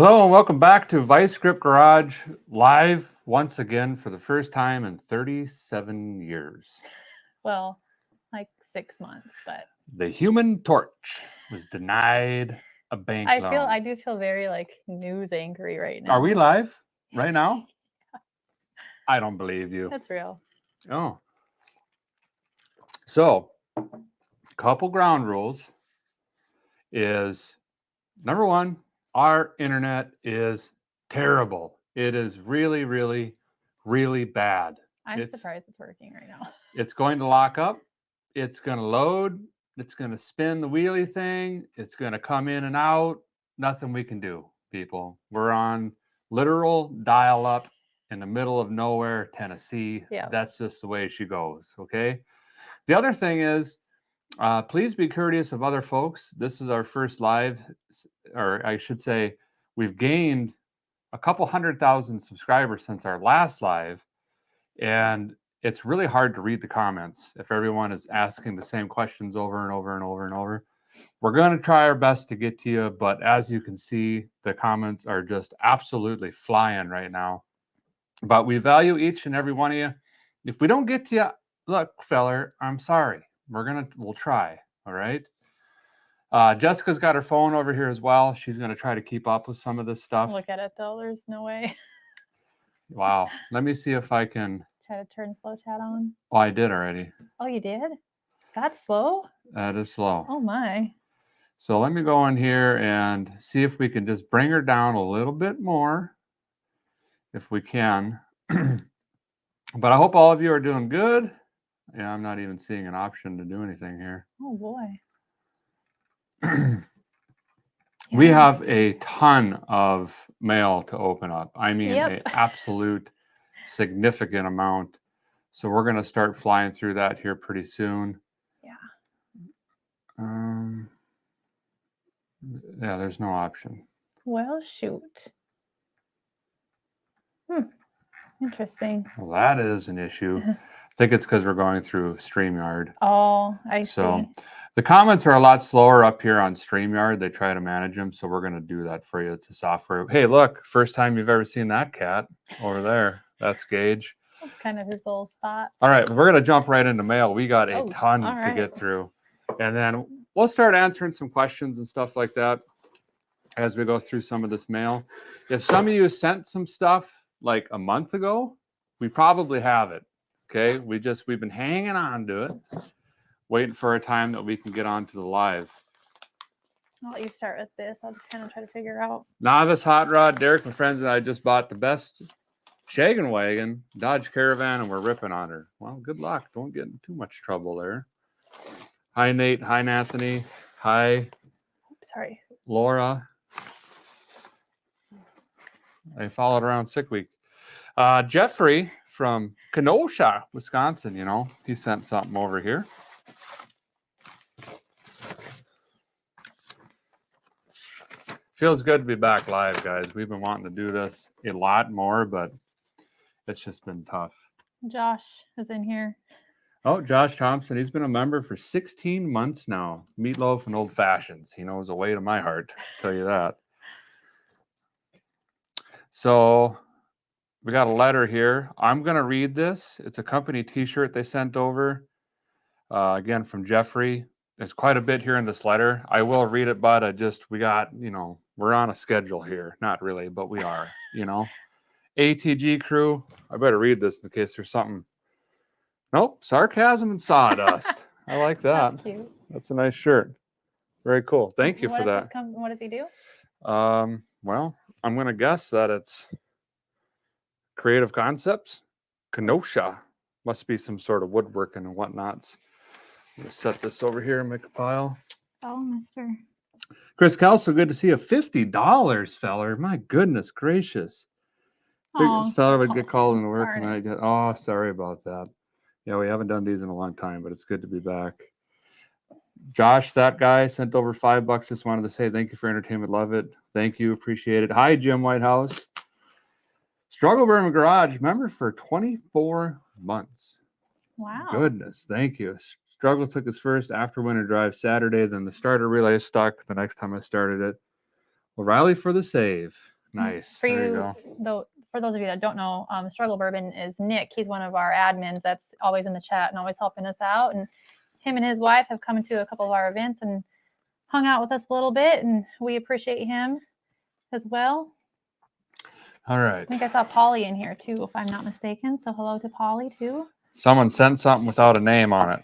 Hello and welcome back to Vice Grip Garage live once again for the first time in 37 years. Well, like 6 months, but The Human Torch was denied a bank loan. I do feel very like news angry right now. Are we live right now? I don't believe you. That's real. Oh. So, couple ground rules is number one, our internet is terrible. It is really, really, really bad. I'm surprised it's working right now. It's going to lock up. It's going to load. It's going to spin the wheelie thing. It's going to come in and out. Nothing we can do, people. We're on literal dial-up in the middle of nowhere, Tennessee. Yeah. That's just the way she goes, okay? The other thing is, please be courteous of other folks. This is our first live, or I should say, we've gained a couple 100,000 subscribers since our last live, and it's really hard to read the comments if everyone is asking the same questions over and over and over and over. We're going to try our best to get to you, but as you can see, the comments are just absolutely flying right now. But we value each and every one of you. If we don't get to you, look, feller, I'm sorry. We'll try. All right. Jessica's got her phone over here as well. She's going to try to keep up with some of this stuff. Look at it though. There's no way. Wow. Let me see if I can try to turn slow chat on. Oh, I did already. Oh, you did? That's slow? That is slow. Oh my. So let me go in here and see if we can just bring her down a little bit more, if we can. But I hope all of you are doing good. Yeah, I'm not even seeing an option to do anything here. Oh boy. We have a ton of mail to open up. I mean, an absolute significant amount. So we're going to start flying through that here pretty soon. Yeah. Yeah, there's no option. Well, shoot. Interesting. Well, that is an issue. I think it's because we're going through StreamYard. Oh, I see. So the comments are a lot slower up here on StreamYard. They try to manage them. So we're going to do that for you. It's a software. Hey, look, first time you've ever seen that cat over there. That's Gage. That's kind of his little spot. All right, we're going to jump right into mail. We got a ton to get through. And then we'll start answering some questions and stuff like that as we go through some of this mail. If some of you sent some stuff like a month ago, we probably have it. Okay, we've been hanging on to it, waiting for a time that we can get onto the live. I'll let you start with this. I'll just kind of try to figure out. Novice Hot Rod, Derek and friends and I just bought the best shaggin' wagon, Dodge Caravan, and we're ripping on her. Well, good luck. Don't get in too much trouble there. Hi, Nate. Hi, Anthony. Hi. Sorry. Laura. I followed around sick week. Jeffrey from Kenosha, Wisconsin, he sent something over here. Feels good to be back live, guys. We've been wanting to do this a lot more, but it's just been tough. Josh is in here. Oh, Josh Thompson. He's been a member for 16 months now. Meatloaf and old fashions. He knows the way to my heart, I'll tell you that. So we got a letter here. I'm going to read this. It's a company t-shirt they sent over. Again, from Jeffrey. There's quite a bit here in this letter. I will read it, but we're on a schedule here. Not really, but we are, ATG crew. I better read this in case there's something. Nope. Sarcasm and sawdust. I like that. That's cute. That's a nice shirt. Very cool. Thank you for that. What does he do? Well, I'm going to guess that it's Creative Concepts. Kenosha. Must be some sort of woodworking and whatnots. I'm going to set this over here and make a pile. Oh, mister. Chris Kelso, good to see you. $50, feller. My goodness gracious. Figured feller would get called into work and I get, sorry about that. Yeah, we haven't done these in a long time, but it's good to be back. Josh, that guy, sent over $5. Just wanted to say thank you for entertainment. Love it. Thank you. Appreciate it. Hi, Jim Whitehouse. Struggle Burn Garage, member for 24 months. Wow. Goodness. Thank you. Struggle took his first after winter drive Saturday. Then the starter relay stuck the next time I started it. O'Reilly for the save. Nice. For There you you, go. though, for those of you that don't know, Struggle Bourbon is Nick. He's one of our admins that's always in the chat and always helping us out. And him and his wife have come to a couple of our events and hung out with us a little bit, and we appreciate him as well. All right. I think I saw Polly in here too, if I'm not mistaken. So hello to Polly too. Someone sent something without a name on it.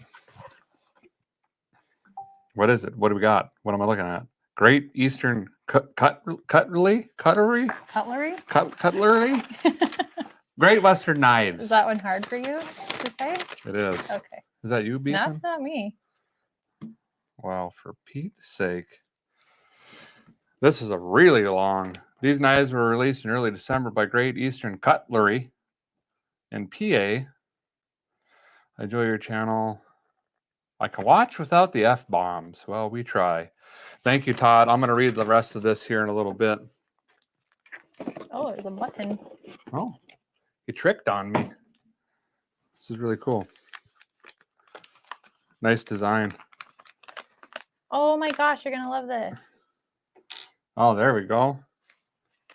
What is it? What do we got? What am I looking at? Great Eastern Cutlery? Cutlery? Cutlery? Great Western Knives. Is that one hard for you to say? It is. Okay. Is that you, Beacon? That's not me. Wow, for Pete's sake. This is a really long. These knives were released in early December by Great Eastern Cutlery in PA. I enjoy your channel. I can watch without the F-bombs. Well, we try. Thank you, Todd. I'm going to read the rest of this here in a little bit. Oh, there's a button. Oh, you tricked on me. This is really cool. Nice design. Oh my gosh, you're going to love this. Oh, there we go.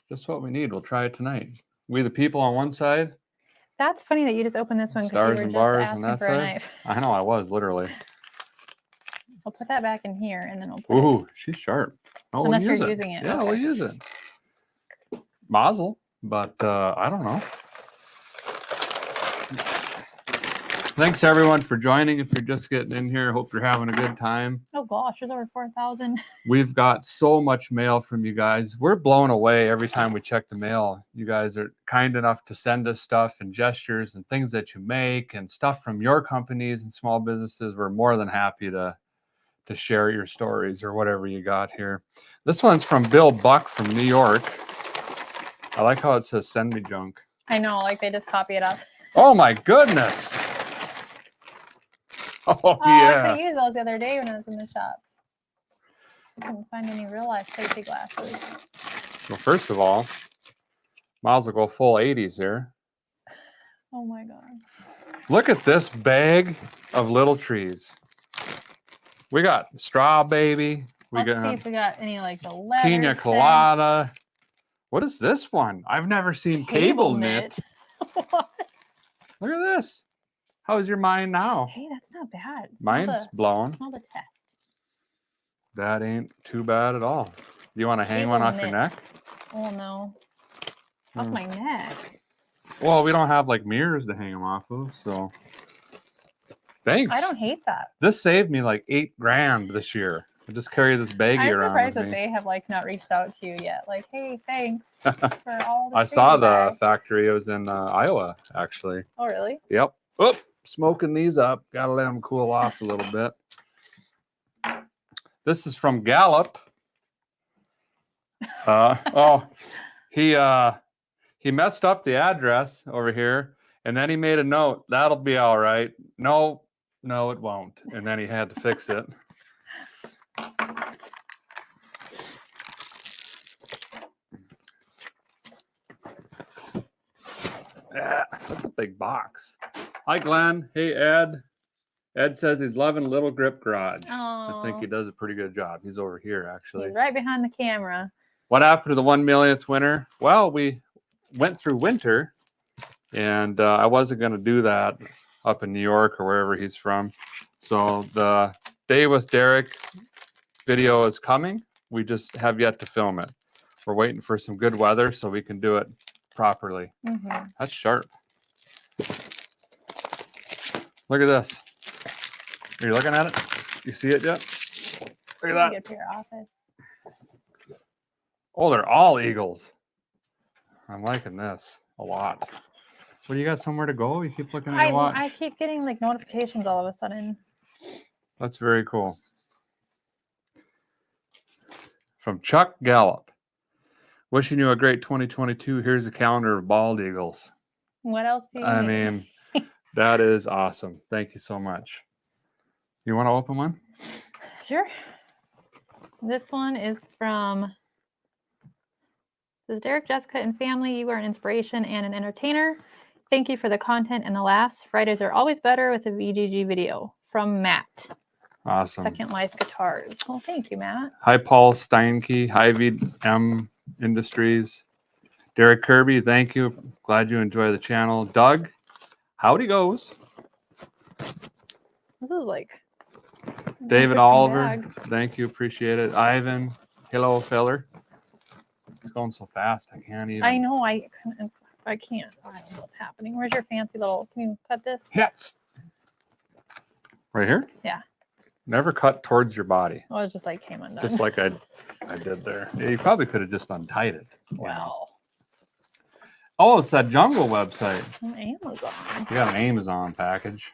Just what we need. We'll try it tonight. We the people on one side. That's funny that you just opened this one because Stars you were and just bars asking on that for side. a knife. I know I was, literally. I'll put that back in here and then we'll put Ooh, she's sharp. Oh, Unless we'll use you're it. using it, Yeah, okay. we'll use it. Mazel, but I don't know. Thanks everyone for joining. If you're just getting in here, hope you're having a good time. Oh gosh, there's over 4,000. We've got so much mail from you guys. We're blown away every time we check the mail. You guys are kind enough to send us stuff and gestures and things that you make and stuff from your companies and small businesses. We're more than happy to share your stories or whatever you got here. This one's from Bill Buck from New York. I like how it says send me junk. I know, like they just copy it up. Oh my goodness. Oh, I yeah. could have used those the other day when I was in the shop. I couldn't find any real life safety glasses. Well, first of all, might as well go full 80s here. Oh my god. Look at this bag of little trees. We got straw baby. We Let's see got if we got any like the letters. pina colada. What is this one? I've never seen cable knit. What? Look at this. How's your mind now? Hey, that's not bad. Mine's blown. Smell the test. That ain't too bad at all. You want to hang one off your neck? Oh no. Off my neck. Well, we don't have like mirrors to hang them off of, so thanks. I don't hate that. This saved me like $8,000 this year. I just carry this baggie I'm around surprised with that me. they have like not reached out to you yet. Like, hey, thanks for all the I saw the bags. factory. It was in Iowa, actually. Oh, really? Yep. Oh, smoking these up. Gotta let them cool off a little bit. This is from Gallup. He messed up the address over here, and then he made a note. That'll be all right. No, it won't. And then he had to fix it. Yeah, that's a big box. Hi, Glenn. Hey, Ed. Ed says he's loving Little Grip Garage. I think he does a pretty good job. He's over here, actually. He's right behind the camera. What happened to the 1 millionth winter? Well, we went through winter, and I wasn't going to do that up in New York or wherever he's from. So the Day with Derek video is coming. We just have yet to film it. We're waiting for some good weather so we can do it properly. Mm-hmm. That's sharp. Look at this. Are you looking at it? You see it yet? Look at that. Get to your office. Oh, they're all eagles. I'm liking this a lot. What, do you got somewhere to go? You keep looking at your watch? I keep getting like notifications all of a sudden. That's very cool. From Chuck Gallup. Wishing you a great 2022. Here's a calendar of bald eagles. What else do you I need? mean, that is awesome. Thank you so much. You want to open one? Sure. This one is from says Derek, Jessica, and family. You are an inspiration and an entertainer. Thank you for the content and the laughs. Fridays are always better with a VGG video. From Matt. Awesome. Second Life Guitars. Well, thank you, Matt. Hi, Paul Steinke. Hi, VM Industries. Derek Kirby, thank you. Glad you enjoy the channel. Doug, howdy goes. This is like an David interesting Oliver, bag. thank you. Appreciate it. Ivan, hello, feller. It's going so fast. I can't even. I know. I can't. I don't know what's happening. Where's your fancy little? Can you cut this? Hits. Right here? Yeah. Never cut towards your body. Oh, it just like came undone. Just like I did there. Yeah, you probably could have just untied it. Well. Oh, it's that Jungle website. On Amazon. You got an Amazon package.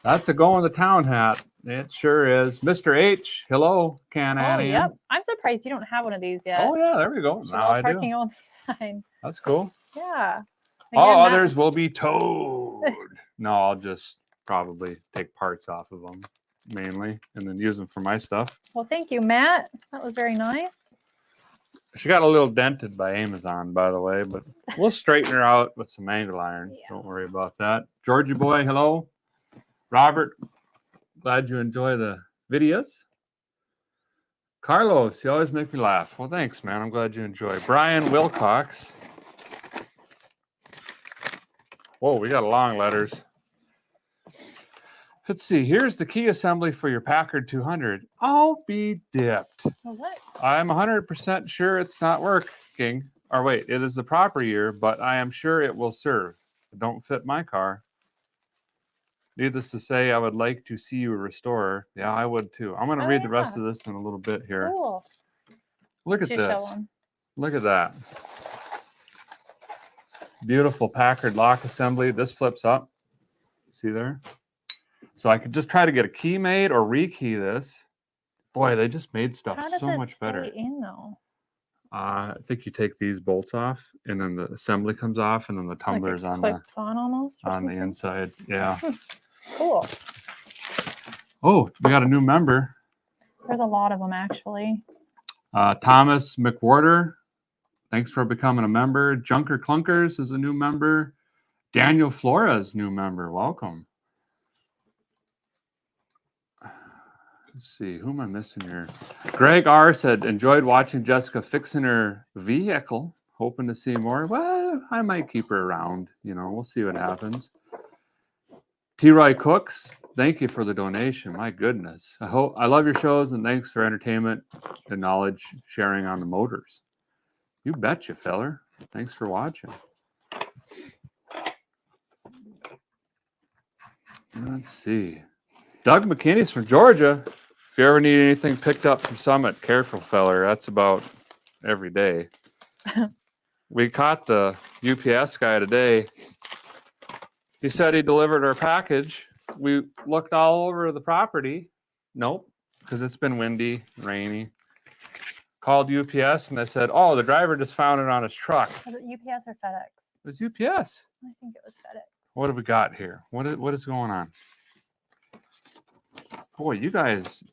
That's a go in the town hat. It sure is. Mr. H, hello, Can Oh, Annie. yep. I'm surprised you don't have one of these yet. Oh, yeah, there we go. Now I do. Parking only sign. That's cool. Yeah. All Again, others will be towed. No, I'll just probably take parts off of them mainly and then use them for my stuff. Well, thank you, Matt. That was very nice. She got a little dented by Amazon, by the way, but we'll straighten her out with some angle iron. Yeah. Don't worry about that. Georgie boy, hello. Robert, glad you enjoy the videos. Carlos, you always make me laugh. Well, thanks, man. I'm glad you enjoy. Brian Wilcox. Whoa, we got long letters. Let's see. Here's the key assembly for your Packard 200. I'll be dipped. Well, what? I'm 100% sure it's not working. Or wait, it is the proper year, but I am sure it will serve. It don't fit my car. Needless to say, I would like to see you restore. Yeah, I would too. I'm going to read the rest of this in a little bit here. Cool. Look at Should this. show 'em. Look at that. Beautiful Packard lock assembly. This flips up. See there? So I could just try to get a key made or rekey this. Boy, they just made stuff How does so it much stay better. in though? I think you take these bolts off, and then the assembly comes off, and then the tumbler's like it on the clips on almost. Or on the something? inside. Yeah. Cool. Oh, we got a new member. There's a lot of them actually. Thomas McWhorter, thanks for becoming a member. Junker Clunkers is a new member. Daniel Flores, new member. Welcome. Let's see, who am I missing here? Greg R. said, enjoyed watching Jessica fixing her vehicle. Hoping to see more. Well, I might keep her around. You know, we'll see what happens. T. Roy Cooks, thank you for the donation. My goodness. I love your shows and thanks for entertainment and knowledge sharing on the motors. You betcha, feller. Thanks for watching. Let's see. Doug McKinney's from Georgia. If you ever need anything picked up from Summit, careful, feller. That's about every day. We caught the UPS guy today. He said he delivered our package. We looked all over the property. Nope, because it's been windy, rainy. Called UPS and they said, oh, the driver just found it on his truck. Was it UPS or FedEx? It was UPS. I think it was FedEx. What have we got here? What is going on? Boy, you guys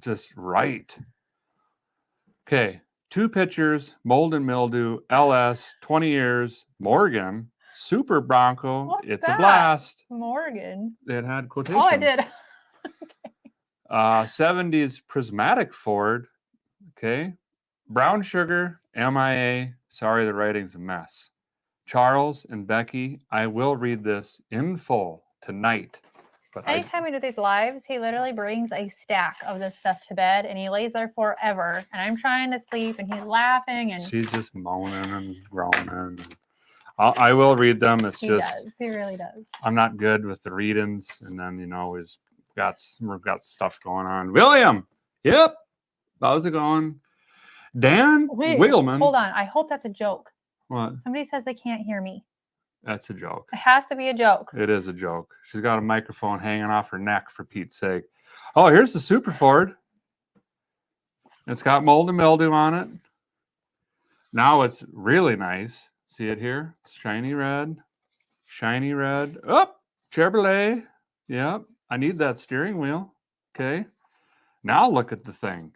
just right. Okay, 2 pictures, mold and mildew, LS, 20 years, Morgan, Super Bronco. What's It's that? a blast. Morgan. It had quotations. Oh, I did. 70s prismatic Ford. Okay. Brown sugar, MIA. Sorry, the writing's a mess. Charles and Becky, I will read this in full tonight. But Anytime we do these lives, he literally brings a stack of this stuff to bed and he lays there forever. And I'm trying to sleep and he's laughing and she's just moaning and groaning. I will read them. It's he just does. He really does. I'm not good with the readings, and then we've got stuff going on. William, yep, how's it going? Dan Wait, Wiggleman. hold on. I hope that's a joke. What? Somebody says they can't hear me. That's a joke. It has to be a joke. It is a joke. She's got a microphone hanging off her neck, for Pete's sake. Oh, here's the Super Ford. It's got mold and mildew on it. Now it's really nice. See it here? It's shiny red. Shiny red. Oh, Chevrolet. Yep. I need that steering wheel. Okay. Now look at the thing.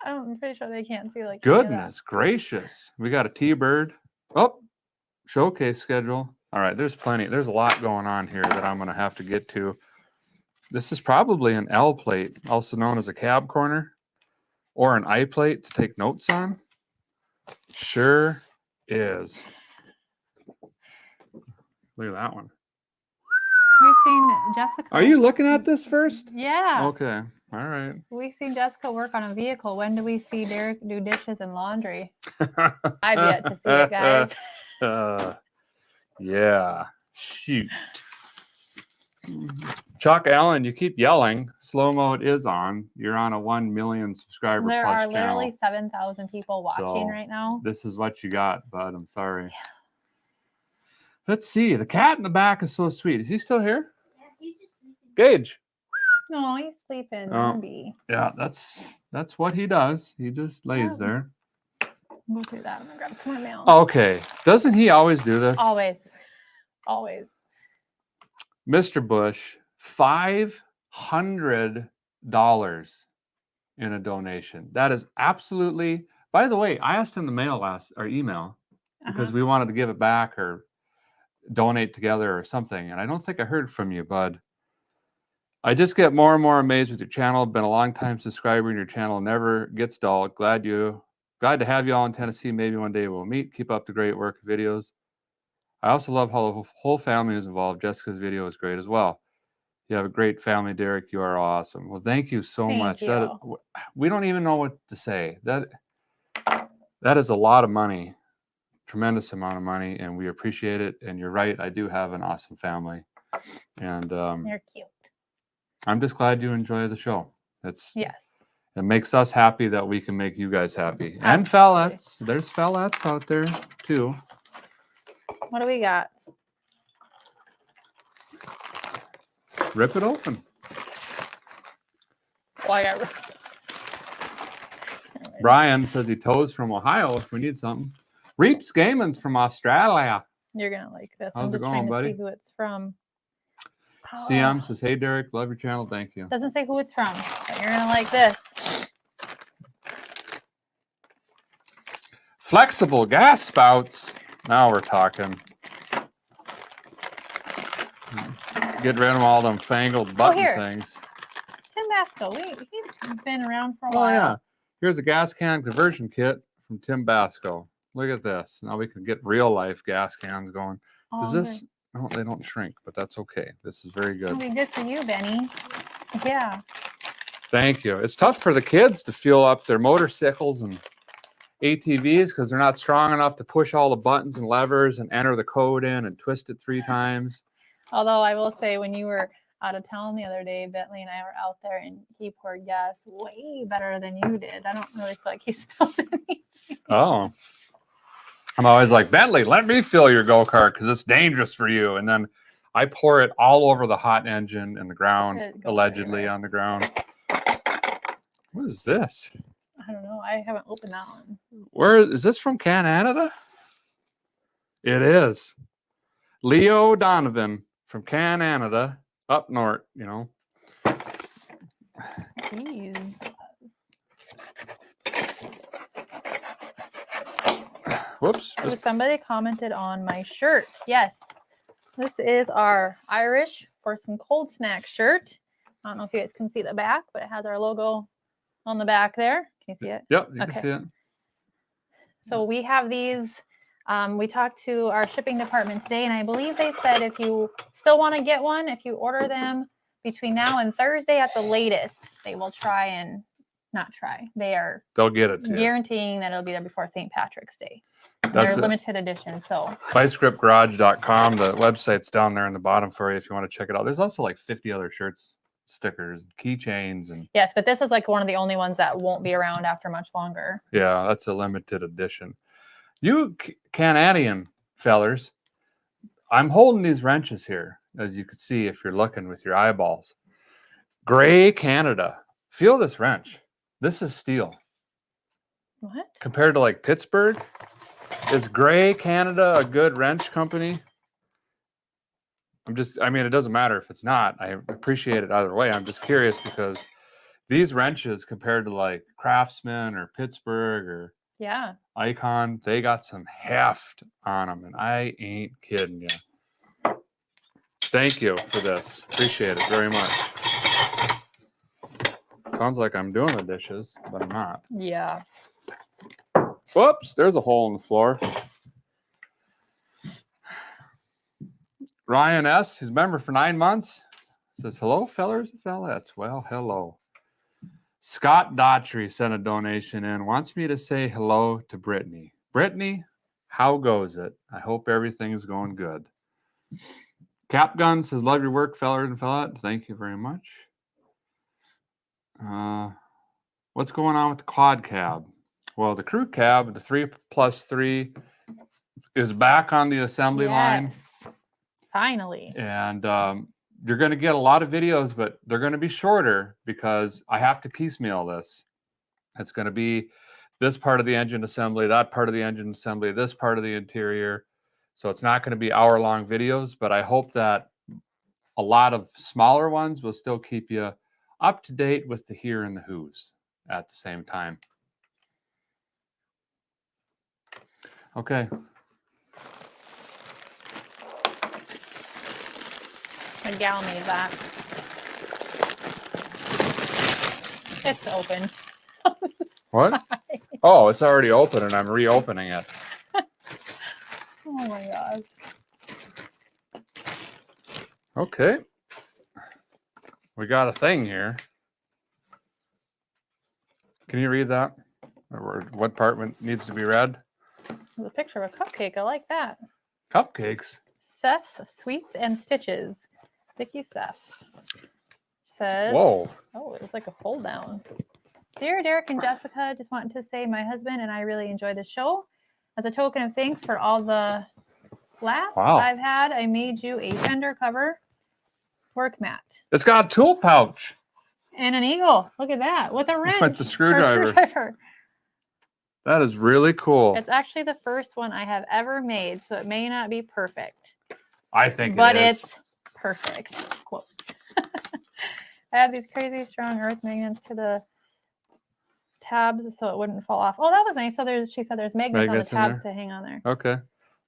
I'm pretty sure they can't see like Goodness gracious. We got a T-Bird. Oh, showcase schedule. All right, there's plenty. There's a lot going on here that I'm going to have to get to. This is probably an L plate, also known as a cab corner, or an I plate to take notes on. Sure is. Look at that one. We've seen Jessica. Are you looking at this first? Yeah. Okay. All right. We've seen Jessica work on a vehicle. When do we see Derek do dishes and laundry? I've yet to see it, guys. Yeah. Shoot. Chuck Allen, you keep yelling. Slow mode is on. You're on a 1 million subscriber There plus are channel. literally 7,000 people watching So, right now. This is what you got, bud. I'm sorry. Yeah. Let's see. The cat in the back is so sweet. Is he still here? Yeah, he's just sleeping. Gage. No, he's sleeping. Oh. Maybe. Yeah, that's what he does. He just lays there. Go through that. I'm gonna grab some more mail. Okay. Doesn't he always do this? Always. Always. Mr. Bush, $500 in a donation. That is absolutely. By the way, I asked him to mail email because we wanted to give it back or donate together or something. And I don't think I heard from you, bud. I just get more and more amazed with your channel. Been a long time subscriber, and your channel never gets dull. Glad to have you all in Tennessee. Maybe one day we'll meet. Keep up the great work of videos. I also love how the whole family is involved. Jessica's video is great as well. You have a great family, Derek. You are awesome. Well, thank you so much. We don't even know what to say. That is a lot of money, tremendous amount of money, and we appreciate it. And you're right, I do have an awesome family, and they're cute. I'm just glad you enjoy the show. Yes. It makes us happy that we can make you guys happy. Absolutely. And fellettes. There's fellettes out there too. What do we got? Rip it open. Well, I got. Brian says he tows from Ohio if we need something. Reeps Gaiman's from Australia. You're gonna like this. How's I'm it just going, trying to buddy? see who it's from. CM says, hey, Derek, love your channel. Thank you. Doesn't say who it's from, but you're gonna like this. Flexible gas spouts. Now we're talking. Get rid of all them fangled button things. Tim Basco. He's been around for a Oh, while. yeah. Here's a gas can conversion kit from Tim Basco. Look at this. Now we can get real life gas cans going. Does this? No, they don't shrink, but that's okay. This is very good. It'll be good for you, Benny. Yeah. Thank you. It's tough for the kids to fuel up their motorcycles and ATVs because they're not strong enough to push all the buttons and levers and enter the code in and twist it 3 times. Although I will say, when you were out of town the other day, Bentley and I were out there, and he poured gas way better than you did. I don't really feel like he spilled anything. Oh. I'm always like, Bentley, let me fill your go-kart because it's dangerous for you. And then I pour it all over the hot engine and the ground, allegedly on the ground. What is this? I don't know. I haven't opened that one. Where is this from? Canada? It is. Leo Donovan from Canada, up north, you know. Jeez. Whoops. So somebody commented on my shirt. Yes. This is our Irish for some cold snack shirt. I don't know if you guys can see the back, but it has our logo on the back there. Can you see it? Yep, you can see it. So we have these. We talked to our shipping department today, and I believe they said if you still want to get one, if you order them between now and Thursday at the latest, they will try and not try. They'll get it. Guaranteeing that it'll be there before St. Patrick's Day. They're limited edition. So BiScriptGarage.com. The website's down there in the bottom for you if you want to check it out. There's also like 50 other shirts, stickers, keychains, and yes, but this is like one of the only ones that won't be around after much longer. Yeah, that's a limited edition. You Canadian fellers, I'm holding these wrenches here, as you can see if you're looking with your eyeballs. Gray Canada. Feel this wrench. This is steel. What? Compared to like Pittsburgh, is Gray Canada a good wrench company? I mean, it doesn't matter if it's not. I appreciate it either way. I'm just curious because these wrenches compared to like Craftsman or Pittsburgh or Icon, they got some heft on them, and I ain't kidding you. Thank you for this. Appreciate it very much. Sounds like I'm doing the dishes, but I'm not. Yeah. Whoops, there's a hole in the floor. Ryan S., he's a member for 9 months. Says, hello, fellers and fellettes. Well, hello. Scott Daughtry sent a donation in. Wants me to say hello to Brittany. Brittany, how goes it? I hope everything's going good. Cap Gun says, love your work, fellers and fellette. Thank you very much. What's going on with the quad cab? Well, the crew cab, the 3+3, is back on the assembly line. Finally. And you're going to get a lot of videos, but they're going to be shorter because I have to piecemeal this. It's going to be this part of the engine assembly, that part of the engine assembly, this part of the interior. So it's not going to be hour-long videos, but I hope that a lot of smaller ones will still keep you up to date with the here and the who's at the same time. Okay. My gal made that. It's open. What? Oh, it's already open and I'm reopening it. Oh my God. Okay. We got a thing here. Can you read that? Or what part needs to be read? There's a picture of a cupcake. I like that. Cupcakes? Seth's Sweets and Stitches. Vicky Seth says, whoa. Oh, it was like a fold down. Dear Derek and Jessica, just wanted to say my husband and I really enjoy the show. As a token of thanks for all the laughs I've had, I made you a fender cover work mat. It's got a tool pouch. And an eagle. Look at that. With a wrench. With the screwdriver. That is really cool. It's actually the first one I have ever made, so it may not be perfect. I think but it is. It's perfect. Quotes. I have these crazy strong earth magnets to the tabs so it wouldn't fall off. Oh, that was nice. So she said there's magnets on the tabs to hang on there. Okay.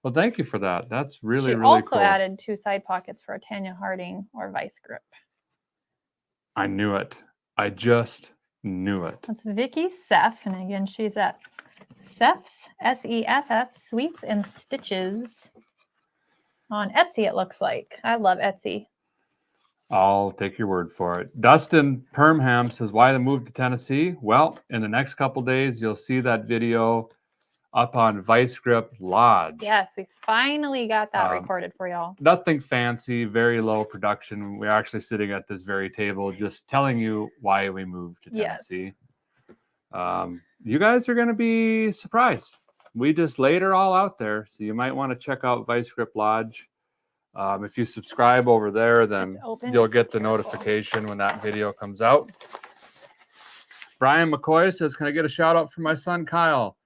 Well, thank you for that. That's really, she really also cool. added 2 side pockets for a Tanya Harding or vice grip. I knew it. I just knew it. That's Vicky Seff. And again, she's at Seff's, S-E-F-F, Sweets and Stitches on Etsy, it looks like. I love Etsy. I'll take your word for it. Dustin Permham says, why the move to Tennessee? Well, in the next couple days, you'll see that video up on Vice Grip Lodge. Yes, we finally got that recorded for y'all. Nothing fancy, very low production. We're actually sitting at this very table just telling you why we moved to Tennessee. Yes. You guys are going to be surprised. We just laid it all out there, so you might want to check out Vice Grip Lodge. If you subscribe over there, then you'll get the notification when that video comes out. Brian McCoy says, can I get a shout out for my son, Kyle?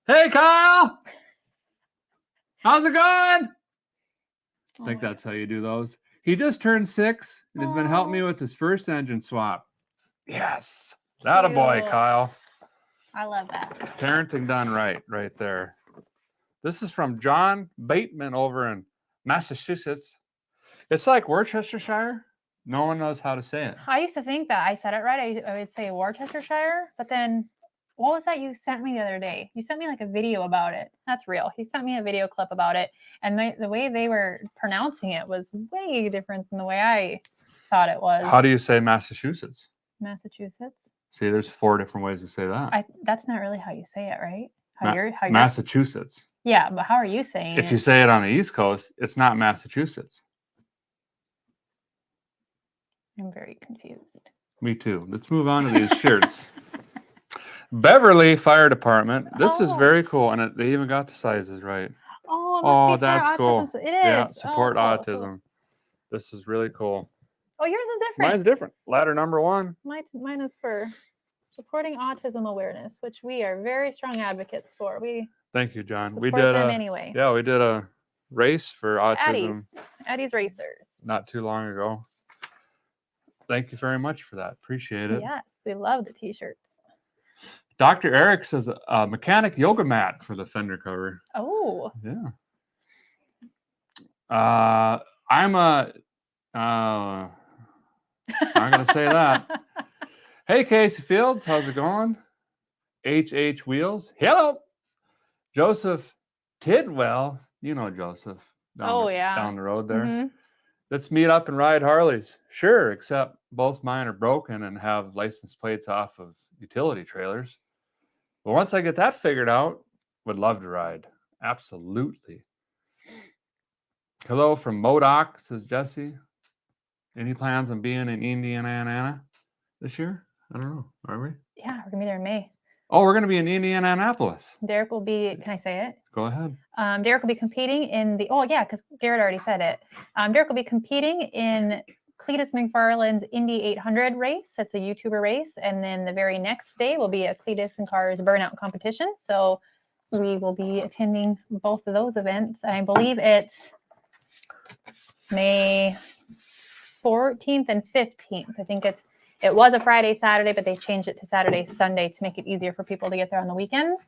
Hey, Kyle! How's it going? I think that's how you do those. He just turned 6 and has been helping me with his first engine swap. Yes. That a boy, Kyle. I love that. Parenting done right there. This is from John Bateman over in Massachusetts. It's like Worcestershire. No one knows how to say it. I used to think that I said it right. I would say Worcestershire, but then what was that you sent me the other day? You sent me like a video about it. That's real. He sent me a video clip about it, and the way they were pronouncing it was way different than the way I thought it was. How do you say Massachusetts? Massachusetts. See, there's 4 different ways to say that. That's not really how you say it, right? How Massachusetts. Yeah, but how are you saying it? If you say it on the East Coast, it's not Massachusetts. I'm very confused. Me too. Let's move on to these shirts. Beverly Fire Department. This is very cool, and they even got the sizes right. Oh, that's cool. It is. Yeah, support autism. This is really cool. Oh, yours is different. Mine's different. Ladder number 1. Mine is for supporting autism awareness, which we are very strong advocates for. Thank you, John. We did them anyway. Yeah, we did a race for autism. Addie's Racers. Not too long ago. Thank you very much for that. Appreciate it. Yes, we love the t-shirts. Dr. Eric says a mechanic yoga mat for the fender cover. Oh. Yeah. I'm not going to say that. Hey, Casey Fields, how's it going? HH Wheels, hello. Joseph Tidwell, you know Joseph down the road there. Mm-hmm. Let's meet up and ride Harleys. Sure, except both mine are broken and have license plates off of utility trailers. But once I get that figured out, would love to ride. Absolutely. Hello from Modoc, says Jesse. Any plans on being in Indiana this year? I don't know. Are we? Yeah, we're gonna be there in May. Oh, we're going to be in Indianapolis. Derek will be. Can I say it? Go ahead. Derek will be competing in the. Oh yeah, because Garrett already said it. Derek will be competing in Cletus McFarland's Indy 800 race. It's a YouTuber race, and then the very next day will be a Cletus and Cars burnout competition. So we will be attending both of those events. I believe it's May 14th and 15th. I think it was a Friday, Saturday, but they changed it to Saturday, Sunday to make it easier for people to get there on the weekends.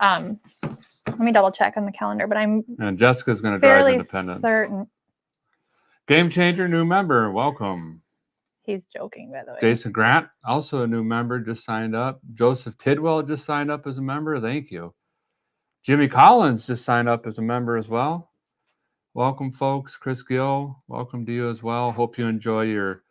Let me double check on the calendar, but I'm and Jessica's going to drive fairly Independence. certain. Game Changer, new member, welcome. He's joking, by the way. Jason Grant, also a new member, just signed up. Joseph Tidwell just signed up as a member. Thank you. Jimmy Collins just signed up as a member as well. Welcome, folks. Chris Gill, welcome to you as well. Hope you enjoy your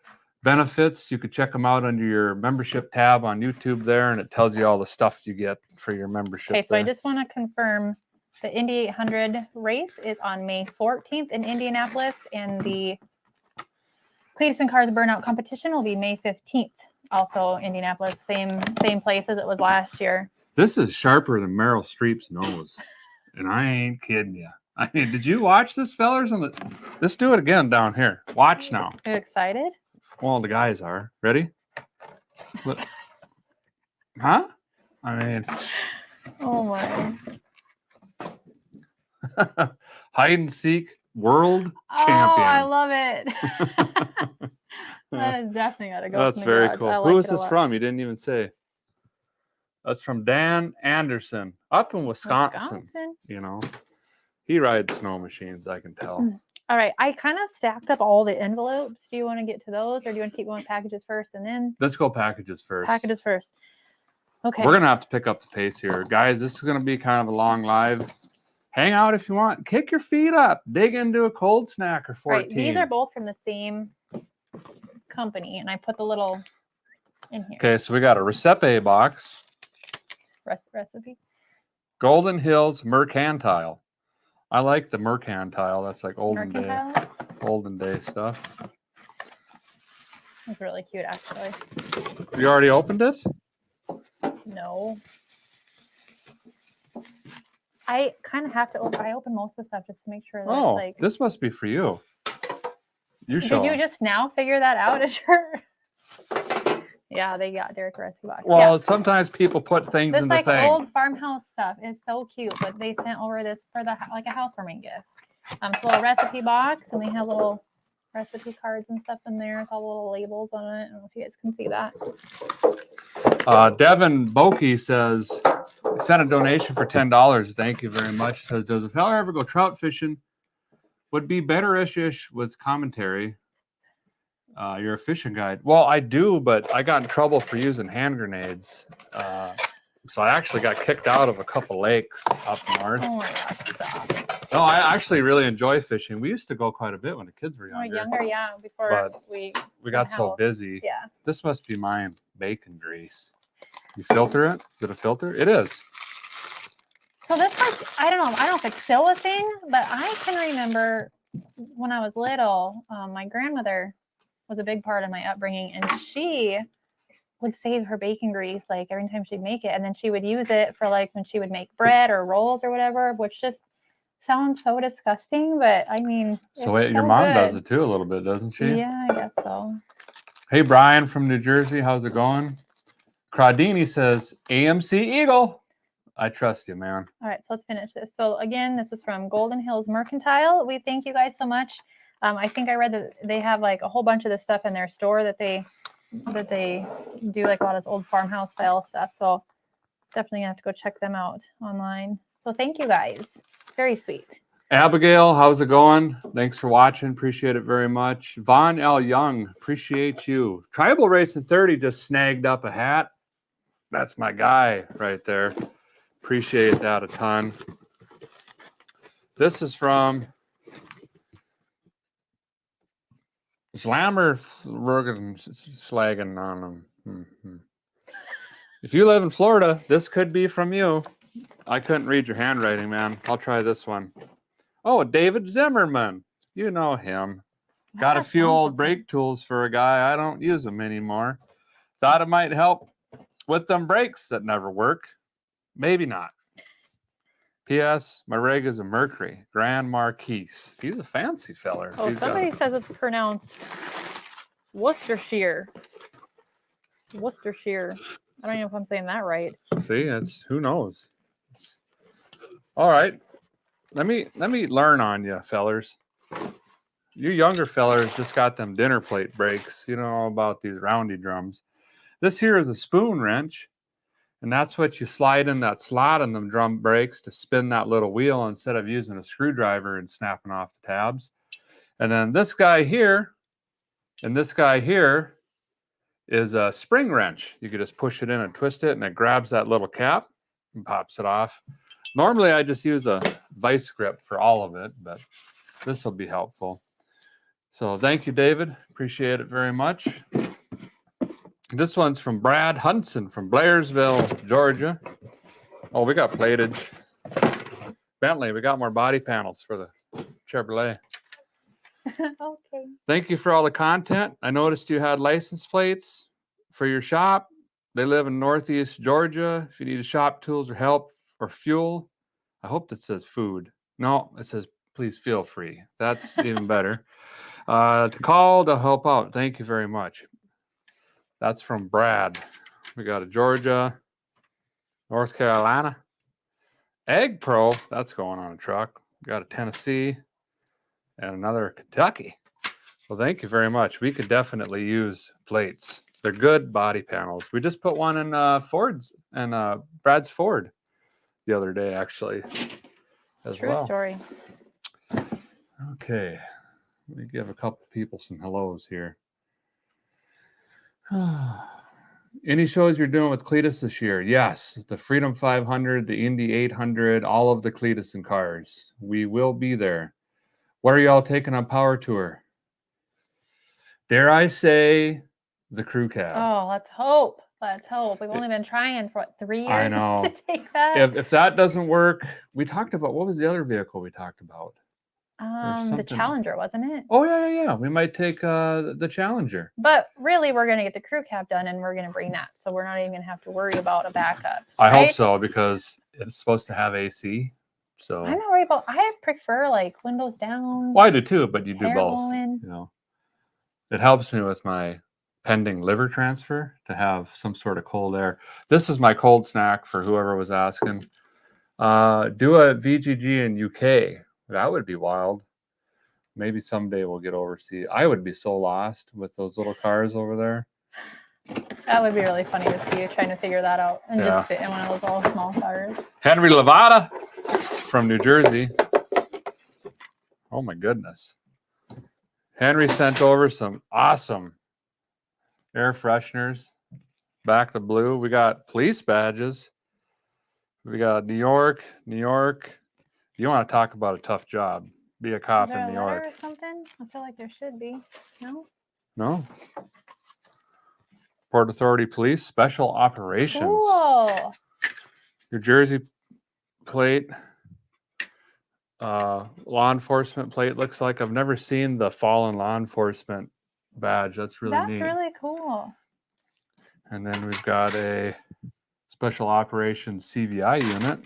benefits. You could check them out under your membership tab on YouTube there, and it tells you all the stuff you get for your membership. Okay, so there. I just want to confirm the Indy 800 race is on May 14th in Indianapolis, and the Cletus and Cars burnout competition will be May 15th. Also Indianapolis, same place as it was last year. This is sharper than Meryl Streep's nose, and I ain't kidding you. I mean, did you watch this, fellers? Let's do it again down here. Watch now. Are you excited? Well, the guys are. Ready? Look. Huh? I mean, Oh my. hide and seek world Oh, champion. I love it. That is definitely got to go. That's from the very garage. cool. I like Who is it a this lot. from? You didn't even say. That's from Dan Anderson up in Wisconsin. You know, he rides snow machines, I can tell. All right. I kind of stacked up all the envelopes. Do you want to get to those, or do you want to keep going packages first and then? Let's go packages first. Packages first. Okay. We're going to have to pick up the pace here. Guys, this is going to be kind of a long live. Hang out if you want. Kick your feet up. Dig into a cold snack or 14. Right. These are both from the same company, and I put the little in here. Okay, so we got a Recipe box. Recipe. Golden Hills Mercantile. I like the Mercantile. That's like olden day stuff. It's really cute, actually. You already opened it? No. I kind of have to open. I open most of the stuff just to make sure that Oh, it's like. this must be for you. You show. Did you just now figure that out? Is your. Yeah, they got Derek a recipe box. Well, Yeah. sometimes people put things This in the like thing. old farmhouse stuff is so cute, but they sent over this for the like a housewarming gift. It's a little recipe box, and they have little recipe cards and stuff in there with all the little labels on it. I don't know if you guys can see that. Devin Bokey says, sent a donation for $10. Thank you very much. Says, does a fella ever go trout fishing? Would be better-ish with commentary. You're a fishing guide. Well, I do, but I got in trouble for using hand grenades. So I actually got kicked out of a couple lakes up north. Oh my gosh, stop. No, I actually really enjoy fishing. We used to go quite a bit when the kids were younger. Younger, yeah. Before But we got so health. busy. Yeah. This must be my bacon grease. You filter it? Is it a filter? It is. So this like I don't know if it's still a thing, but I can remember when I was little, my grandmother was a big part of my upbringing, and she would save her bacon grease like every time she'd make it, and then she would use it for like when she would make bread or rolls or whatever, which just sounds so disgusting, but I mean, So wait, your mom does it too a little bit, doesn't she? Yeah, I guess so. Hey, Brian from New Jersey, how's it going? Crawdini says, AMC Eagle. I trust you, man. All right, so let's finish this. So again, this is from Golden Hills Mercantile. We thank you guys so much. I think I read that they have like a whole bunch of this stuff in their store that they do like a lot of this old farmhouse style stuff. So definitely gonna have to go check them out online. So thank you guys. Very sweet. Abigail, how's it going? Thanks for watching. Appreciate it very much. Vaughn L. Young, appreciate you. Tribal Racing 30 just snagged up a hat. That's my guy right there. Appreciate that a ton. This is from Slammer slagging on them. Mm-hmm. If you live in Florida, this could be from you. I couldn't read your handwriting, man. I'll try this one. Oh, David Zimmerman. You know him. Got a few old brake tools for a guy. I don't use them anymore. Thought it might help with them brakes that never work. Maybe not. P.S. My rig is a Mercury Grand Marquis. He's a fancy feller. Oh, somebody says it's pronounced Worcestershire. Worcestershire. I don't know if I'm saying that right. See, it's who knows. All right. Let me learn on you, fellers. You younger fellers just got them dinner plate brakes. You know all about these roundy drums. This here is a spoon wrench, and that's what you slide in that slot in them drum brakes to spin that little wheel instead of using a screwdriver and snapping off the tabs. And then this guy here and this guy here is a spring wrench. You could just push it in and twist it, and it grabs that little cap and pops it off. Normally, I just use a vice grip for all of it, but this will be helpful. So thank you, David. Appreciate it very much. This one's from Brad Hudson from Blairsville, Georgia. Oh, we got platage. Bentley, we got more body panels for the Chevrolet. Okay. Thank you for all the content. I noticed you had license plates for your shop. They live in Northeast Georgia. If you need shop tools or help or fuel, I hope that says food. No, it says please feel free. That's even better. To call to help out. Thank you very much. That's from Brad. We got a Georgia, North Carolina, Egg Pro. That's going on a truck. We got a Tennessee and another Kentucky. Well, thank you very much. We could definitely use plates. They're good body panels. We just put one in Ford's and Brad's Ford the other day, actually, as True well. story. Okay. Let me give a couple people some hellos here. Any shows you're doing with Cletus this year? Yes. The Freedom 500, the Indy 800, all of the Cletus and cars. We will be there. What are y'all taking on Power Tour? Dare I say the crew cab? Oh, let's hope. Let's hope. We've only been trying for what, 3 years I know. to take that. If that doesn't work, we talked about, what was the other vehicle we talked about? The Challenger, wasn't it? Oh, yeah. We might take the Challenger. But really, we're going to get the crew cab done, and we're going to bring that. So we're not even going to have to worry about a backup. I right? hope so, because it's supposed to have AC. So I'm not worried about. I prefer like windows down. Well, I do too, but you do hair both. blowing. You know, it helps me with my pending liver transfer to have some sort of cold air. This is my cold snack for whoever was asking. Do a VGG in UK. That would be wild. Maybe someday we'll get overseas. I would be so lost with those little cars over there. That would be really funny to see you trying to figure that out and Yeah. just fit in one of those little small cars. Henry Levada from New Jersey. Oh my goodness. Henry sent over some awesome air fresheners. Back to blue. We got police badges. We got New York. You want to talk about a tough job. Be a cop Is there in a New letter York. or something? I feel like there should be. No? No. Port Authority Police Special Operations. Cool. New Jersey plate. Law enforcement plate. Looks like I've never seen the fallen law enforcement badge. That's really neat. That's really cool. And then we've got a Special Operations CVI unit.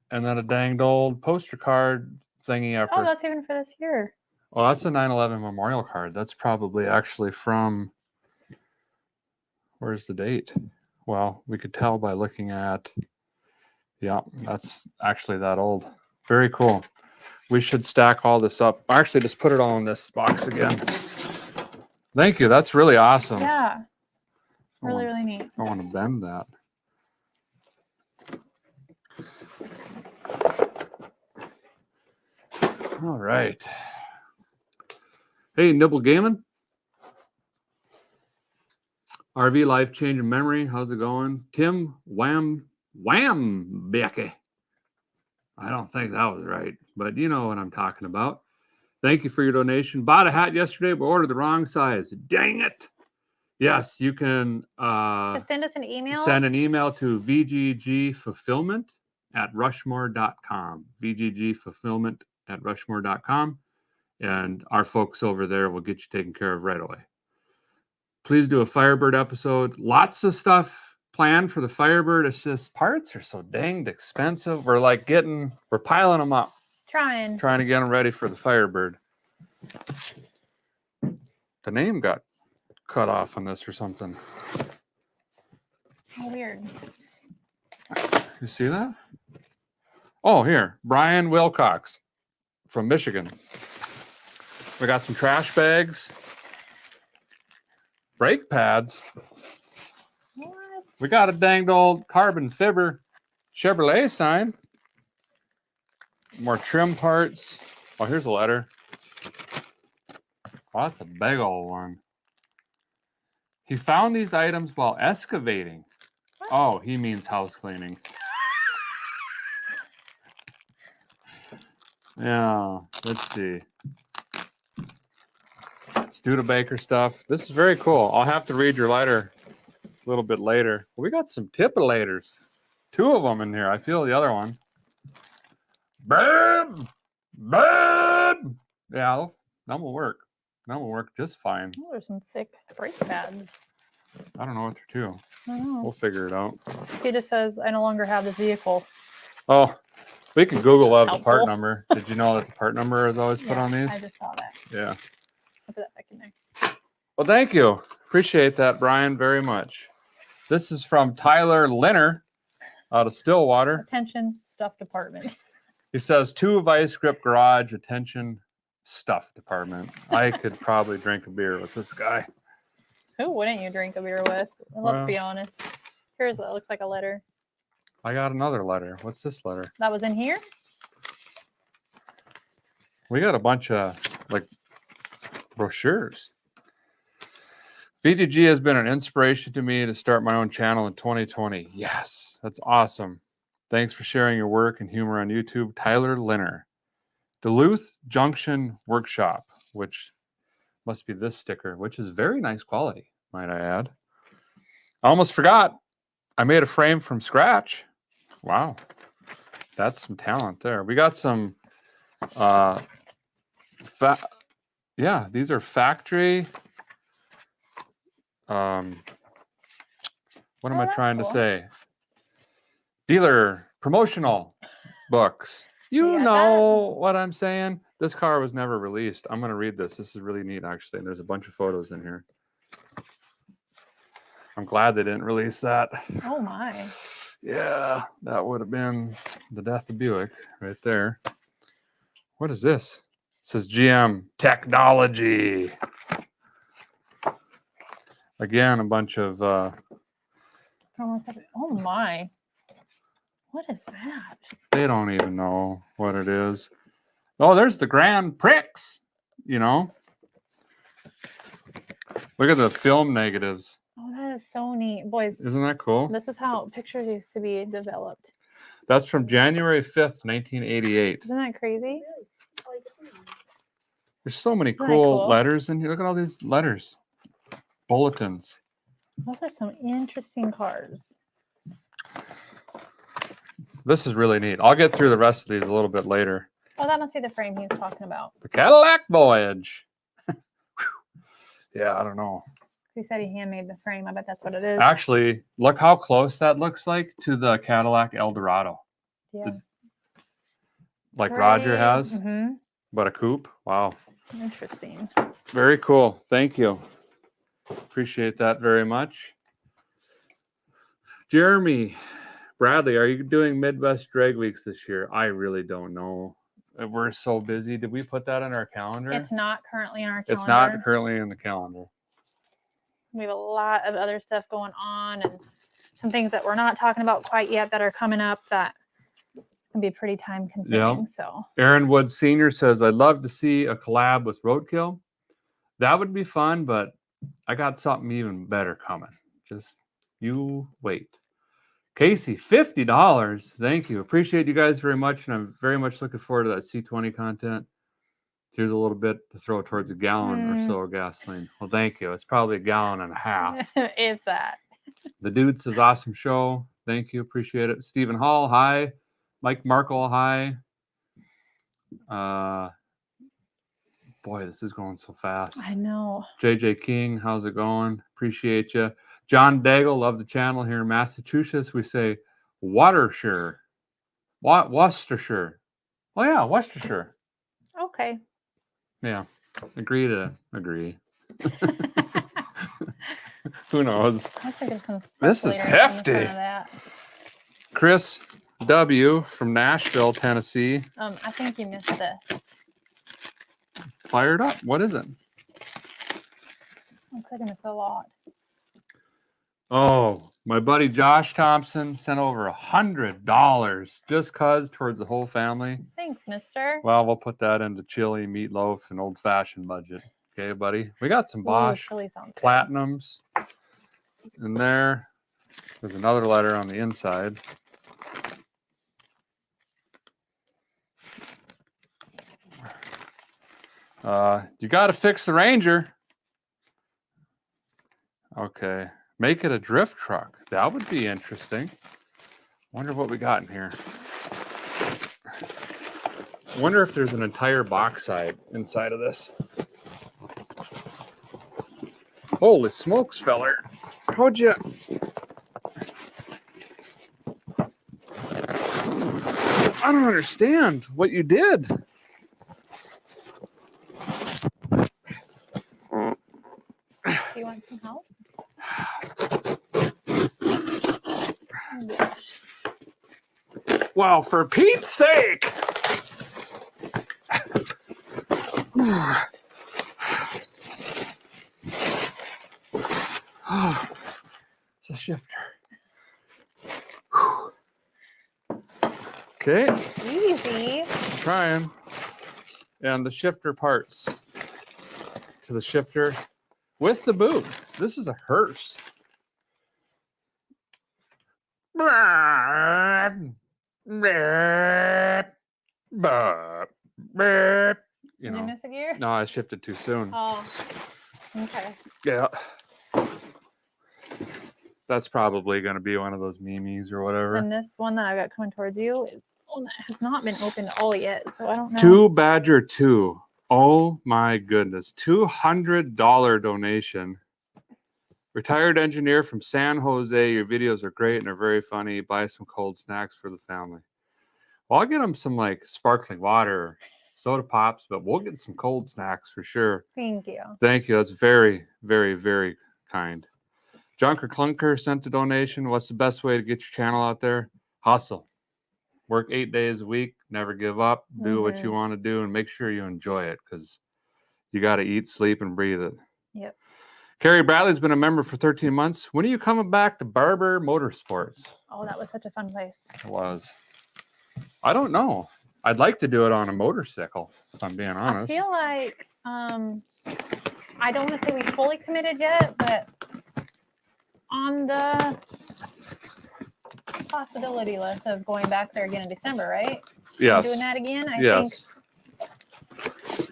And then a danged old poster card thingy up. Oh, that's even for this year. Well, that's a 9/11 memorial card. That's probably actually from, where's the date? Well, we could tell by looking at, yeah, that's actually that old. Very cool. We should stack all this up. Actually, just put it all in this box again. Thank you. That's really awesome. Yeah. Really, really neat. I want to bend that. All right. Hey, Nibble Gaming. RV Life Changing Memory. How's it going? Tim Wham Becky. I don't think that was right, but you know what I'm talking about. Thank you for your donation. Bought a hat yesterday, but ordered the wrong size. Dang it. Yes, you can Just send us an email. send an email to vggfulfillment@rushmore.com. vggfulfillment@rushmore.com. And our folks over there will get you taken care of right away. Please do a Firebird episode. Lots of stuff planned for the Firebird. It's just parts are so danged expensive. We're piling them up. Trying to get them ready for the Firebird. The name got cut off on this or something. Oh, weird. You see that? Oh, here. Brian Wilcox from Michigan. We got some trash bags. Brake pads. What? We got a danged old carbon fiber Chevrolet sign. More trim parts. Oh, here's a letter. Oh, that's a big old one. He found these items while excavating. What? Oh, he means house cleaning. Yeah, let's see. Studebaker stuff. This is very cool. I'll have to read your letter a little bit later. We got some tipilators. 2 of them in here. I feel the other one. Babe! Yeah, that will work. That will work just fine. Oh, there's some thick brake pads. I don't know what they're to. I don't know. We'll figure it out. He just says, I no longer have this vehicle. Oh, we can Google up the Helpful. part number. Did you know that the part number is always put on these? I just saw that. Yeah. I'll put that back in there. Well, thank you. Appreciate that, Brian, very much. This is from Tyler Linner out of Stillwater. Attention, stuff department. He says, 2 Vice Grip Garage, attention, stuff department. I could probably drink a beer with this guy. Who wouldn't you drink a beer with? Let's be honest. Here's what looks like a letter. I got another letter. What's this letter? That was in here? We got a bunch of brochures. VGG has been an inspiration to me to start my own channel in 2020. Yes, that's awesome. Thanks for sharing your work and humor on YouTube. Tyler Linner. Duluth Junction Workshop, which must be this sticker, which is very nice quality, might I add. I almost forgot. I made a frame from scratch. Wow. That's some talent there. We got some these are factory. What am I trying to say? Dealer promotional books. You know what I'm saying? This car was never released. I'm going to read this. This is really neat, actually. And there's a bunch of photos in here. I'm glad they didn't release that. Oh, my. Yeah, that would have been the death of Buick right there. What is this? It says GM Technology. Again, a bunch of... Oh, my. What is that? They don't even know what it is. Oh, there's the Grand Prix, you know. Look at the film negatives. Oh, that is so neat. Boys, isn't that cool? This is how pictures used to be developed. That's from January 5th, 1988. Isn't that crazy? There's so many cool letters in here. Look at all these letters. Bulletins. Those are some interesting cars. This is really neat. I'll get through the rest of these a little bit later. Oh, that must be the frame he was talking about. The Cadillac Voyage. Yeah, I don't know. He said he handmade the frame. I bet that's what it is. Actually, look how close that looks like to the Cadillac Eldorado. Yeah. Like Roger has, mm-hmm. But a coupe. Wow. Interesting. Very cool. Thank you. Appreciate that very much. Jeremy Bradley, are you doing Midwest Drag Weeks this year? I really don't know. We're so busy. Did we put that in our calendar? It's not currently in our calendar. It's not currently in the calendar. We have a lot of other stuff going on and some things that we're not talking about quite yet that are coming up that can be pretty time consuming. So Aaron Wood Sr. says, I'd love to see a collab with Roadkill. That would be fun, but I got something even better coming. Just you wait. Casey, $50. Thank you. Appreciate you guys very much. And I'm very much looking forward to that C20 content. Here's a little bit to throw towards a gallon or so of gasoline. Well, thank you. It's probably a gallon and a half. Is that? The dude says, awesome show. Thank you. Appreciate it. Stephen Hall, hi. Mike Markle, hi. Boy, this is going so fast. I know. JJ King, how's it going? Appreciate you. John Daigle, love the channel here in Massachusetts. We say Worcestershire. Worcestershire. Oh, yeah, Worcestershire. Okay. Yeah, agree to agree. Who knows? I think there's some This is speculators in hefty. front of that. Chris W. from Nashville, Tennessee. I think you missed this. Fired up. What is it? Looks like it's a lot. Oh, my buddy Josh Thompson sent over $100 just cause towards the whole family. Thanks, mister. Well, we'll put that into chili, meatloaf, and old-fashioned budget. Okay, buddy. We got some Bosch Chili sounds good. Platinums in there. There's another letter on the inside. You got to fix the Ranger. Okay. Make it a drift truck. That would be interesting. Wonder what we got in here. Wonder if there's an entire box side inside of this. Holy smokes, feller. How'd you... I don't understand what you did. Do you want some help? Oh, gosh. Well, for Pete's sake. It's a shifter. Okay. Easy. Trying. And the shifter parts to the shifter with the boot. This is a hearse. You Did you know. miss a gear? No, I shifted too soon. Oh, okay. Yeah. That's probably going to be one of those memes or whatever. And this one that I got coming towards you is one that has not been opened all yet, so I don't know. 2 Badger 2. Oh my goodness. $200 donation. Retired engineer from San Jose. Your videos are great and are very funny. Buy some cold snacks for the family. Well, I'll get them some like sparkling water, soda pops, but we'll get some cold snacks for sure. Thank you. Thank you. That's very, very, very kind. Junker Clunker sent a donation. What's the best way to get your channel out there? Hustle. Work 8 days a week. Never give up. Do what you want to do and make sure you enjoy it because you got to eat, sleep, and breathe it. Yep. Carrie Bradley's been a member for 13 months. When are you coming back to Barber Motorsports? Oh, that was such a fun place. It was. I don't know. I'd like to do it on a motorcycle, if I'm being honest. I feel like I don't want to say we fully committed yet, but on the possibility list of going back there again in December, right? Yes. Doing that again?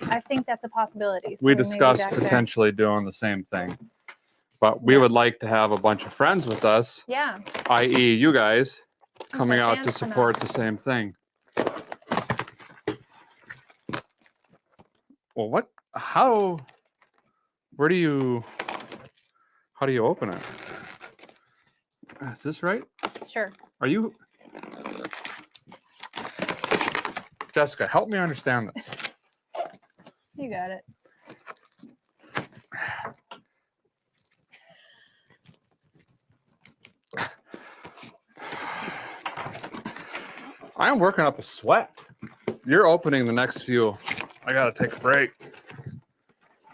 I think that's a possibility. So We may be discussed back there. potentially doing the same thing. But we would like to have a bunch of friends with us, Yeah. i.e. you guys, coming our out to fans come support out. the same thing. Well, what? How do you open it? Is this right? Sure. Are you... Jessica, help me understand this. You got it. I am working up a sweat. You're opening the next few. I gotta take a break.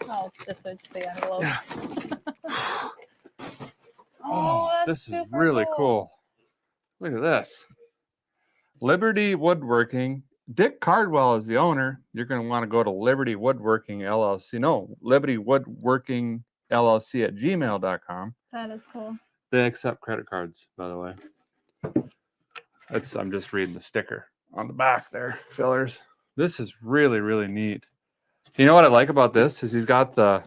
I'll just switch the envelope. Yeah. Oh, that's this is super really cool. Look at this. Liberty Woodworking. Dick Cardwell is the owner. You're going to want to go to Liberty Woodworking LLC. No, Liberty Woodworking LLC at gmail.com. That is cool. They accept credit cards, by the way. I'm just reading the sticker on the back there, fillers. This is really, really neat. You know what I like about this is he's got the.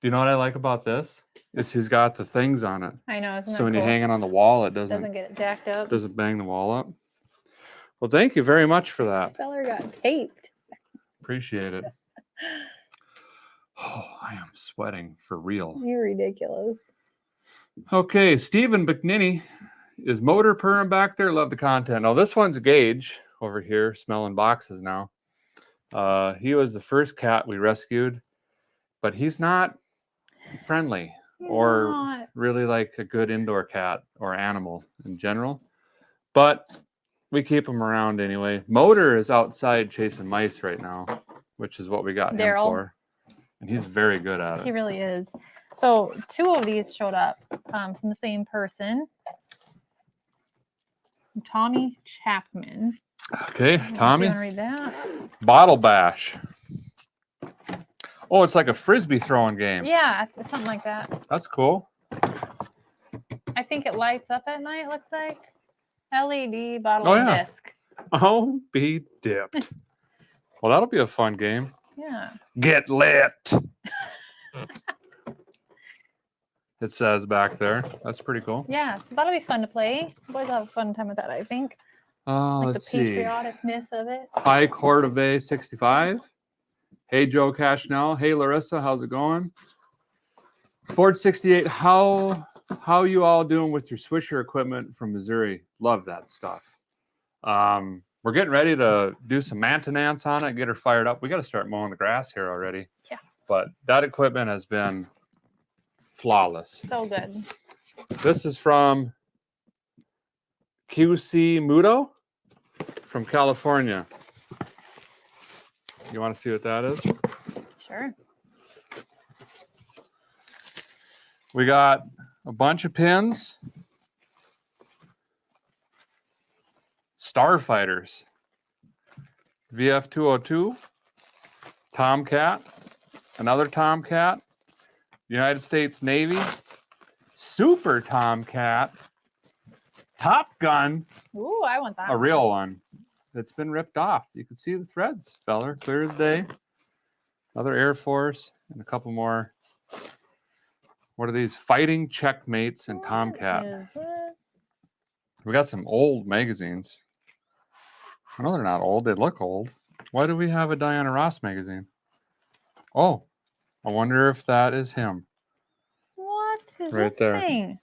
Do you know what I like about this? Is he's got the things on it. I know. Isn't So that when cool? you hang it on the wall, it doesn't get it jacked up. Doesn't bang the wall up. Well, thank you very much for that. Feller got taped. Appreciate it. Oh, I am sweating for real. You're ridiculous. Okay, Stephen McNinney is motor purring back there. Love the content. Now, this one's Gage over here, smelling boxes now. He was the first cat we rescued, but he's not friendly or really like a good indoor cat or animal in general. But we keep him around anyway. Motor is outside chasing mice right now, which is what we got him for. And he's very good at it. He really is. So 2 of these showed up from the same person. Tommy Chapman. Okay, Tommy. You want to read that? Bottle Bash. Oh, it's like a frisbee throwing game. Yeah, it's something like that. That's cool. I think it lights up at night, looks like. LED bottle and disc. Oh, be dipped. Well, that'll be a fun game. Yeah. Get lit. It says back there. That's pretty cool. Yeah, so that'll be fun to play. Boys will have a fun time with that, I think. Like Let's the see. patrioticness of it. Hi, Cordova 65. Hey, Joe Cashnell. Hey, Larissa. How's it going? Ford 68. How you all doing with your Swisher equipment from Missouri? Love that stuff. We're getting ready to do some maintenance on it, get her fired up. We got to start mowing the grass here already. Yeah. But that equipment has been flawless. So good. This is from QC Muto from California. You want to see what that is? Sure. We got a bunch of pins. Starfighters. VF202. Tomcat. Another Tomcat. United States Navy. Super Tomcat. Top Gun. Ooh, I want that. A real one. It's been ripped off. You can see the threads, feller. Clear as day. Another Air Force. And a couple more. What are these? Fighting Checkmates and Tomcat. We got some old magazines. I know they're not old. They look old. Why do we have a Diana Ross magazine? Oh, I wonder if that is him. What is right this there. thing?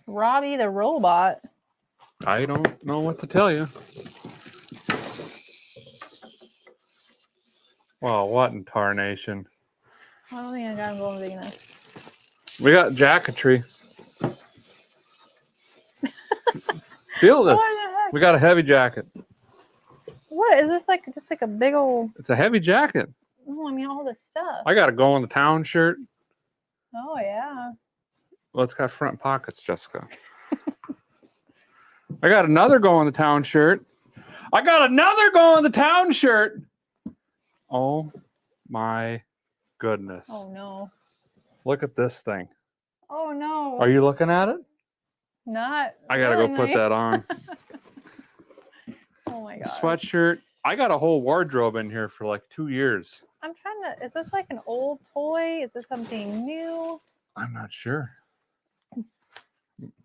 Robbie the Robot. I don't know what to tell you. Well, what in tarnation? I don't think I got him going big enough. We got jacketry. Feel this. What the heck? We got a heavy jacket. What is this like? Just like a big old. It's a heavy jacket. Oh, I mean all this stuff. I got a go in the town shirt. Oh yeah. Well, it's got front pockets, Jessica. I got another go in the town shirt. I got another go in the town shirt. Oh my goodness. Oh no. Look at this thing. Oh no. Are you looking at it? Not. I gotta go put that on. Oh my god. Sweatshirt. I got a whole wardrobe in here for like 2 years. I'm trying to. Is this like an old toy? Is this something new? I'm not sure.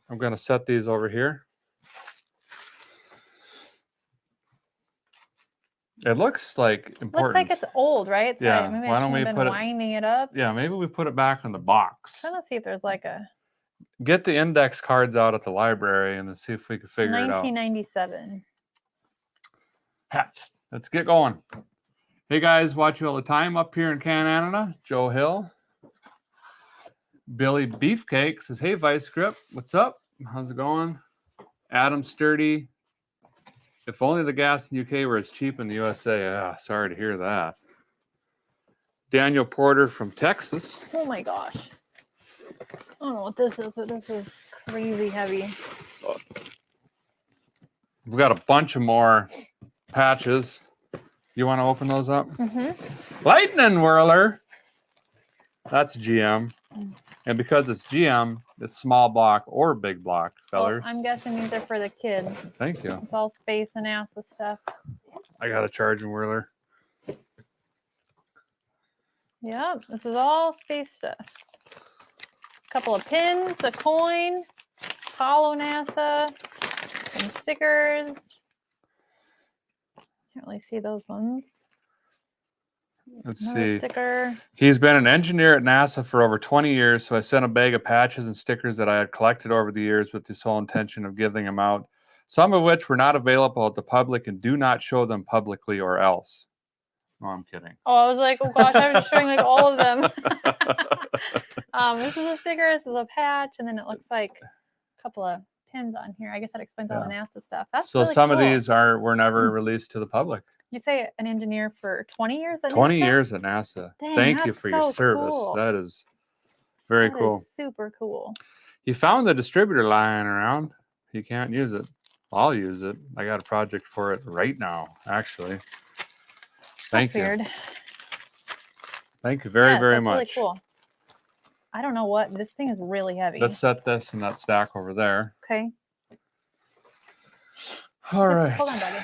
I'm gonna set these over here. It looks like important. Looks like it's old, right? So Yeah, maybe why I don't shouldn't we have put been it- winding it up. Yeah, maybe we put it back in the box. I'm trying to see if there's like a Get the index cards out at the library and then see if we can figure it out. 1997. Hats. Let's get going. Hey guys, watch you all the time up here in Canada. Joe Hill. Billy Beefcake says, hey Vice Grip, what's up? How's it going? Adam Sturdy. If only the gas in UK were as cheap in the USA. Yeah, sorry to hear that. Daniel Porter from Texas. Oh my gosh. don't know what this is, but this is crazy heavy. We've got a bunch of more patches. You want to open those up? Mm-hmm. Lightning Whirler. That's GM. And because it's GM, it's small block or big block, fellers. Well, I'm guessing these are for the kids. Thank you. It's all space and NASA stuff. I got a charging whirler. Yep, this is all space stuff. A couple of pins, a coin, hollow NASA, some stickers. Can't really see those ones. Let's Another see. sticker. He's been an engineer at NASA for over 20 years, so I sent a bag of patches and stickers that I had collected over the years with the sole intention of giving them out, some of which were not available to the public and do not show them publicly or else. No, I'm kidding. Oh, I was like, oh gosh, I was showing like all of them. This is a sticker, this is a patch, and then it looks like a couple of pins on here. I guess that explains all the NASA stuff. That's so really some cool. of these were never released to the public. You say an engineer for 20 years at 20 NASA? years at NASA. Dang, Thank you that's for your so service. cool. That is very That cool. is super cool. He found the distributor lying around. He can't use it. I'll use it. I got a project for it right now, actually. Thank you. Weird. Thank you very, very that's much. Really cool. I don't know what this thing is really heavy. Let's set this in that stack over there. Okay. All right. Hold on, buddy.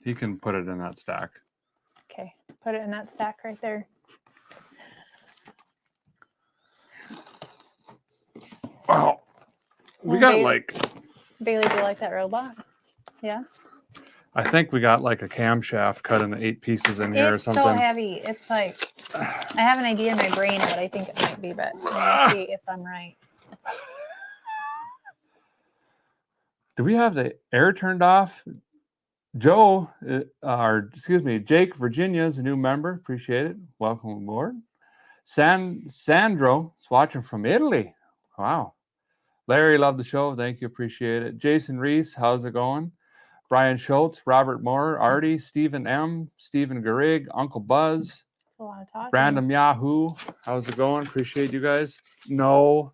He can put it in that stack. Okay, put it in that stack right there. Wow. We got Bailey, do you like that robot? Yeah. I think we got like a camshaft cut into 8 pieces in here or It's something. so heavy. It's like, I have an idea in my brain of what I think it might be, but I'll see if I'm right. Do we have the air turned off? Joe, Jake, Virginia is a new member. Appreciate it. Welcome aboard. Sandro is watching from Italy. Wow. Larry, love the show. Thank you. Appreciate it. Jason Reese, how's it going? Brian Schultz, Robert Moore, Artie, Stephen M, Stephen Garrig, Uncle Buzz, That's a lot of talking. Random Yahoo. How's it going? Appreciate you guys. No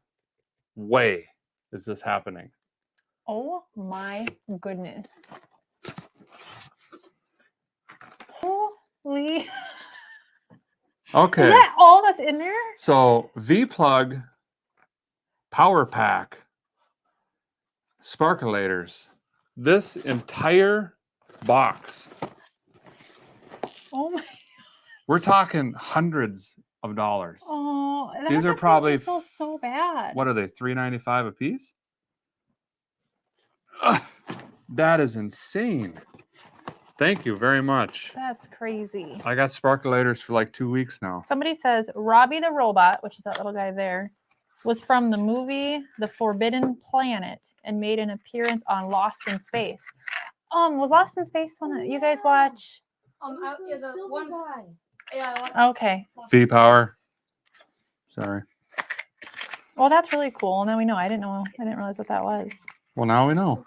way is this happening. Oh my goodness. Holy. Okay. Is that all that's in there? So V-plug, power pack, sparkulators. This entire box. Oh my. We're talking hundreds of dollars. Oh, These are makes me probably feel so bad. What are they? $3.95 a piece? Ugh, that is insane. Thank you very much. That's crazy. I got sparkulators for like 2 weeks now. Somebody says Robbie the robot, which is that little guy there, was from the movie The Forbidden Planet and made an appearance on Lost in Space. Was Lost in Space one that you guys watch? Yeah, the one guy. Yeah. Okay. V-Power. Sorry. Well, that's really cool. Now we know. I didn't realize what that was. Well, now we know.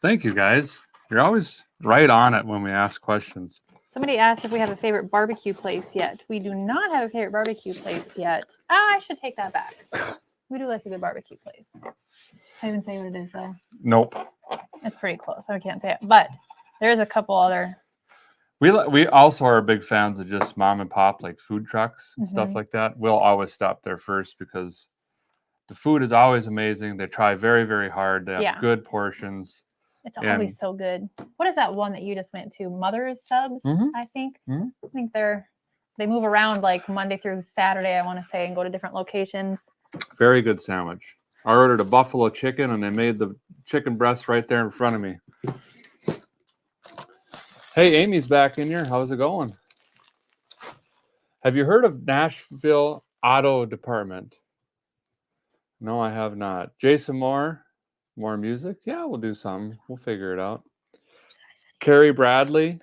Thank you, guys. You're always right on it when we ask questions. Somebody asked if we have a favorite barbecue place yet. We do not have a favorite barbecue place yet. I should take that back. We do like a good barbecue place. I even say what it is though. Nope. It's pretty close. I can't say it, but there's a couple other. We also are big fans of just mom and pop, like food trucks and stuff Mm-hmm. like that. We'll always stop there first because the food is always amazing. They try very, very hard. They have good portions. It's always so good. What is that one that you just went to? Mother's Subs, Mhm. I think. Mhm. I think they move around like Monday through Saturday, I want to say, and go to different locations. Very good sandwich. I ordered a buffalo chicken and they made the chicken breast right there in front of me. Hey, Amy's back in here. How's it going? Have you heard of Nashville Auto Department? No, I have not. Jason Moore, more music? Yeah, we'll do something. We'll figure it out. Carrie Bradley,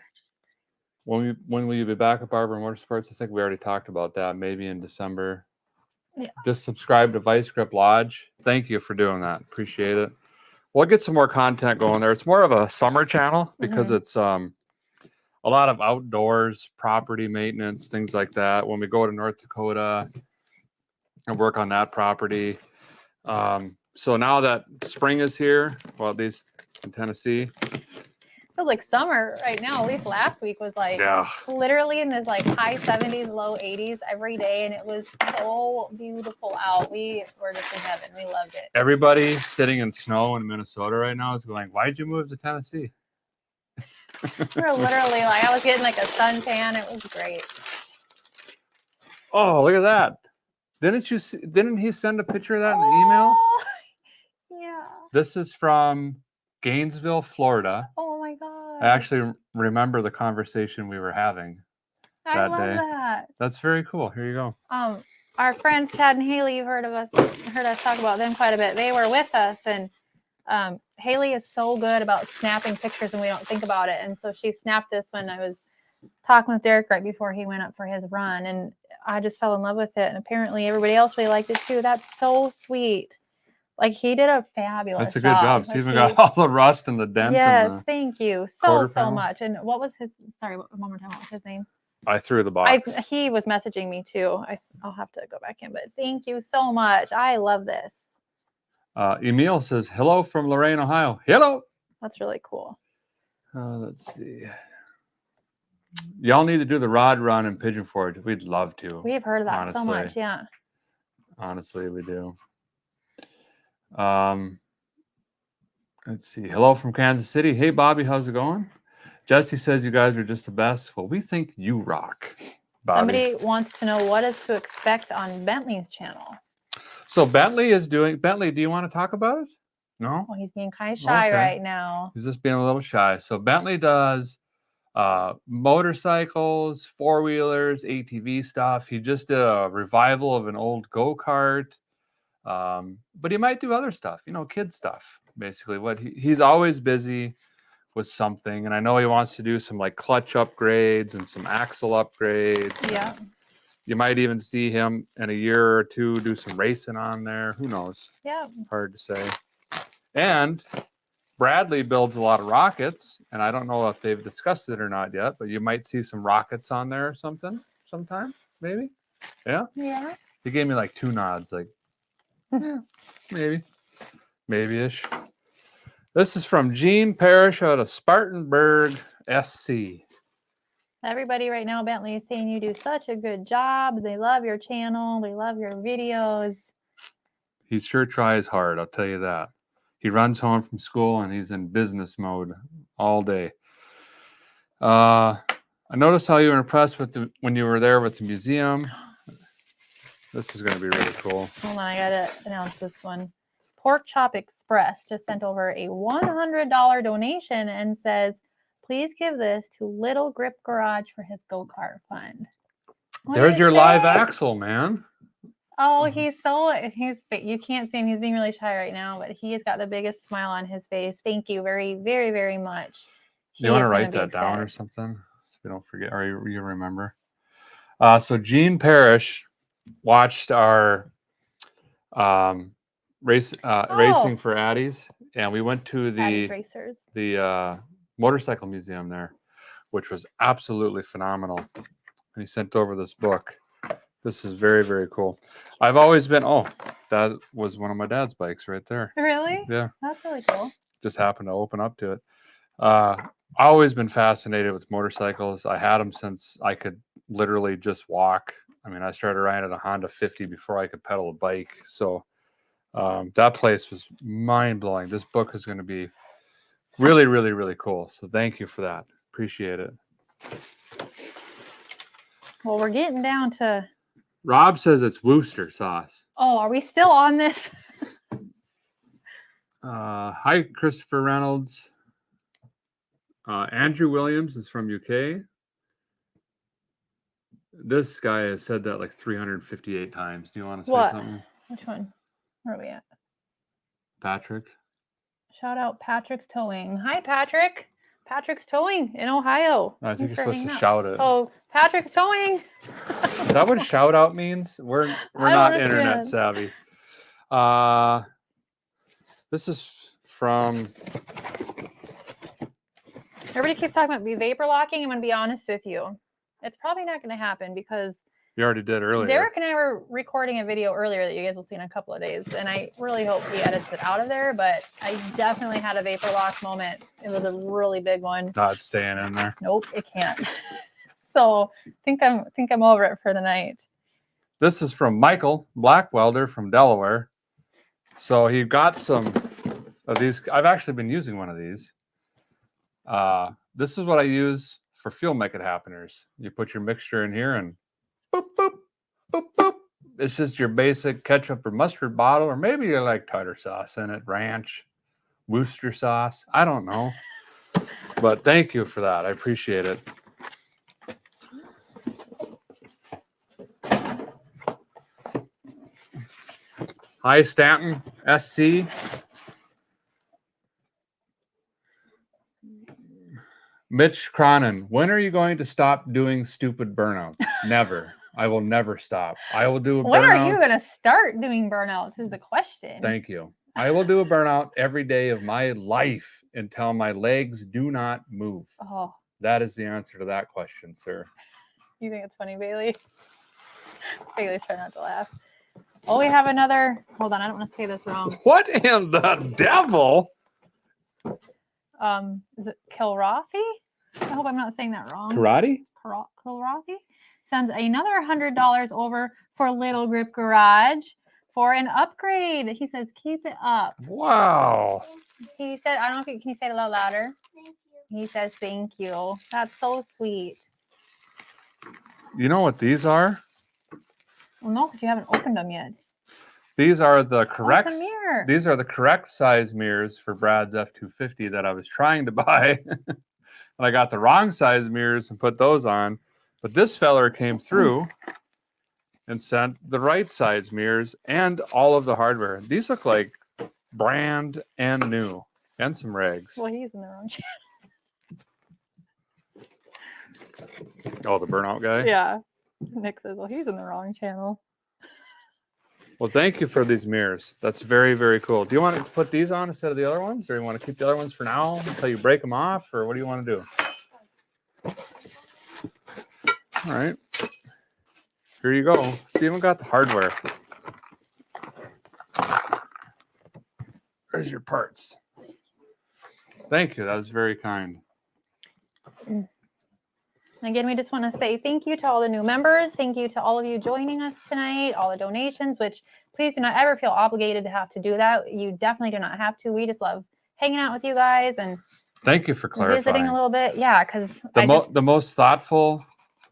when will you be back at Barber Motorsports? I think we already talked about that. Maybe in December. Yeah. Just subscribe to Vice Grip Lodge. Thank you for doing that. Appreciate it. We'll get some more content going there. It's more of a summer channel because it's a lot of outdoors property maintenance, things like that. When we go to North Dakota and work on that property. So now that spring is here, well, at least in Tennessee. Feels like summer right now. At least last week was like literally in this like high 70s, low 80s every day, and it was so beautiful out. We were just in heaven. We loved it. Everybody sitting in snow in Minnesota right now is going, "Why'd you move to Tennessee?" We were literally like, I was getting like a suntan. It was great. Oh, look at that! Didn't he send a picture of that in the email? Yeah. This is from Gainesville, Florida. Oh my god. I actually remember the conversation we were having I love day. that. That's very cool. Here you go. Our friends Chad and Haley, you've heard us talk about them quite a bit. They were with us, and Haley is so good about snapping pictures, and we don't think about it. And so she snapped this when I was talking with Derek right before he went up for his run, and I just fell in love with it. And apparently everybody else really liked it too. That's so sweet. Like, he did a fabulous job. That's a good job. She even got all the rust and the dent. Yes, thank you so much. And what was his? Sorry, one more time. What was his name? I threw the box. He was messaging me too. I'll have to go back in, but thank you so much. I love this. Emil says, "Hello from Lorain, Ohio." Hello. That's really cool. Let's see. Y'all need to do the rod run in Pigeon Forge. We'd love to. We've heard of that so much. Yeah. Honestly, we do. Let's see. Hello from Kansas City. Hey, Bobby, how's it going? Jesse says you guys are just the best. Well, we think you rock, Bobby. Somebody wants to know what is to expect on Bentley's channel. So Bentley is doing. Bentley, do you want to talk about it? No? Well, he's being kind of shy right now. He's just being a little shy. So Bentley does motorcycles, four-wheelers, ATV stuff. He just did a revival of an old go-kart. But he might do other stuff, kid stuff, basically. He's always busy with something. And I know he wants to do some like clutch upgrades and some axle upgrades. Yeah. You might even see him in a year or two do some racing on there. Who knows? Yeah. Hard to say. And Bradley builds a lot of rockets, and I don't know if they've discussed it or not yet, but you might see some rockets on there or something sometime, maybe. Yeah. Yeah. He gave me like 2 nods, like, yeah, maybe-ish. This is from Gene Parrish out of Spartanburg, SC. Everybody right now, Bentley, is saying you do such a good job. They love your channel. They love your videos. He sure tries hard, I'll tell you that. He runs home from school and he's in business mode all day. I noticed how you were impressed with when you were there with the museum. This is going to be really cool. Hold on, I got to announce this one. Pork Chop Express just sent over a $100 donation and says, please give this to Little Grip Garage for his go-kart fund. There's your live axle, man. Oh, you can't see him. He's being really shy right now, but he has got the biggest smile on his face. Thank you very, very, very much. You want to write that down or something so we don't forget, or you remember? So Gene Parrish watched our racing for Addies, and we went to the motorcycle museum there, which was absolutely phenomenal. And he sent over this book. This is very, very cool. I've always been, that was one of my dad's bikes right there. Really? Yeah. That's really cool. Just happened to open up to it. I've always been fascinated with motorcycles. I had them since I could literally just walk. I mean, I started riding a Honda 50 before I could pedal a bike. So that place was mind-blowing. This book is going to be really, really, really cool. So thank you for that. Appreciate it. Well, we're getting down to... Rob says it's Worcester sauce. Oh, are we still on this? Hi, Christopher Reynolds. Andrew Williams is from UK. This guy has said that like 358 times. Do you want to say something? Which one? Where are we at? Patrick. Shout out Patrick's Towing. Hi, Patrick. Patrick's Towing in Ohio. I think you're supposed to shout it. Oh, Patrick's Towing. Is that what shout out means? We're not internet savvy. This is from Everybody keeps talking about vapor locking. I'm going to be honest with you. It's probably not going to happen because You already did earlier. Derek and I were recording a video earlier that you guys will see in a couple of days, and I really hope he edits it out of there, but I definitely had a vapor lock moment. It was a really big one. Not staying in there. Nope, it can't. So think I'm over it for the night. This is from Michael, black welder from Delaware. So he got some of these. I've actually been using one of these. This is what I use for fuel make it happeners. You put your mixture in here and boop, boop, boop, boop. It's just your basic ketchup or mustard bottle, or maybe you like tartar sauce in it, ranch, Worcester sauce. I don't know. But thank you for that. I appreciate it. Hi, Stanton, SC. Mitch Cronin, when are you going to stop doing stupid burnouts? Never. I will never stop. I will do a When burnout. are you going to start doing burnouts is the question. Thank you. I will do a burnout every day of my life until my legs do not move. Oh, That is the answer to that question, sir. you think it's funny, Bailey? Bailey's trying not to laugh. Oh, we have another. Hold on, I don't want to say this wrong. What in the devil? Is it Kilrathi? I hope I'm not saying that wrong. Karate? Kilrathi sends another $100 over for Little Grip Garage for an upgrade. He says, keep it up. Wow. He said, I don't know if you can you say it a little louder. Thank you. He says, thank you. That's so sweet. You know what these are? Well, no, because you haven't opened them yet. These are the Oh, correct. it's a mirror. These are the correct size mirrors for Brad's F250 that I was trying to buy. And I got the wrong size mirrors and put those on. But this feller came through and sent the right size mirrors and all of the hardware. These look like brand and new and some rags. Well, he's in the wrong channel. Oh, the burnout guy? Yeah. Nick says, well, he's in the wrong channel. Well, thank you for these mirrors. That's very, very cool. Do you want to put these on instead of the other ones? Or you want to keep the other ones for now until you break them off? Or what do you want to do? All right. Here you go. It's even got the hardware. There's your parts. Thank you. That was very kind. Again, we just want to say thank you to all the new members. Thank you to all of you joining us tonight, all the donations, which please do not ever feel obligated to have to do that. You definitely do not have to. We just love hanging out with you guys and thank you for clarifying. visiting a little bit. Yeah, because the most thoughtful,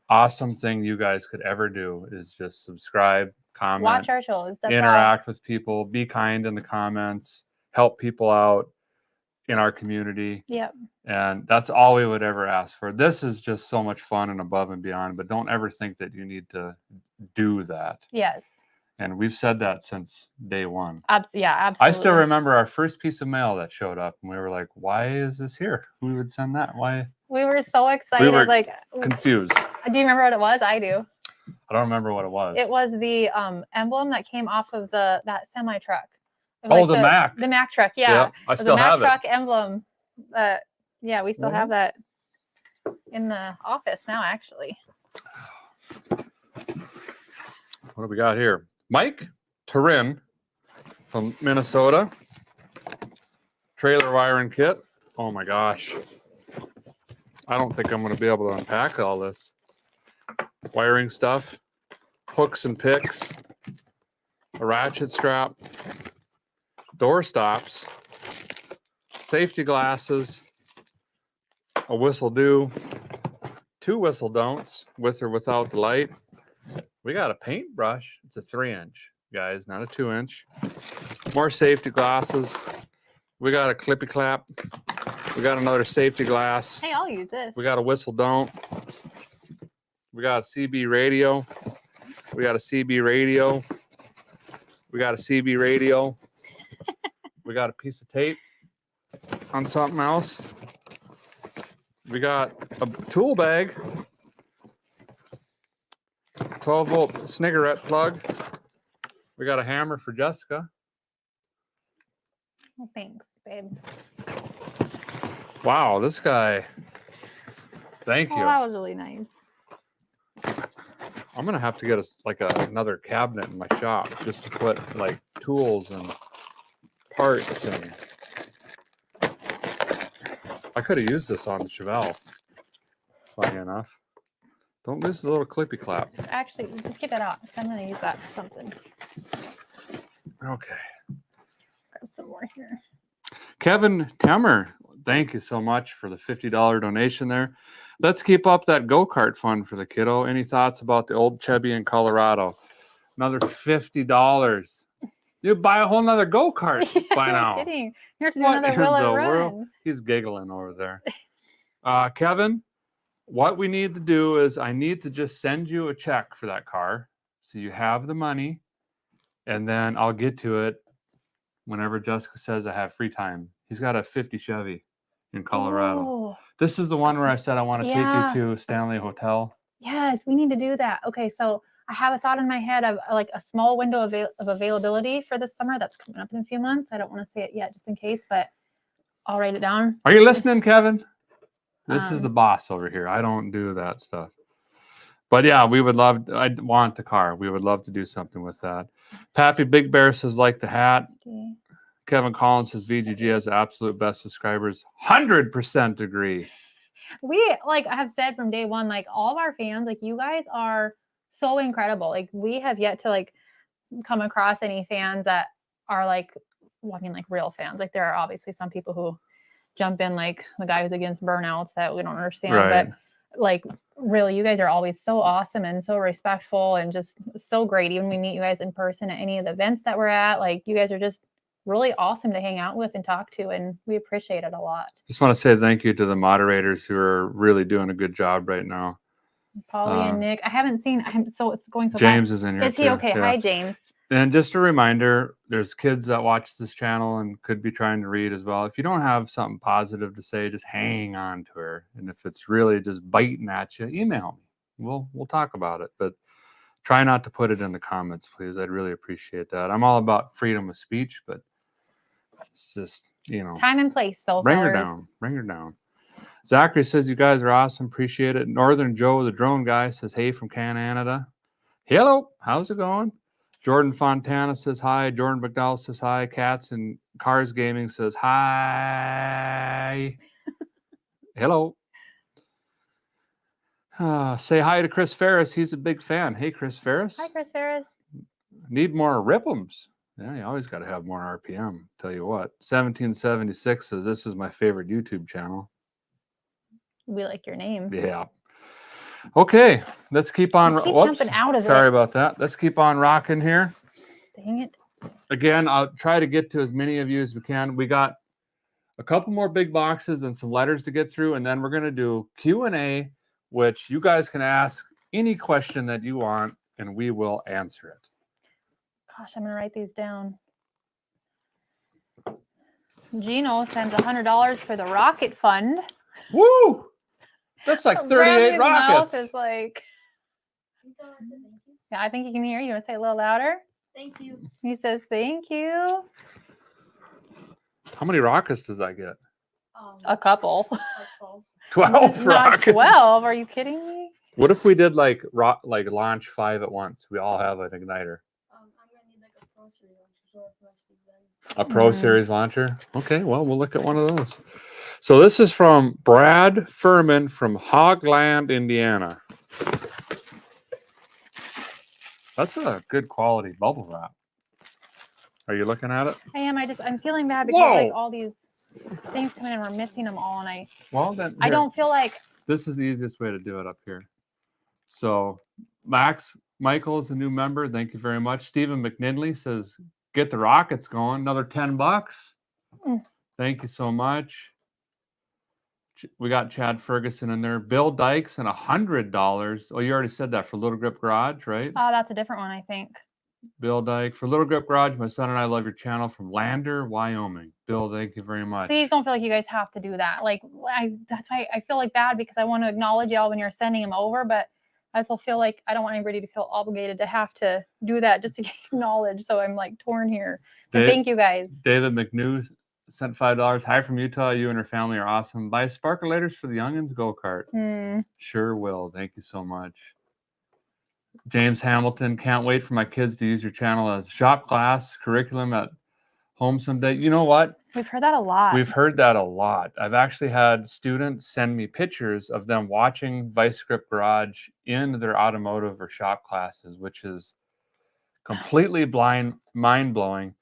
awesome thing you guys could ever do is just subscribe, comment, watch our shows. That's interact with people, be kind in the comments, help people out in our community. Yep. And that's all we would ever ask for. This is just so much fun and above and beyond, but don't ever think that you need to do that. Yes. And we've said that since day one. Yeah, absolutely. I still remember our first piece of mail that showed up and we were like, why is this here? Who would send that? Why? We were so excited. We were like, confused. do you remember what it was? I do. I don't remember what it was. It was the emblem that came off of that semi truck. Oh, the Mack. The Mack truck, yeah. Yep, I still have the Mack it. truck emblem. Yeah, we still have that in the office now, actually. What do we got here? Mike Turin from Minnesota. Trailer wiring kit. Oh my gosh. I don't think I'm going to be able to unpack all this. Wiring stuff. Hooks and picks. A ratchet strap. Door stops. Safety glasses. A whistle do. 2 whistle don'ts with or without the light. We got a paintbrush. It's a 3-inch, guys, not a 2-inch. More safety glasses. We got a clippy clap. We got another safety glass. Hey, I'll use this. We got a whistle don't. We got a CB radio. We got a CB radio. We got a CB radio. We got a piece of tape on something else. We got a tool bag. 12-volt cigarette plug. We got a hammer for Jessica. Well, thanks, babe. Wow, this guy Thank Oh, you. that was really nice. I'm gonna have to get another cabinet in my shop just to put like tools and parts, and I could have used this on the Chevelle. Funny enough. Don't miss the little clippy clap. Actually, just keep that out. I'm gonna use that for something. Okay. Grab some more here. Kevin Temmer, thank you so much for the $50 donation there. Let's keep up that go-kart fund for the kiddo. Any thoughts about the old Chevy in Colorado? Another $50. You buy a whole nother go-kart by No now. kidding. You have to do What another in will it the run. world? He's giggling over there. Kevin, what we need to do is I need to just send you a check for that car so you have the money, and then I'll get to it whenever Jessica says I have free time. He's got a 50 Chevy in Colorado. Oh, This is the one where I said I want to Yeah. take you to Stanley Hotel. yes, we need to do that. Okay, so I have a thought in my head of like a small window of availability for this summer that's coming up in a few months. I don't want to say it yet just in case, but I'll write it down. Are you listening, Kevin? This is the Um, boss over here. I don't do that stuff. But yeah, we would love, I want the car. We would love to do something with that. Pappy Big Bear says, like the hat. Kevin Collins says, VGG has the absolute best subscribers. 100% agree. We, like I have said from day one, like all of our fans, like you guys are so incredible. Like we have yet to like come across any fans that are like, well, I mean, like real fans. Like there are obviously some people who jump in, like the guy who's against Burnouts that we don't understand. Right. But like really, you guys are always so awesome and so respectful and just so great. Even when we meet you guys in person at any of the events that we're at, like you guys are just really awesome to hang out with and talk to, and we appreciate it a lot. Just want to say thank you to the moderators who are really doing a good job right now. Polly and Nick, I haven't seen him, so it's going so James fast. is in here. Is he too. okay? Yeah. Hi, James. And just a reminder, there's kids that watch this channel and could be trying to read as well. If you don't have something positive to say, just hang on to her. And if it's really just biting at you, email me. We'll talk about it. But try not to put it in the comments, please. I'd really appreciate that. I'm all about freedom of speech, but it's just, Time and place, though. bring her down. Bring her down. Zachary says, you guys are awesome. Appreciate it. Northern Joe, the drone guy, says, hey from Canada. Hello. How's it going? Jordan Fontana says hi. Jordan McDowell says hi. Cats and Cars Gaming says hi. Hello. Say hi to Chris Ferris. He's a big fan. Hey, Chris Ferris. Hi, Chris Ferris. Need more Rip'ems. Yeah, you always got to have more RPM. Tell you what. 1776 says this is my favorite YouTube channel. We like your name. Yeah. Okay, let's keep on. You keep Whoops, jumping out of sorry it. about that. Let's keep on rocking here. Dang it. Again, I'll try to get to as many of you as we can. We got a couple more big boxes and some letters to get through, and then we're going to do Q&A, which you guys can ask any question that you want, and we will answer it. Gosh, I'm going to write these down. Gino sends $100 for the rocket fund. Woo! That's like 38 Bradley's rockets. mouth is like, yeah, I think you can hear. You want to say it a little louder? Thank you. He says, thank you. How many rockets does that get? A couple. 12 Not rockets. 12. Are you kidding me? What if we did like launch 5 at once? We all have an igniter. I'm gonna need like a Pro Series launcher. A Pro Series launcher? Okay, well, we'll look at one of those. So this is from Brad Furman from Hogland, Indiana. That's a good quality bubble wrap. Are you looking at it? I am. I'm feeling bad because like all these things come in and we're missing them all, and I don't feel like this is the easiest way to do it up here. So Max Michael is a new member. Thank you very much. Stephen McNinley says, get the rockets going. Another $10. Thank you so much. We got Chad Ferguson in there. Bill Dykes and $100. Oh, you already said that for Little Grip Garage, right? Oh, that's a different one, I think. Bill Dyke. For Little Grip Garage, my son and I love your channel from Lander, Wyoming. Bill, thank you very much. Please don't feel like you guys have to do that. Like, that's why I feel like bad, because I want to acknowledge y'all when you're sending them over, but I also feel like I don't want anybody to feel obligated to have to do that just to get acknowledged. So I'm like torn here. But thank you guys. David McNews sent $5. Hi from Utah. You and her family are awesome. Buy sparkleters for the youngins go-kart. Sure will. Thank you so much. James Hamilton, can't wait for my kids to use your channel as shop class curriculum at home someday. You know what? We've heard that a lot. We've heard that a lot. I've actually had students send me pictures of them watching Vice Grip Garage in their automotive or shop classes, which is completely mind-blowing.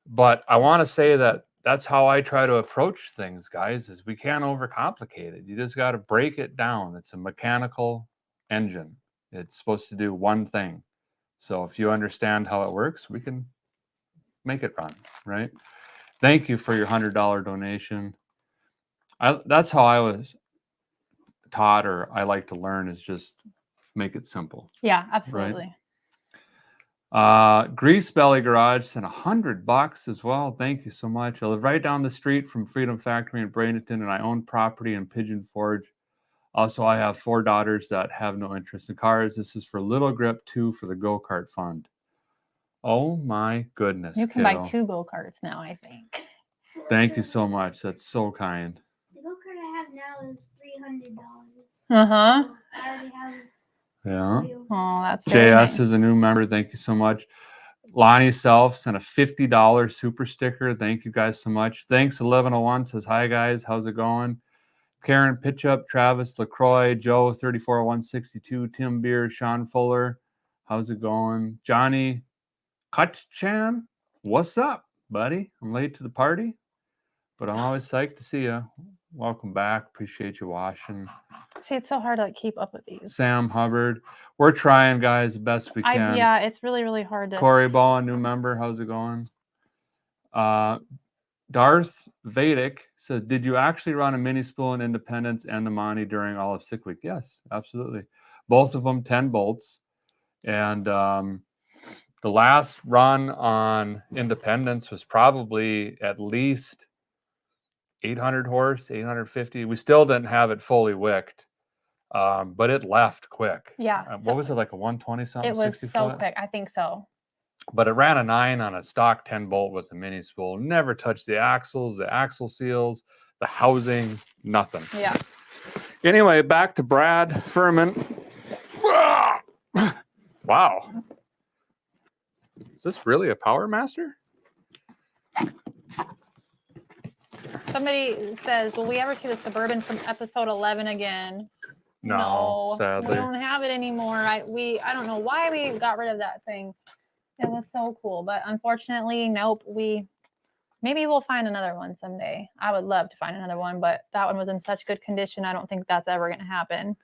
But I want to say that that's how I try to approach things, guys, is we can't overcomplicate it. You just got to break it down. It's a mechanical engine. It's supposed to do one thing. So if you understand how it works, we can make it run, right? Thank you for your $100 donation. That's how I was taught, or I like to learn, is just make it simple. Yeah, absolutely. Grease Belly Garage sent $100 as well. Thank you so much. I live right down the street from Freedom Factory in Bradenton, and I own property in Pigeon Forge. Also, I have 4 daughters that have no interest in cars. This is for Little Grip 2 for the go-kart fund. Oh my goodness. You can kiddo. buy 2 go-karts now, I think. Thank you so much. That's so kind. The go-kart I have now is $300. Uh-huh. I already have Yeah. Oh, that's very JS nice. is a new member. Thank you so much. Lonnie Self sent a $50 super sticker. Thank you guys so much. Thanks. 1101 says, hi guys. How's it going? Karen Pitchup, Travis LaCroix, Joe 34162, Tim Beer, Sean Fuller. How's it going? Johnny Kutchan. What's up, buddy? I'm late to the party, but I'm always psyched to see you. Welcome back. Appreciate you watching. See, it's so hard to keep up with these. Sam Hubbard. We're trying, guys, the best we can. Yeah, it's really, really hard to. Corey Ball, new member. How's it going? Darth Vedic says, did you actually run a mini spool in Independence and the Monty during all of sick week? Yes, absolutely. Both of them 10 bolts. And the last run on Independence was probably at least 800 horse, 850. We still didn't have it fully wicked, but it left quick. Yeah. What was it, like a 120 something? It was 60 so foot? quick. I think so. But it ran a 9 on a stock 10 bolt with a mini spool. Never touched the axles, the axle seals, the housing, nothing. Yeah. Anyway, back to Brad Furman. Wow. Is this really a Power Master? Somebody says, will we ever see the Suburban from episode 11 again? No, sadly. We don't have it anymore. I don't know why we got rid of that thing. It was so cool, but unfortunately, nope. Maybe we'll find another one someday. I would love to find another one, but that one was in such good condition. I don't think that's ever going to happen.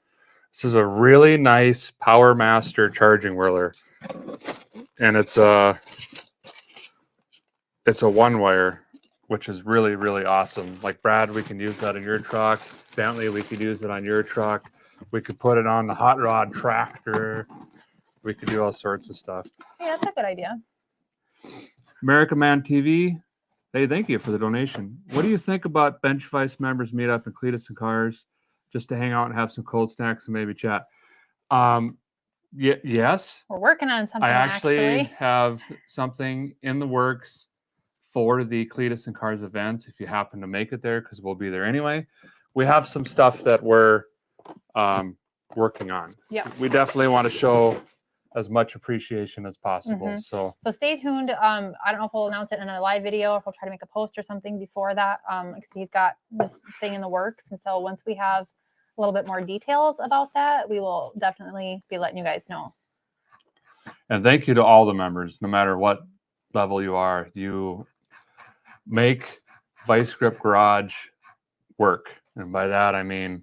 This is a really nice Power Master charging whirler, and it's a one wire, which is really, really awesome. Like Brad, we can use that in your truck. Bentley, we could use it on your truck. We could put it on the hot rod tractor. We could do all sorts of stuff. Hey, that's a good idea. America Man TV. Hey, thank you for the donation. What do you think about Bench Vice members meet up in Cletus and Cars just to hang out and have some cold snacks and maybe chat? Yes. We're working on something. I actually have something in the works for the Cletus and Cars events if you happen to make it there, because we'll be there anyway. We have some stuff that we're working on. Yeah. We definitely want to show as much appreciation as possible. Mm-hmm. So stay tuned. I don't know if we'll announce it in a live video or if we'll try to make a post or something before that. He's got this thing in the works. And so once we have a little bit more details about that, we will definitely be letting you guys know. And thank you to all the members, no matter what level you are. You make Vice Grip Garage work. And by that, I mean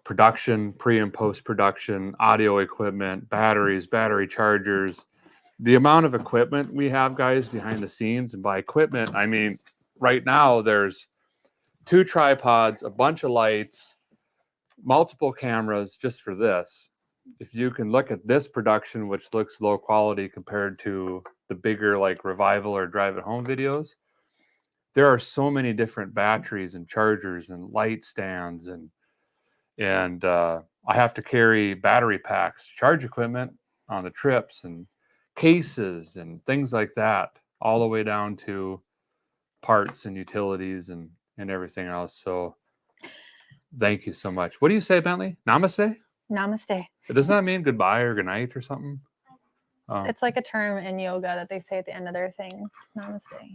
production, pre and post production, audio equipment, batteries, battery chargers, the amount of equipment we have, guys, behind the scenes. And by equipment, I mean, right now there's 2 tripods, a bunch of lights, multiple cameras just for this. If you can look at this production, which looks low quality compared to the bigger like Revival or Drive at Home videos, there are so many different batteries and chargers and light stands, and I have to carry battery packs, charge equipment on the trips, and cases and things like that, all the way down to parts and utilities and everything else. So thank you so much. What do you say, Bentley? Namaste? Namaste. Does that mean goodbye or goodnight or something? Oh. It's like a term in yoga that they say at the end of their things. Namaste.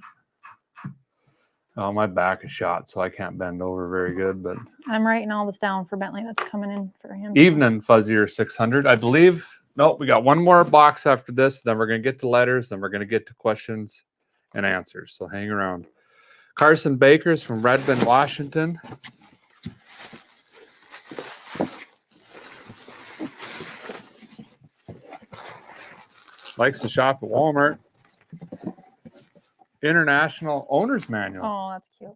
Oh, my back is shot, so I can't bend over very good. But I'm writing all this down for Bentley that's coming in for him. Evening Fuzzier 600, I believe. No, we got one more box after this. Then we're going to get to letters. Then we're going to get to questions and answers. So hang around. Carson Bakers from Red Bend, Washington. Likes to shop at Walmart. International Owner's Manual. Oh, that's cute.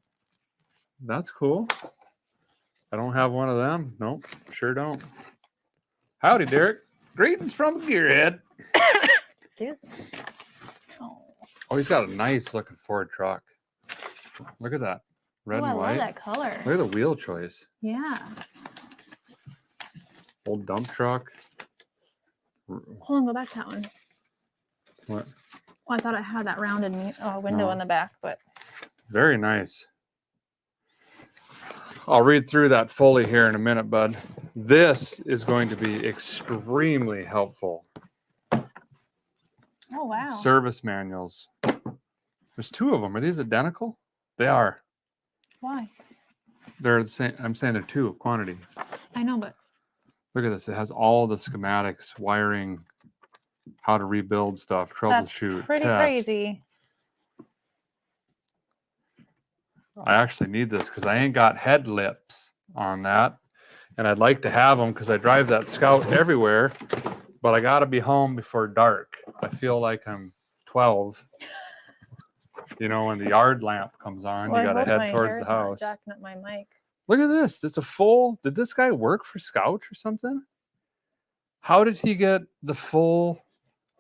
That's cool. I don't have one of them. Nope, sure don't. Howdy, Derek. Greetings from Gearhead. Dude. Oh, Oh, he's got a nice looking Ford truck. Look at that. Red I and love white. that color. Look at the wheel choice. Yeah. Old dump truck. Hold on, go back to that one. What? Well, I thought it had that rounded window No. in the back, but Very nice. I'll read through that fully here in a minute, bud. This is going to be extremely helpful. oh wow. Service manuals. There's two of them. Are these identical? They are. Why? They're the same. I'm saying they're two quantity. I know, but Look at this. It has all the schematics, wiring, how to rebuild stuff, that's troubleshoot, pretty test. crazy. I actually need this because I ain't got head lips on that. And I'd like to have them because I drive that Scout everywhere, but I got to be home before dark. I feel like I'm 12. You know, when the yard lamp comes on, Well, you I got to hope my head towards hair's the not house. jacking up my mic. Look at this. It's a full. Did this guy work for Scout or something? How did he get the full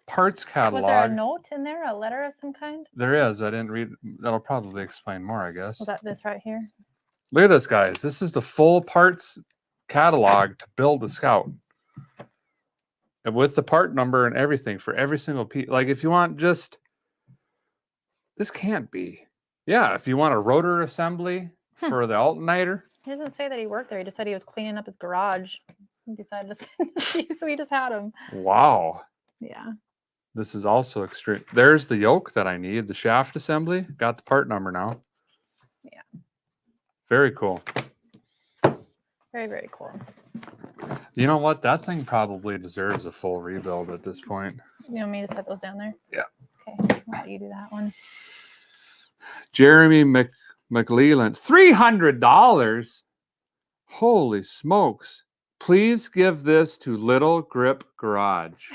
parts catalog? Was there a note in there, a letter of some kind? There is. I didn't read. That'll probably explain more, I guess. Was that this right here? Look at this, guys. This is the full parts catalog to build a Scout. And with the part number and everything for every single piece. Like if you want just, this can't be. Yeah, if you want a rotor assembly for the alternator. He doesn't say that he worked there. He just said he was cleaning up his garage. He decided to send it to you, so he just had him. Wow. Yeah. This is also extreme. There's the yoke that I need. The shaft assembly. Got the part number now. Yeah. Very cool. Very, very cool. You know what? That thing probably deserves a full rebuild at this point. You want me to set those down there? Yeah. Okay. I'll let you do that one. Jeremy McLeland. $300. Holy smokes. Please give this to Little Grip Garage.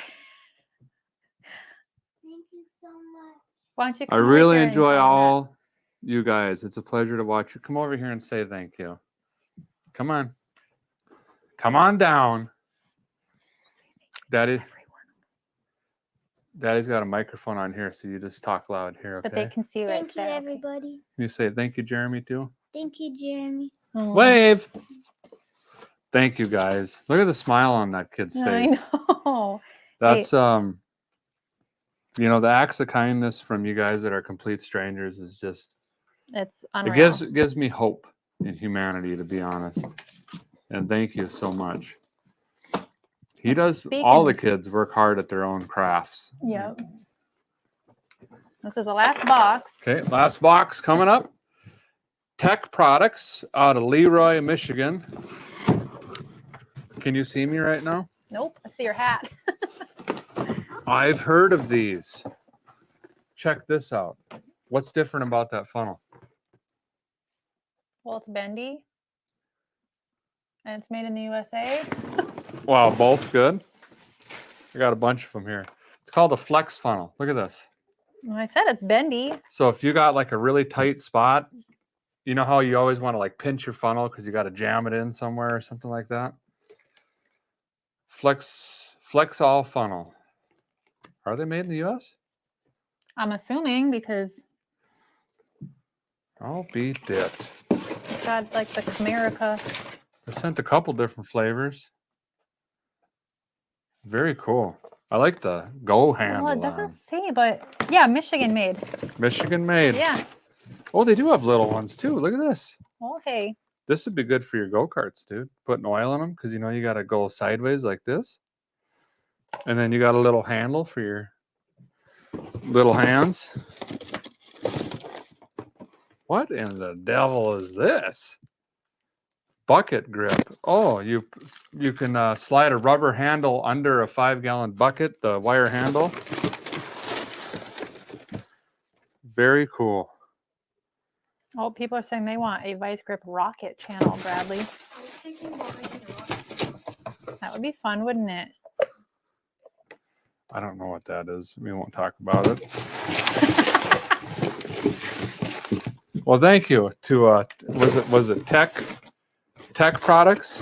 Thank you so much. Why don't you I come over really here and enjoy tell him that? all you guys. It's a pleasure to watch you. Come over here and say thank you. Come on. Come on down. Daddy's got a microphone on here, so you just talk loud here, okay? But they can see you right Thank you, there. everybody. You say thank you, Jeremy, too? Thank you, Jeremy. Oh, Wave. Thank you, guys. Look at the smile on that kid's I face. know. That's the acts of kindness from you guys that are complete strangers is just It's it unreal. gives me hope in humanity, to be honest. And thank you so much. He does all the kids work hard at their own crafts. Yep. This is the last box. Okay, last box coming up. Tech Products out of Leroy, Michigan. Can you see me right now? Nope. I see your hat. I've heard of these. Check this out. What's different about that funnel? Well, it's bendy. And it's made in the USA. Wow, both good. I got a bunch of them here. It's called a flex funnel. Look at this. Well, I said it's bendy. So if you got like a really tight spot, you know how you always want to like pinch your funnel because you got to jam it in somewhere or something like that? Flex all funnel. Are they made in the US? I'm assuming because I'll be dipped. it's got like the Camerica. I sent a couple different flavors. Very cool. I like the Go handle. Well, it on. doesn't say, but yeah, Michigan made. Michigan made. Yeah. Oh, they do have little ones too. Look at this. Okay. This would be good for your go-karts, dude. Putting oil in them because you got to go sideways like this. And then you got a little handle for your little hands. What in the devil is this? Bucket grip. Oh, you can slide a rubber handle under a 5-gallon bucket, the wire handle. Very cool. Oh, people are saying they want a vice grip rocket channel, Bradley. I was thinking about making a rocket. That would be fun, wouldn't it? I don't know what that is. We won't talk about it. Well, thank you to was it Tech Products?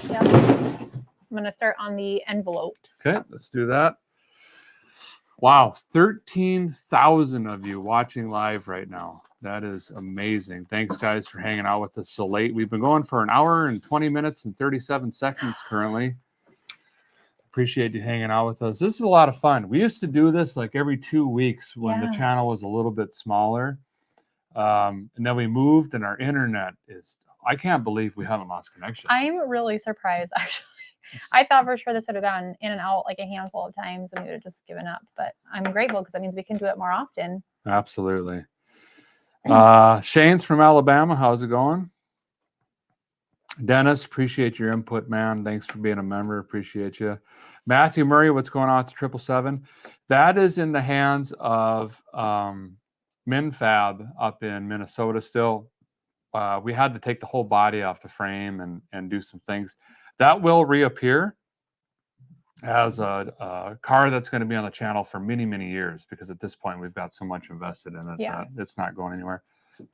Yep. I'm gonna start on the envelopes. Okay, let's do that. Wow, 13,000 of you watching live right now. That is amazing. Thanks, guys, for hanging out with us so late. We've been going for an hour and 20 minutes and 37 seconds currently. Appreciate you hanging out with us. This is a lot of fun. We used to do this like every 2 weeks when the channel was a little bit smaller. And then we moved and our internet is, I can't believe we haven't lost connection. I'm really surprised, actually. I thought for sure this would have gone in and out like a handful of times and we would have just given up. But I'm grateful because that means we can do it more often. Absolutely. Shane's from Alabama. How's it going? Dennis, appreciate your input, man. Thanks for being a member. Appreciate you. Matthew Murray, what's going on with the 777? That is in the hands of MinFab up in Minnesota still. We had to take the whole body off the frame and do some things. That will reappear as a car that's going to be on the channel for many, many years because at this point we've got so much invested in it that it's not going anywhere.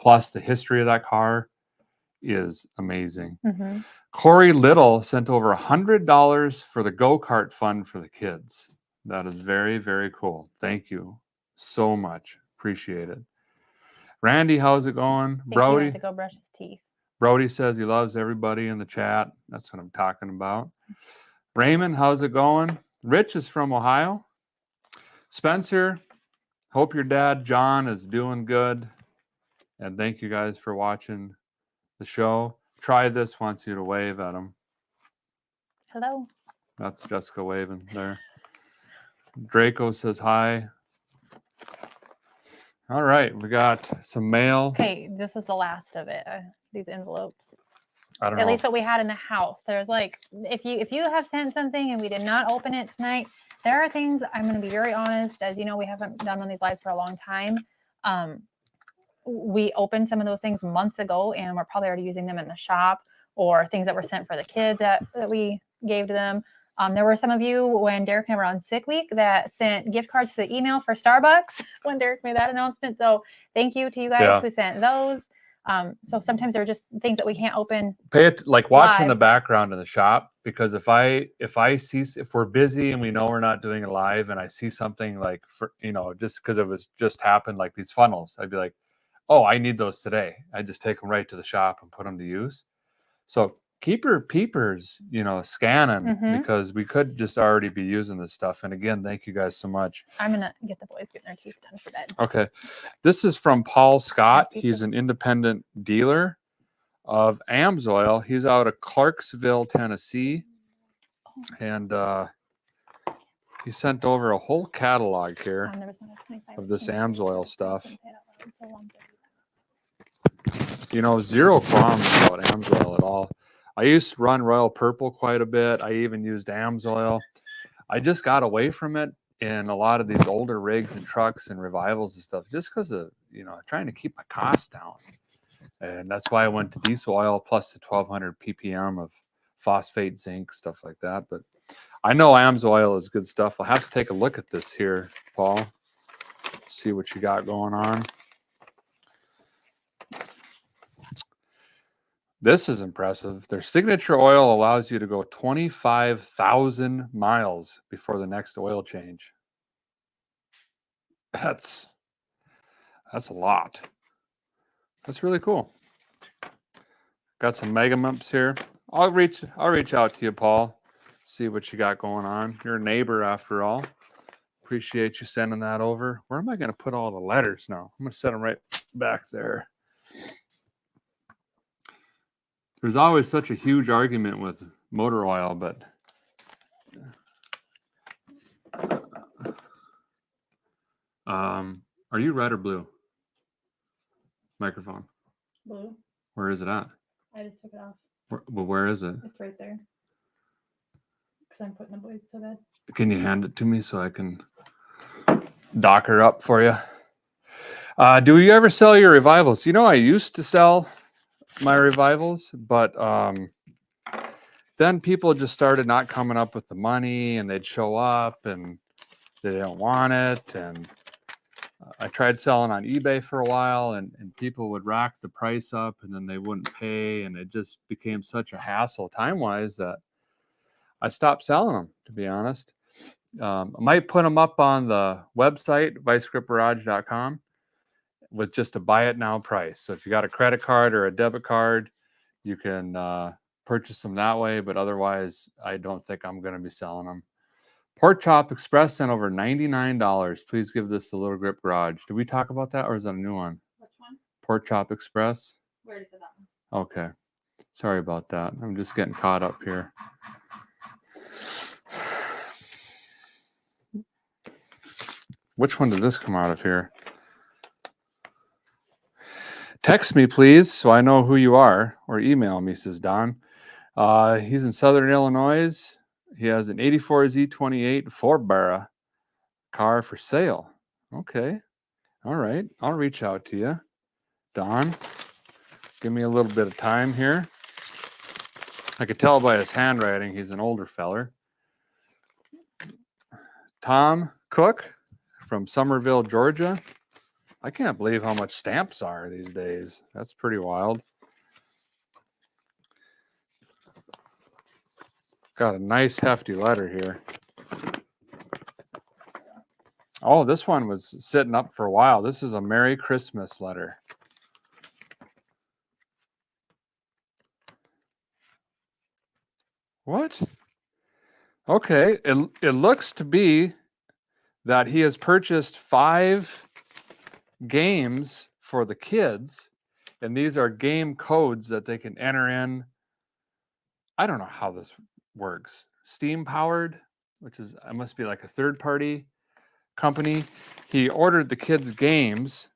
Plus, the history of that car is amazing. Mm-hmm. Corey Little sent over $100 for the go-kart fund for the kids. That is very, very cool. Thank you so much. Appreciate it. Randy, how's it going? Brody, to go brush his teeth. Brody says he loves everybody in the chat. That's what I'm talking about. Raymond, how's it going? Rich is from Ohio. Spencer, hope your dad, John, is doing good. And thank you guys for watching the show. Try this wants you to wave at him. Hello. That's Jessica waving there. Draco says hi. All right, we got some mail. Okay, this is the last of it. These envelopes. I don't know. At least what we had in the house. There's like, if you have sent something and we did not open it tonight, there are things, I'm going to be very honest, as you know, we haven't done one of these lives for a long time. We opened some of those things months ago and we're probably already using them in the shop or things that were sent for the kids that we gave to them. There were some of you when Derek and I were on sick week that sent gift cards to the email for Starbucks when Derek made that announcement. So thank you to you guys who sent those. So sometimes there are just things that we can't open. Pay it like watch in live. the background in the shop because if we're busy and we know we're not doing it live and I see something like just because it was just happened like these funnels, I'd be like, oh, I need those today. I just take them right to the shop and put them to use. So keep your peepers, scanning because we could just already be using this stuff. And again, thank you guys so much. I'm going to get the boys getting their teeth done for bed. Okay. This is from Paul Scott. He's an independent dealer of AMSOIL. He's out of Clarksville, Tennessee. And he sent over a whole catalog here of this AMSOIL stuff. Zero qualms about AMSOIL at all. I used to run Royal Purple quite a bit. I even used AMSOIL. I just got away from it in a lot of these older rigs and trucks and revivals and stuff just because of, trying to keep my costs down. And that's why I went to diesel oil plus the 1200 ppm of phosphate, zinc, stuff like that. But I know AMSOIL is good stuff. I'll have to take a look at this here, Paul. See what you got going on. This is impressive. Their signature oil allows you to go 25,000 miles before the next oil change. That's a lot. That's really cool. Got some mega mumps here. I'll reach out to you, Paul. See what you got going on. You're a neighbor after all. Appreciate you sending that over. Where am I going to put all the letters now? I'm going to set them right back there. There's always such a huge argument with motor oil, but are you red or blue? Microphone. Blue. Where is it at? I just took it off. Where is it? It's right there. Because I'm putting the boys to bed. Can you hand it to me so I can dock her up for you? Do you ever sell your revivals? You know, I used to sell my revivals, but then people just started not coming up with the money, and they'd show up and they don't want it. And I tried selling on eBay for a while, and people would rack the price up and then they wouldn't pay. And it just became such a hassle time-wise that I stopped selling them, to be honest. I might put them up on the website, vicegripgarage.com, with just a buy it now price. So if you got a credit card or a debit card, you can purchase them that way. But otherwise, I don't think I'm going to be selling them. Pork Chop Express sent over $99. Please give this the Little Grip Garage. Did we talk about that, or is that a new one? Which one? Pork Chop Express. We already said that one. Okay. Sorry about that. I'm just getting caught up here. Which one did this come out of here? Text me, please, so I know who you are, or email me, says Don. He's in Southern Illinois. He has an 84 Z28 4-barrel car for sale. Okay. All right. I'll reach out to you, Don. Give me a little bit of time here. I could tell by his handwriting he's an older feller. Tom Cook from Somerville, Georgia. I can't believe how much stamps are these days. That's pretty wild. Got a nice hefty letter here. Oh, this one was sitting up for a while. This is a Merry Christmas letter. What? Okay, it looks to be that he has purchased 5 games for the kids, and these are game codes that they can enter in. I don't know how this works. Steam powered, which is, it must be like a third party company. He ordered the kids games,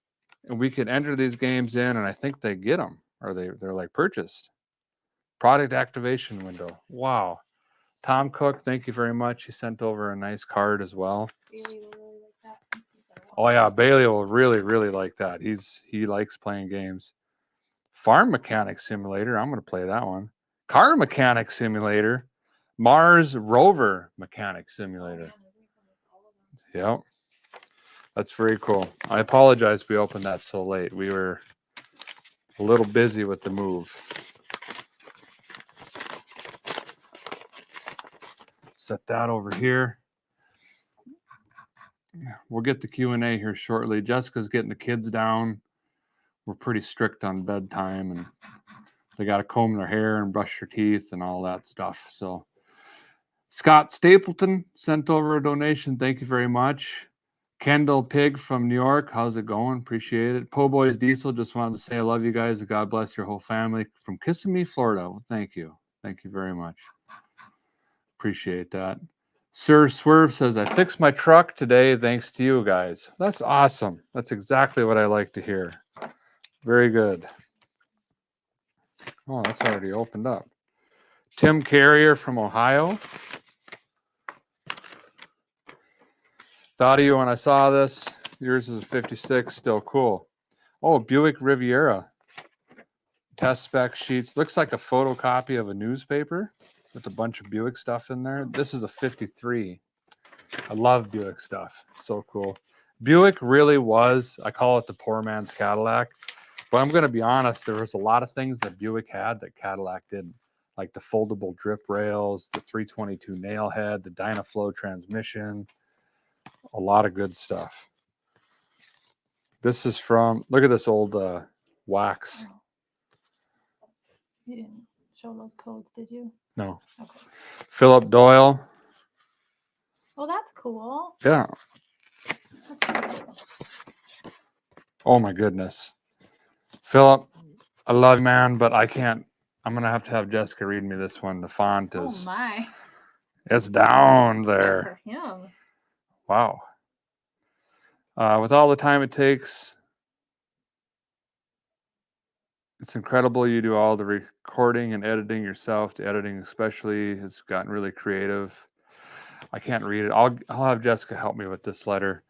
and we could enter these games in, and I think they get them, or they're like purchased. Product activation window. Wow. Tom Cook, thank you very much. He sent over a nice card as well. Bailey will really like that. Oh yeah, Bailey will really, really like that. He likes playing games. Farm Mechanic Simulator. I'm going to play that one. Car Mechanic Simulator. Mars Rover Mechanic Simulator. Yep. That's very cool. I apologize we opened that so late. We were a little busy with the move. Set that over here. We'll get the Q&A here shortly. Jessica's getting the kids down. We're pretty strict on bedtime, and they got to comb their hair and brush their teeth and all that stuff. So Scott Stapleton sent over a donation. Thank you very much. Kendall Pig from New York. How's it going? Appreciate it. Po Boys Diesel just wanted to say I love you guys. God bless your whole family from Kissimmee, Florida. Well, thank you. Thank you very much. Appreciate that. Sir Swerve says, I fixed my truck today thanks to you guys. That's awesome. That's exactly what I like to hear. Very good. Oh, that's already opened up. Tim Carrier from Ohio. Thought of you when I saw this. Yours is a 56, still cool. Oh, Buick Riviera. Test spec sheets. Looks like a photocopy of a newspaper with a bunch of Buick stuff in there. This is a 53. I love Buick stuff. So cool. Buick really was, I call it the poor man's Cadillac. But I'm going to be honest, there was a lot of things that Buick had that Cadillac didn't. Like the foldable drip rails, the 322 nail head, the Dynaflow transmission. A lot of good stuff. This is from, look at this old wax. You didn't show those codes, did you? No. Okay. Philip Doyle. Oh, that's cool. Yeah. Oh my goodness. Philip, I love you, man, but I can't. I'm going to have Jessica read me this one. The font Oh is, my. it's down Good there. for him. Wow. With all the time it takes, it's incredible you do all the recording and editing yourself. The editing especially has gotten really creative. I can't read it. I'll have Jessica help me with this letter.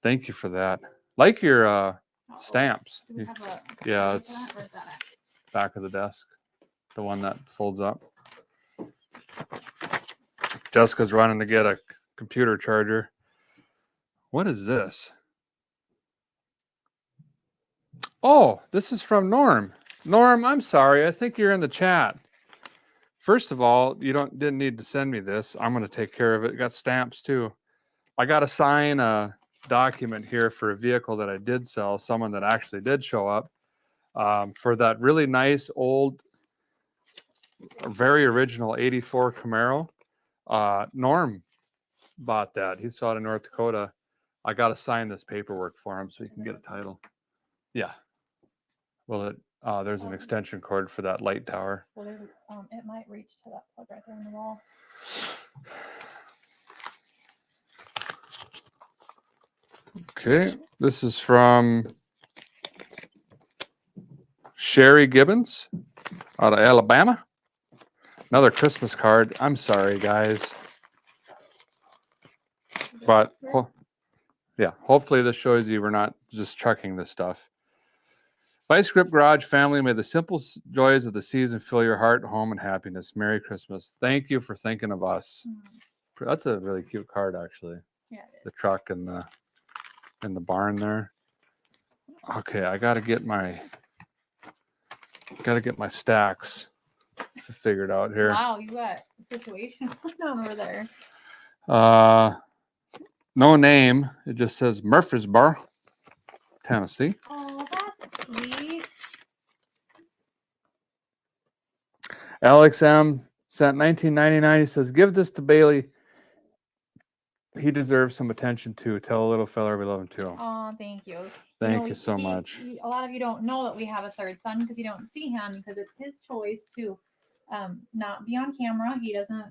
Thank you for that. Like your stamps. Do we have a Yeah, cover it's for that? Where's that at? back of the desk. The one that folds up. Jessica's running to get a computer charger. What is this? Oh, this is from Norm. Norm, I'm sorry. I think you're in the chat. First of all, you didn't need to send me this. I'm going to take care of it. Got stamps too. I got to sign a document here for a vehicle that I did sell, someone that actually did show up, for that really nice old, very original 84 Camaro. Norm bought that. He saw it in North Dakota. I got to sign this paperwork for him so he can get a title. Yeah. Well, there's an extension cord for that light tower. Well, there's, it might reach to that plug right there on the wall. Okay. This is from Sherry Gibbons out of Alabama. Another Christmas card. I'm sorry, guys. But yeah, hopefully this shows you we're not just chucking this stuff. Vice Grip Garage family, may the simple joys of the season fill your heart, home, and happiness. Merry Christmas. Thank you for thinking of us. That's a really cute card, actually. Yeah, it is. The truck and the barn there. Okay, I gotta get my stacks figured out here. Wow, you got a situation going on over there. No name. It just says Murfreesboro, Tennessee. Oh, that's sweet. Alex M. sent 1999. He says, "Give this to Bailey. He deserves some attention too. Tell a little fella we love him too." Oh, thank you. Thank you so much. A lot of you don't know that we have a third son because you don't see him because it's his choice to not be on camera. He doesn't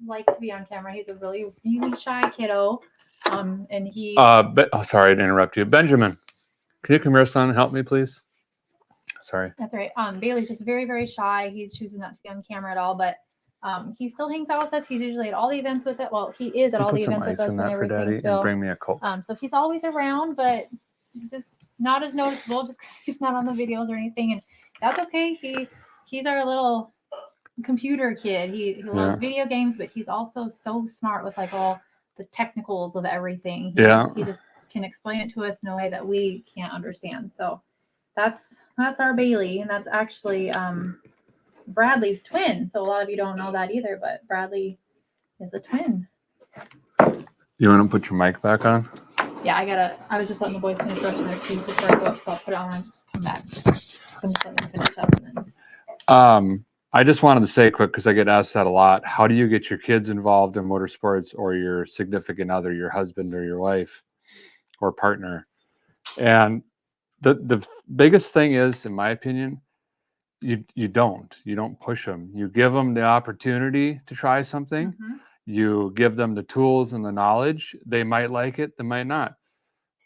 like to be on camera. He's a really, really shy kiddo. And he. Sorry to interrupt you, Benjamin. Can you come here, son? Help me, please. Sorry. That's right. Bailey's just very, very shy. He chooses not to be on camera at all, but he still hangs out with us. He's usually at all the events with it. Well, he is at all the events with us and everything still. And bring me a Coke. So he's always around, but just not as noticeable just because he's not on the videos or anything. And that's okay. He's our little computer kid. He loves video games, but he's also so smart with like all the technicals of everything. He just can explain it to us in a way that we can't understand. So that's our Bailey, and that's actually Bradley's twin. So a lot of you don't know that either, but Bradley is a twin. You want to put your mic back on? Yeah, I was just letting the boys finish brushing their teeth before I go up, so I'll put it on and come back. So I'm just letting them finish up and then. I just wanted to say quick, because I get asked that a lot. How do you get your kids involved in motorsports, or your significant other, your husband or your wife or partner? And the biggest thing is, in my opinion, you don't push them. You give them the opportunity to try something. Mm-hmm. You give them the tools and the knowledge. They might like it, they might not.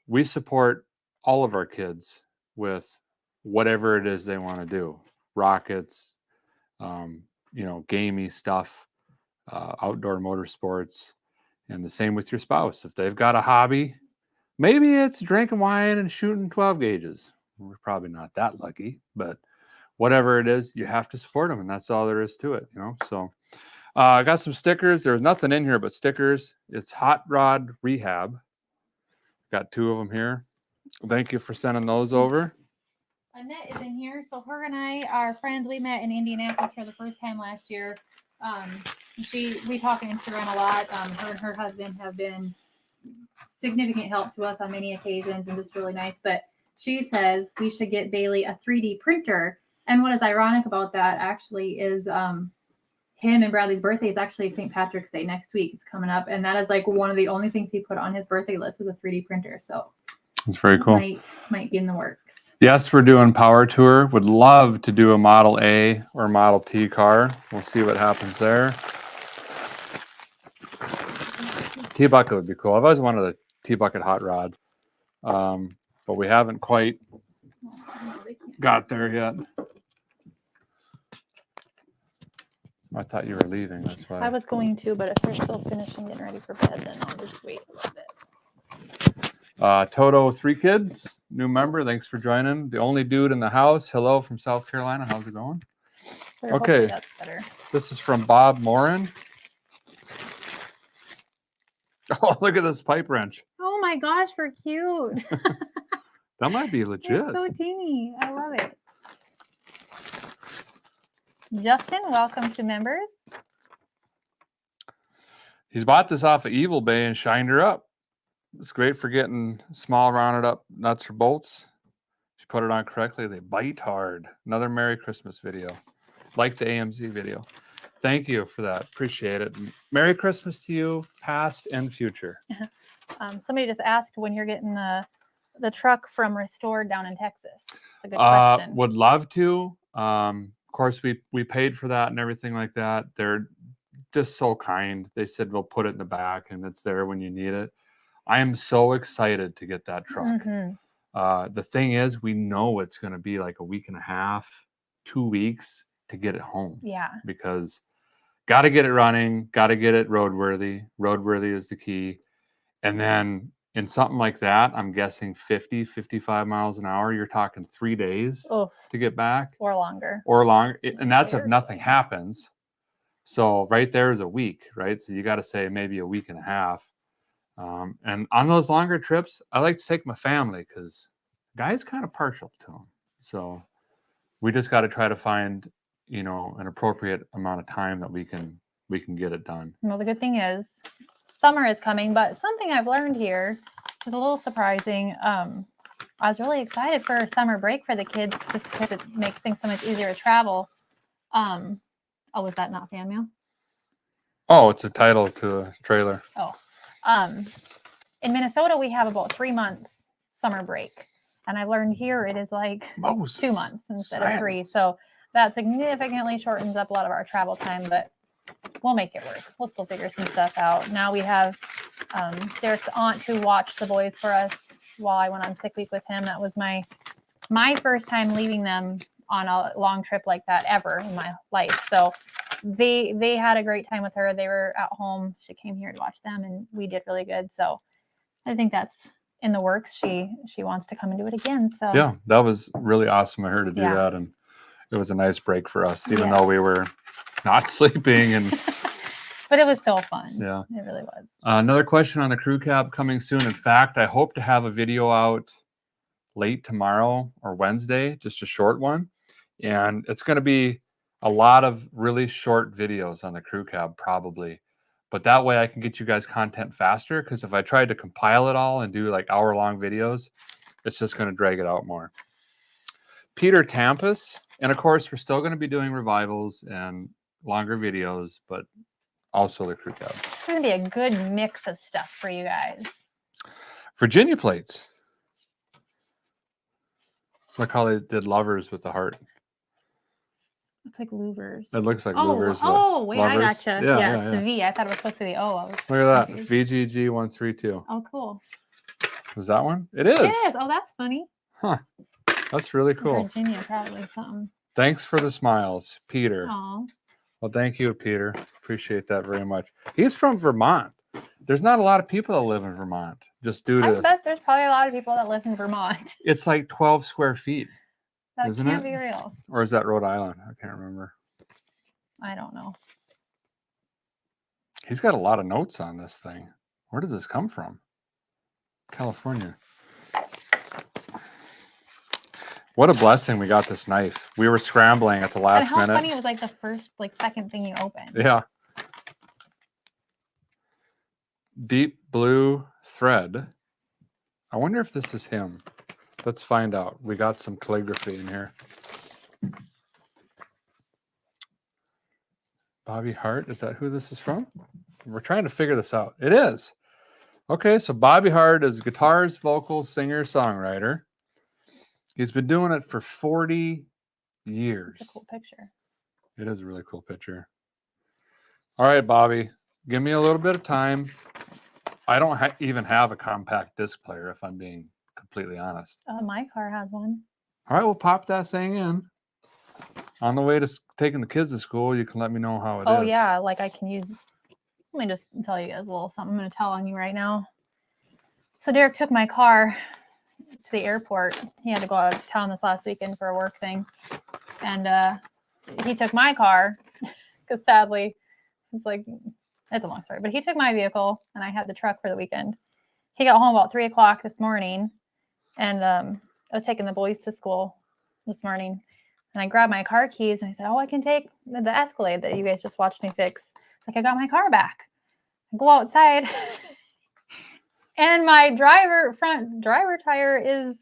We support all of our kids with whatever it is they want to do. Rockets, gamey stuff, outdoor motorsports, and the same with your spouse. If they've got a hobby, maybe it's drinking wine and shooting 12 gauges. We're probably not that lucky, but whatever it is, you have to support them, and that's all there is to it, So I got some stickers. There's nothing in here but stickers. It's Hot Rod Rehab. Got 2 of them here. Thank you for sending those over. Annette is in here. So her and I are friends. We met in Indianapolis for the first time last year. We talk on Instagram a lot. Her and her husband have been significant help to us on many occasions and just really nice. But she says we should get Bailey a 3D printer. And what is ironic about that actually is him and Bradley's birthday is actually St. Patrick's Day next week. It's coming up, and that is like one of the only things he put on his birthday list was a 3D printer. So It's very cool. Might be in the works. Yes, we're doing Power Tour. Would love to do a Model A or Model T car. We'll see what happens there. T-Bucket would be cool. I've always wanted a T-Bucket hot rod, but we haven't quite got there yet. I thought you were leaving. That's why. I was going to, but if they're still finishing getting ready for bed, then I'll just wait a little bit. Toto, 3 kids, new member. Thanks for joining. The only dude in the house. Hello from South Carolina. How's it going? Hopefully that's better. This is from Bob Morin. Oh, look at this pipe wrench. Oh my gosh, we're cute. That might be legit. It's so teeny. I love it. Justin, welcome to members. He's bought this off of Evil Bay and shined her up. It's great for getting small rounded up nuts or bolts. If you put it on correctly, they bite hard. Another Merry Christmas video, like the AMZ video. Thank you for that. Appreciate it. Merry Christmas to you, past and future. Somebody just asked when you're getting the truck from Restored down in Texas. It's a good question. Would love to. Of course, we paid for that and everything like that. They're just so kind. They said we'll put it in the back and it's there when you need it. I am so excited to get that truck. The thing is, we know it's going to be like a week and a half, 2 weeks to get it home. Yeah. Because got to get it running, got to get it roadworthy. Roadworthy is the key. And then in something like that, I'm guessing 50, 55 miles an hour, you're talking 3 days to get back. Or longer. And that's if nothing happens. So right there is a week, right? So you got to say maybe a week and a half. And on those longer trips, I like to take my family because guy's kind of partial to them. So we just got to try to find, an appropriate amount of time that we can get it done. Well, the good thing is summer is coming, but something I've learned here is a little surprising. I was really excited for a summer break for the kids just because it makes things so much easier to travel. Was that not fan mail? Oh, it's a title to a trailer. Oh. In Minnesota, we have about 3 months summer break. And I learned here it is like 2 months instead of 3. So that significantly shortens up a lot of our travel time, but we'll make it work. We'll still figure some stuff out. Now we have Derek's aunt who watched the boys for us while I went on sick leave with him. That was my first time leaving them on a long trip like that ever in my life. So they had a great time with her. They were at home. She came here to watch them and we did really good. So I think that's in the works. She wants to come and do it again. So yeah, that was really awesome of her to do that. And it was a nice break for us, even though we were not sleeping and but it was so fun. Yeah, it really was. Another question on the crew cab coming soon. In fact, I hope to have a video out late tomorrow or Wednesday, just a short one. And it's going to be a lot of really short videos on the crew cab probably. But that way I can get you guys content faster, because if I tried to compile it all and do like hour-long videos, it's just going to drag it out more. Peter Tampus. And of course, we're still going to be doing revivals and longer videos, but also the crew cab. It's going to be a good mix of stuff for you guys. Virginia plates. Look how they did lovers with the heart. It's like louvers. It looks like louvers. Oh, wait, lovers. I gotcha. Yeah, it's the V. I thought it was supposed to be the O. Look at that. VGG 132. Oh, cool. Is that one? It is. It is. Oh, that's funny. Huh. That's really cool. Virginia, probably something. Thanks for the smiles, Peter. Oh. Well, thank you, Peter. Appreciate that very much. He's from Vermont. There's not a lot of people that live in Vermont, just due to. I bet there's probably a lot of people that live in Vermont. It's like 12 square feet. That isn't can't it? be real. Or is that Rhode Island? I can't remember. I don't know. He's got a lot of notes on this thing. Where does this come from? California. What a blessing we got this knife. We were scrambling at the last minute. And how funny it was like the first, second thing you opened. Yeah. Deep blue thread. I wonder if this is him. Let's find out. We got some calligraphy in here. Bobby Hart. Is that who this is from? We're trying to figure this out. It is. Okay, so Bobby Hart is a guitarist, vocal, singer, songwriter. He's been doing it for 40 years. It's a cool picture. It is a really cool picture. All right, Bobby, give me a little bit of time. I don't even have a compact disc player, if I'm being completely honest. My car has one. All right, we'll pop that thing in. On the way to taking the kids to school, you can let me know how it is. Oh, yeah. Like I can use. Let me just tell you guys a little something. I'm going to tell on you right now. So Derek took my car to the airport. He had to go out of town this last weekend for a work thing. And he took my car because sadly, it's a long story. But he took my vehicle and I had the truck for the weekend. He got home about 3 o'clock this morning. And I was taking the boys to school this morning. And I grabbed my car keys and I said, oh, I can take the Escalade that you guys just watched me fix. Like, I got my car back. I go outside and my front driver tire is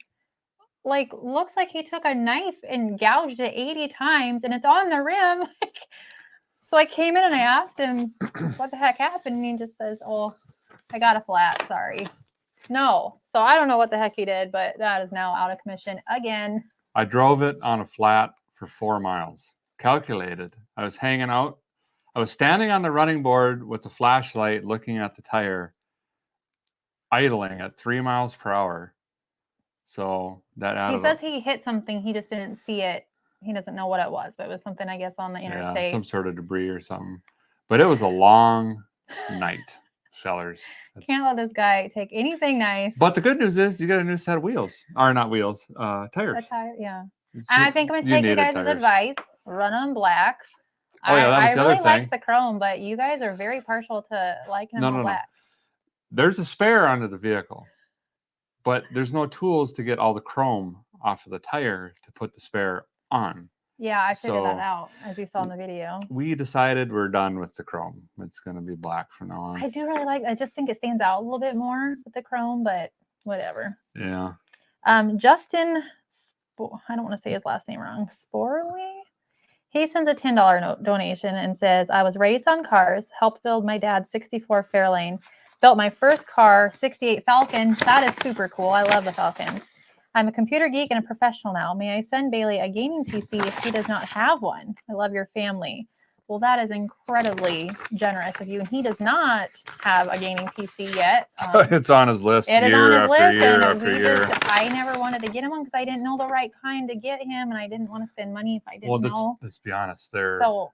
looks like he took a knife and gouged it 80 times and it's on the rim. So I came in and I asked him what the heck happened. And he just says, oh, I got a flat. Sorry. No. So I don't know what the heck he did, but that is now out of commission again. I drove it on a flat for 4 miles. Calculated. I was hanging out. I was standing on the running board with the flashlight looking at the tire, idling at 3 miles per hour. So that added. He says he hit something. He just didn't see it. He doesn't know what it was, but it was something, I guess, on the interstate. Yeah, some sort of debris or something. But it was a long night, fellers. Can't let this guy take anything nice. But the good news is you got a new set of wheels. Or not wheels, tires. A tire, yeah. And I think I'm going to take you guys' advice. Run them black. Oh, yeah, that was I the really other like thing. the chrome, but you guys are very partial to liking them black. There's a spare under the vehicle, but there's no tools to get all the chrome off of the tire to put the spare on. Yeah, I figured that out, as you saw in the video. We decided we're done with the chrome. It's going to be black from now on. I do really like. I just think it stands out a little bit more with the chrome, but whatever. Yeah. Justin, I don't want to say his last name wrong. Sporley. He sends a $10 donation and says, I was raised on cars, helped build my dad's 64 Fairlane, built my first car, 68 Falcon. That is super cool. I love the Falcons. I'm a computer geek and a professional now. May I send Bailey a gaming PC if she does not have one? I love your family. Well, that is incredibly generous of you. And he does not have a gaming PC yet. It's on his list. It is on his list. Year after year. I never wanted to get him one because I didn't know the right kind to get him. And I didn't want to spend money if I didn't know. Let's be honest. They're so,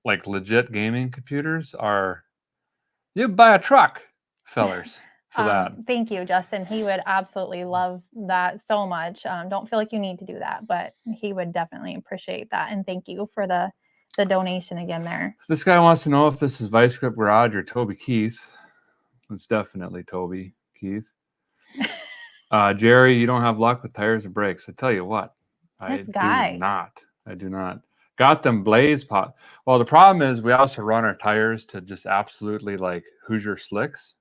like legit gaming computers are, you buy a truck, fellers. For that. Thank you, Justin. He would absolutely love that so much. Don't feel like you need to do that, but he would definitely appreciate that. And thank you for the donation again there. This guy wants to know if this is Vice Grip Garage or Toby Keith. It's definitely Toby Keith. Jerry, you don't have luck with tires or brakes. I tell you what, I do not. Got them blaze pot. Well, the problem is we also run our tires to just absolutely like Hoosier slicks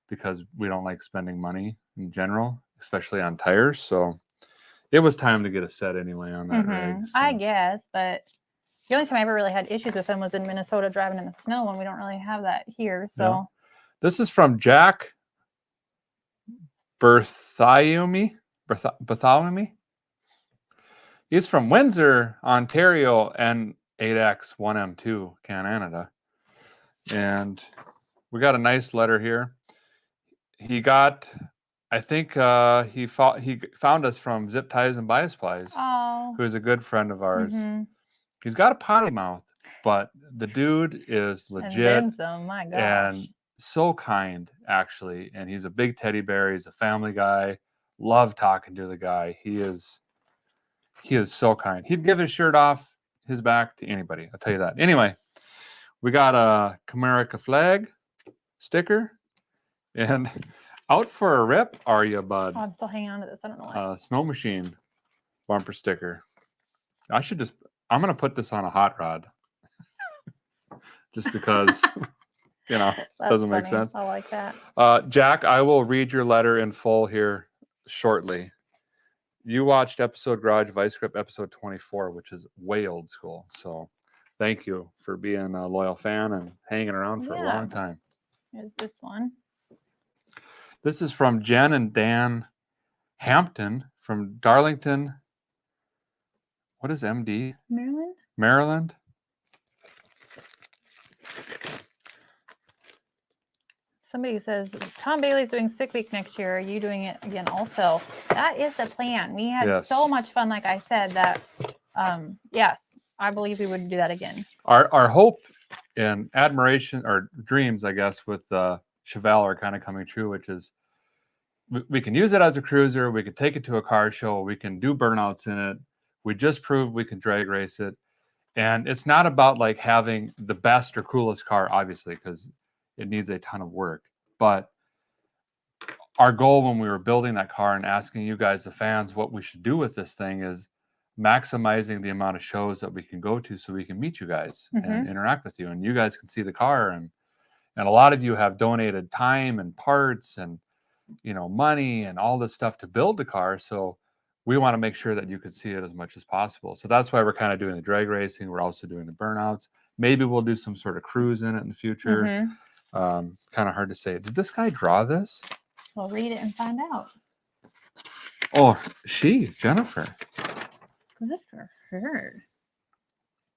because we don't like spending money in general, especially on tires. So it was time to get a set anyway on that rig. So. I guess, but the only time I ever really had issues with them was in Minnesota driving in the snow, and we don't really have that here. So yeah. This is from Jack Bartholomew. He's from Windsor, Ontario, and 8X1M2, Canada. And we got a nice letter here. He got, I think he found us from Zip Ties and Bias Supplies, who is a good friend of ours. Mm-hmm. He's got a potty mouth, but the dude is legit my gosh. And so kind, actually. And he's a big teddy bear. He's a family guy. Love talking to the guy. He is so kind. He'd give his shirt off his back to anybody. I'll tell you that. Anyway, we got a Comerica flag sticker. And out for a rip are you, bud? Oh, I'm still hanging on to this. I don't know why. Snow Machine bumper sticker. I'm going to put this on a hot rod. Just because, doesn't make sense. I like that. Jack, I will read your letter in full here shortly. You watched episode Garage Vice Grip episode 24, which is way old school. So thank you for being a loyal fan and hanging around for a Yeah. long time. Here's this one. This is from Jen and Dan Hampton from Darlington. What is MD? Maryland? Maryland. Somebody says Tom Bailey's doing sick week next year. Are you doing it again also? That is the plan. We had so Yes. much fun, like I said, that yes, I believe we would do that again. Our hope and admiration or dreams, I guess, with Chevelle are kind of coming true, which is we can use it as a cruiser. We could take it to a car show. We can do burnouts in it. We just proved we can drag race it. And it's not about like having the best or coolest car, obviously, because it needs a ton of work. But our goal when we were building that car and asking you guys, the fans, what we should do with this thing is maximizing the amount of shows that we can go to so we can meet you guys and interact with you. And you guys can see the car. And a lot of you have donated time and parts and, you know, money and all this stuff to build the car. So we want to make sure that you could see it as much as possible. So that's why we're kind of doing the drag racing. We're also doing the burnouts. Maybe we'll do some sort of cruise in it in the future. Kind of hard to say. Did this guy draw this? We'll read it and find out. Oh, Jennifer. Good for her.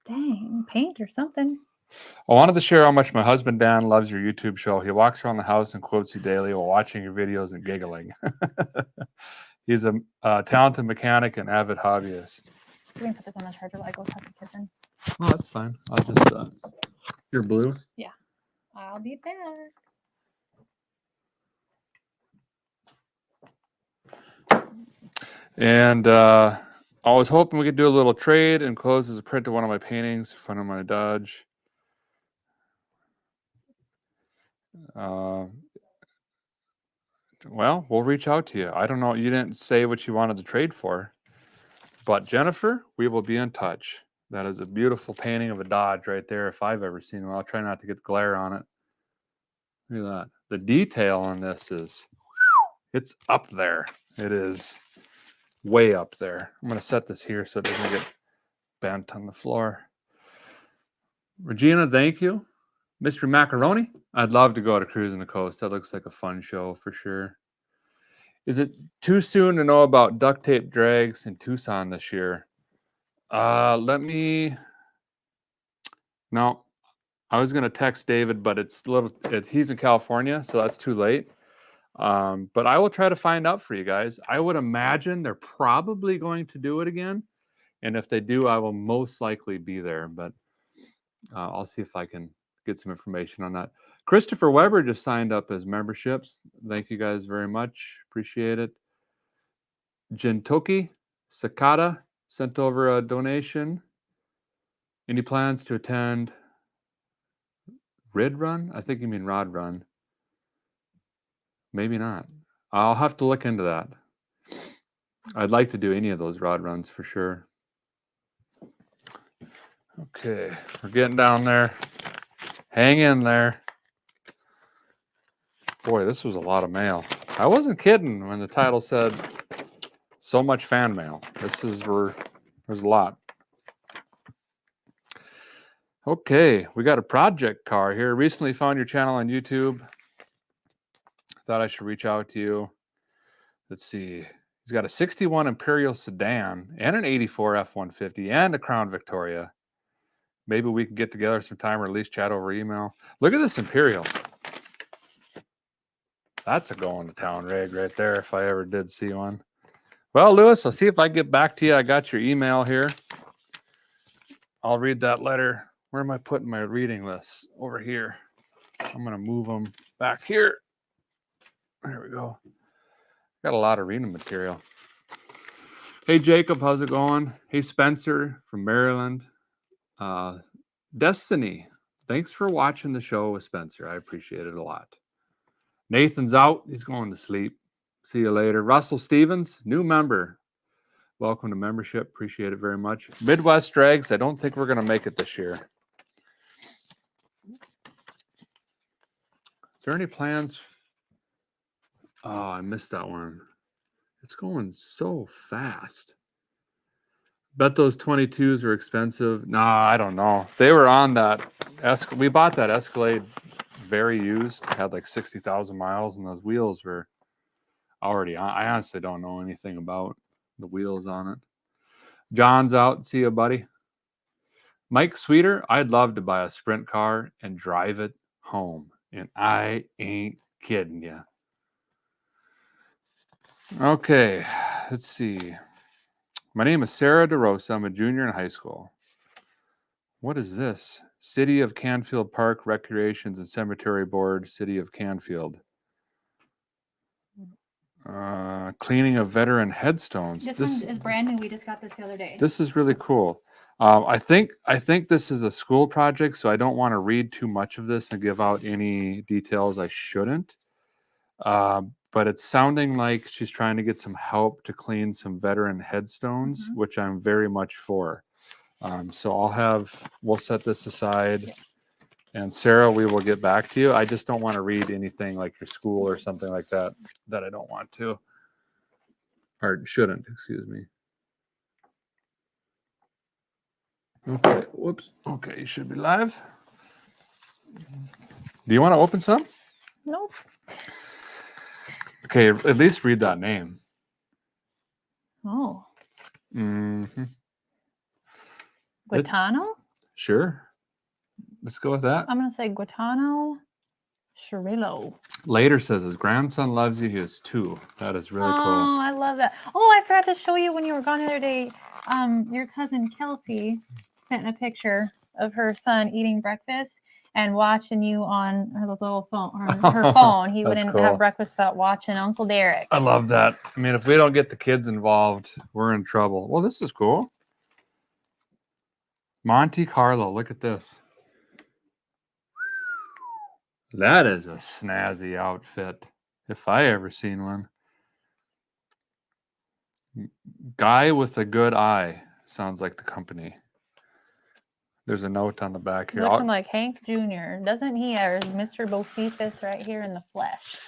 Dang, paint or something. I wanted to share how much my husband Dan loves your YouTube show. He walks around the house and quotes you daily while watching your videos and giggling. He's a talented mechanic and avid hobbyist. You can put this on the charger while I go tuck the kids in. Oh, that's fine. I'll just, you're blue. Yeah, I'll be back. And I was hoping we could do a little trade and close as a print of one of my paintings, fun of my Dodge. Well, we'll reach out to you. I don't know. You didn't say what you wanted to trade for. But Jennifer, we will be in touch. That is a beautiful painting of a Dodge right there, if I've ever seen one. I'll try not to get glare on it. Look at that. The detail on this is, it's up there. It is way up there. I'm going to set this here so it doesn't get bent on the floor. Regina, thank you. Mystery Macaroni, I'd love to go to Cruising the Coast. That looks like a fun show for sure. Is it too soon to know about duct tape drags in Tucson this year? No, I was going to text David, but he's in California, so that's too late. But I will try to find out for you guys. I would imagine they're probably going to do it again. And if they do, I will most likely be there, but I'll see if I can get some information on that. Christopher Weber just signed up as memberships. Thank you guys very much. Appreciate it. Jintoki Sakata sent over a donation. Any plans to attend Rid Run? I think you mean Rod Run. Maybe not. I'll have to look into that. I'd like to do any of those Rod Runs for sure. Okay, we're getting down there. Hang in there. Boy, this was a lot of mail. I wasn't kidding when the title said so much fan mail. There's a lot. Okay, we got a project car here. Recently found your channel on YouTube. Thought I should reach out to you. Let's see. He's got a 61 Imperial sedan and an 84 F-150 and a Crown Victoria. Maybe we can get together sometime or at least chat over email. Look at this Imperial. That's a going to town rig right there if I ever did see one. Well, Lewis, I'll see if I get back to you. I got your email here. I'll read that letter. Where am I putting my reading lists? Over here. I'm going to move them back here. There we go. Got a lot of reading material. Hey, Jacob, how's it going? Hey, Spencer from Maryland. Destiny, thanks for watching the show with Spencer. I appreciate it a lot. Nathan's out. He's going to sleep. See you later. Russell Stevens, new member. Welcome to membership. Appreciate it very much. Midwest Drags, I don't think we're going to make it this year. Is there any plans? Oh, I missed that one. It's going so fast. Bet those 22s were expensive. Nah, I don't know. They were on that. We bought that Escalade very used. Had like 60,000 miles, and those wheels were already on. I honestly don't know anything about the wheels on it. John's out. See you, buddy. Mike Sweeter, I'd love to buy a sprint car and drive it home. And I ain't kidding you. Okay, let's see. My name is Sarah DeRosa. I'm a junior in high school. What is this? City of Canfield Park Recreations and Cemetery Board, City of Canfield. Cleaning of veteran headstones. This one is brand new. We just got this the other day. This is really cool. I think this is a school project, so I don't want to read too much of this and give out any details I shouldn't. But it's sounding like she's trying to get some help to clean some veteran headstones, which I'm very much for. So we'll set this aside. Yeah. And Sarah, we will get back to you. I just don't want to read anything like your school or something like that I don't want to. Or shouldn't, excuse me. Okay, whoops. Okay, you should be live. Do you want to open some? Nope. Okay, at least read that name. Oh. Mm-hmm. Guitano? Sure. Let's go with that. I'm going to say Guitano Cirillo. Later says his grandson loves you. He is 2. That is really cool. Oh, I love that. Oh, I forgot to show you when you were gone the other day. Your cousin Kelsey sent a picture of her son eating breakfast and watching you on her little phone, her phone. He That's wouldn't cool. have breakfast without watching Uncle Derek. I love that. I mean, if we don't get the kids involved, we're in trouble. Well, this is cool. Monte Carlo. Look at this. That is a snazzy outfit, if I ever seen one. Guy with a good eye. Sounds like the company. There's a note on the back here. Looking like Hank Jr. Doesn't he? Or is Mr. Bocephus right here in the flesh?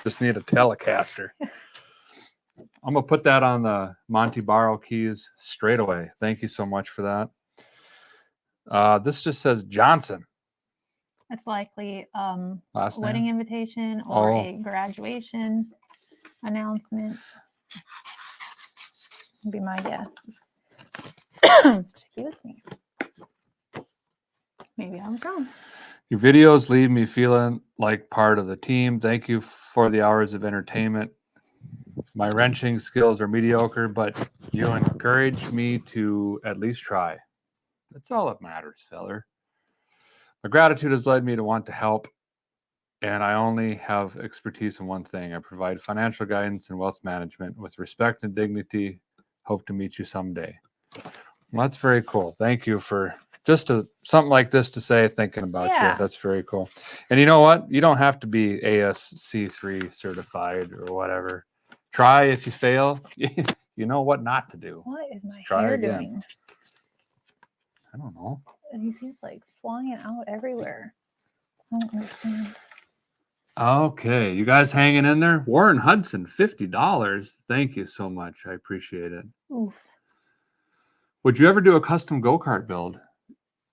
Just need a Telecaster. I'm going to put that on the Monte Barro keys straight away. Thank you so much for that. This just says Johnson. It's likely Last name? wedding invitation or a graduation announcement. Would be my guess. Excuse me. Maybe I'm wrong. Your videos leave me feeling like part of the team. Thank you for the hours of entertainment. My wrenching skills are mediocre, but you encourage me to at least try. That's all that matters, feller. My gratitude has led me to want to help, and I only have expertise in one thing. I provide financial guidance and wealth management with respect and dignity. Hope to meet you someday. Well, that's very cool. Thank you for something like this to say, thinking about you. That's very cool. And you know what? You don't have to be ASC3 certified or whatever. Try. If you fail, you know what not to do. What is my Try hair again. doing? I don't know. He seems like flying out everywhere. I don't understand. Okay, you guys hanging in there? Warren Hudson, $50. Thank you so much. I appreciate it. Oof. Would you ever do a custom go-kart build?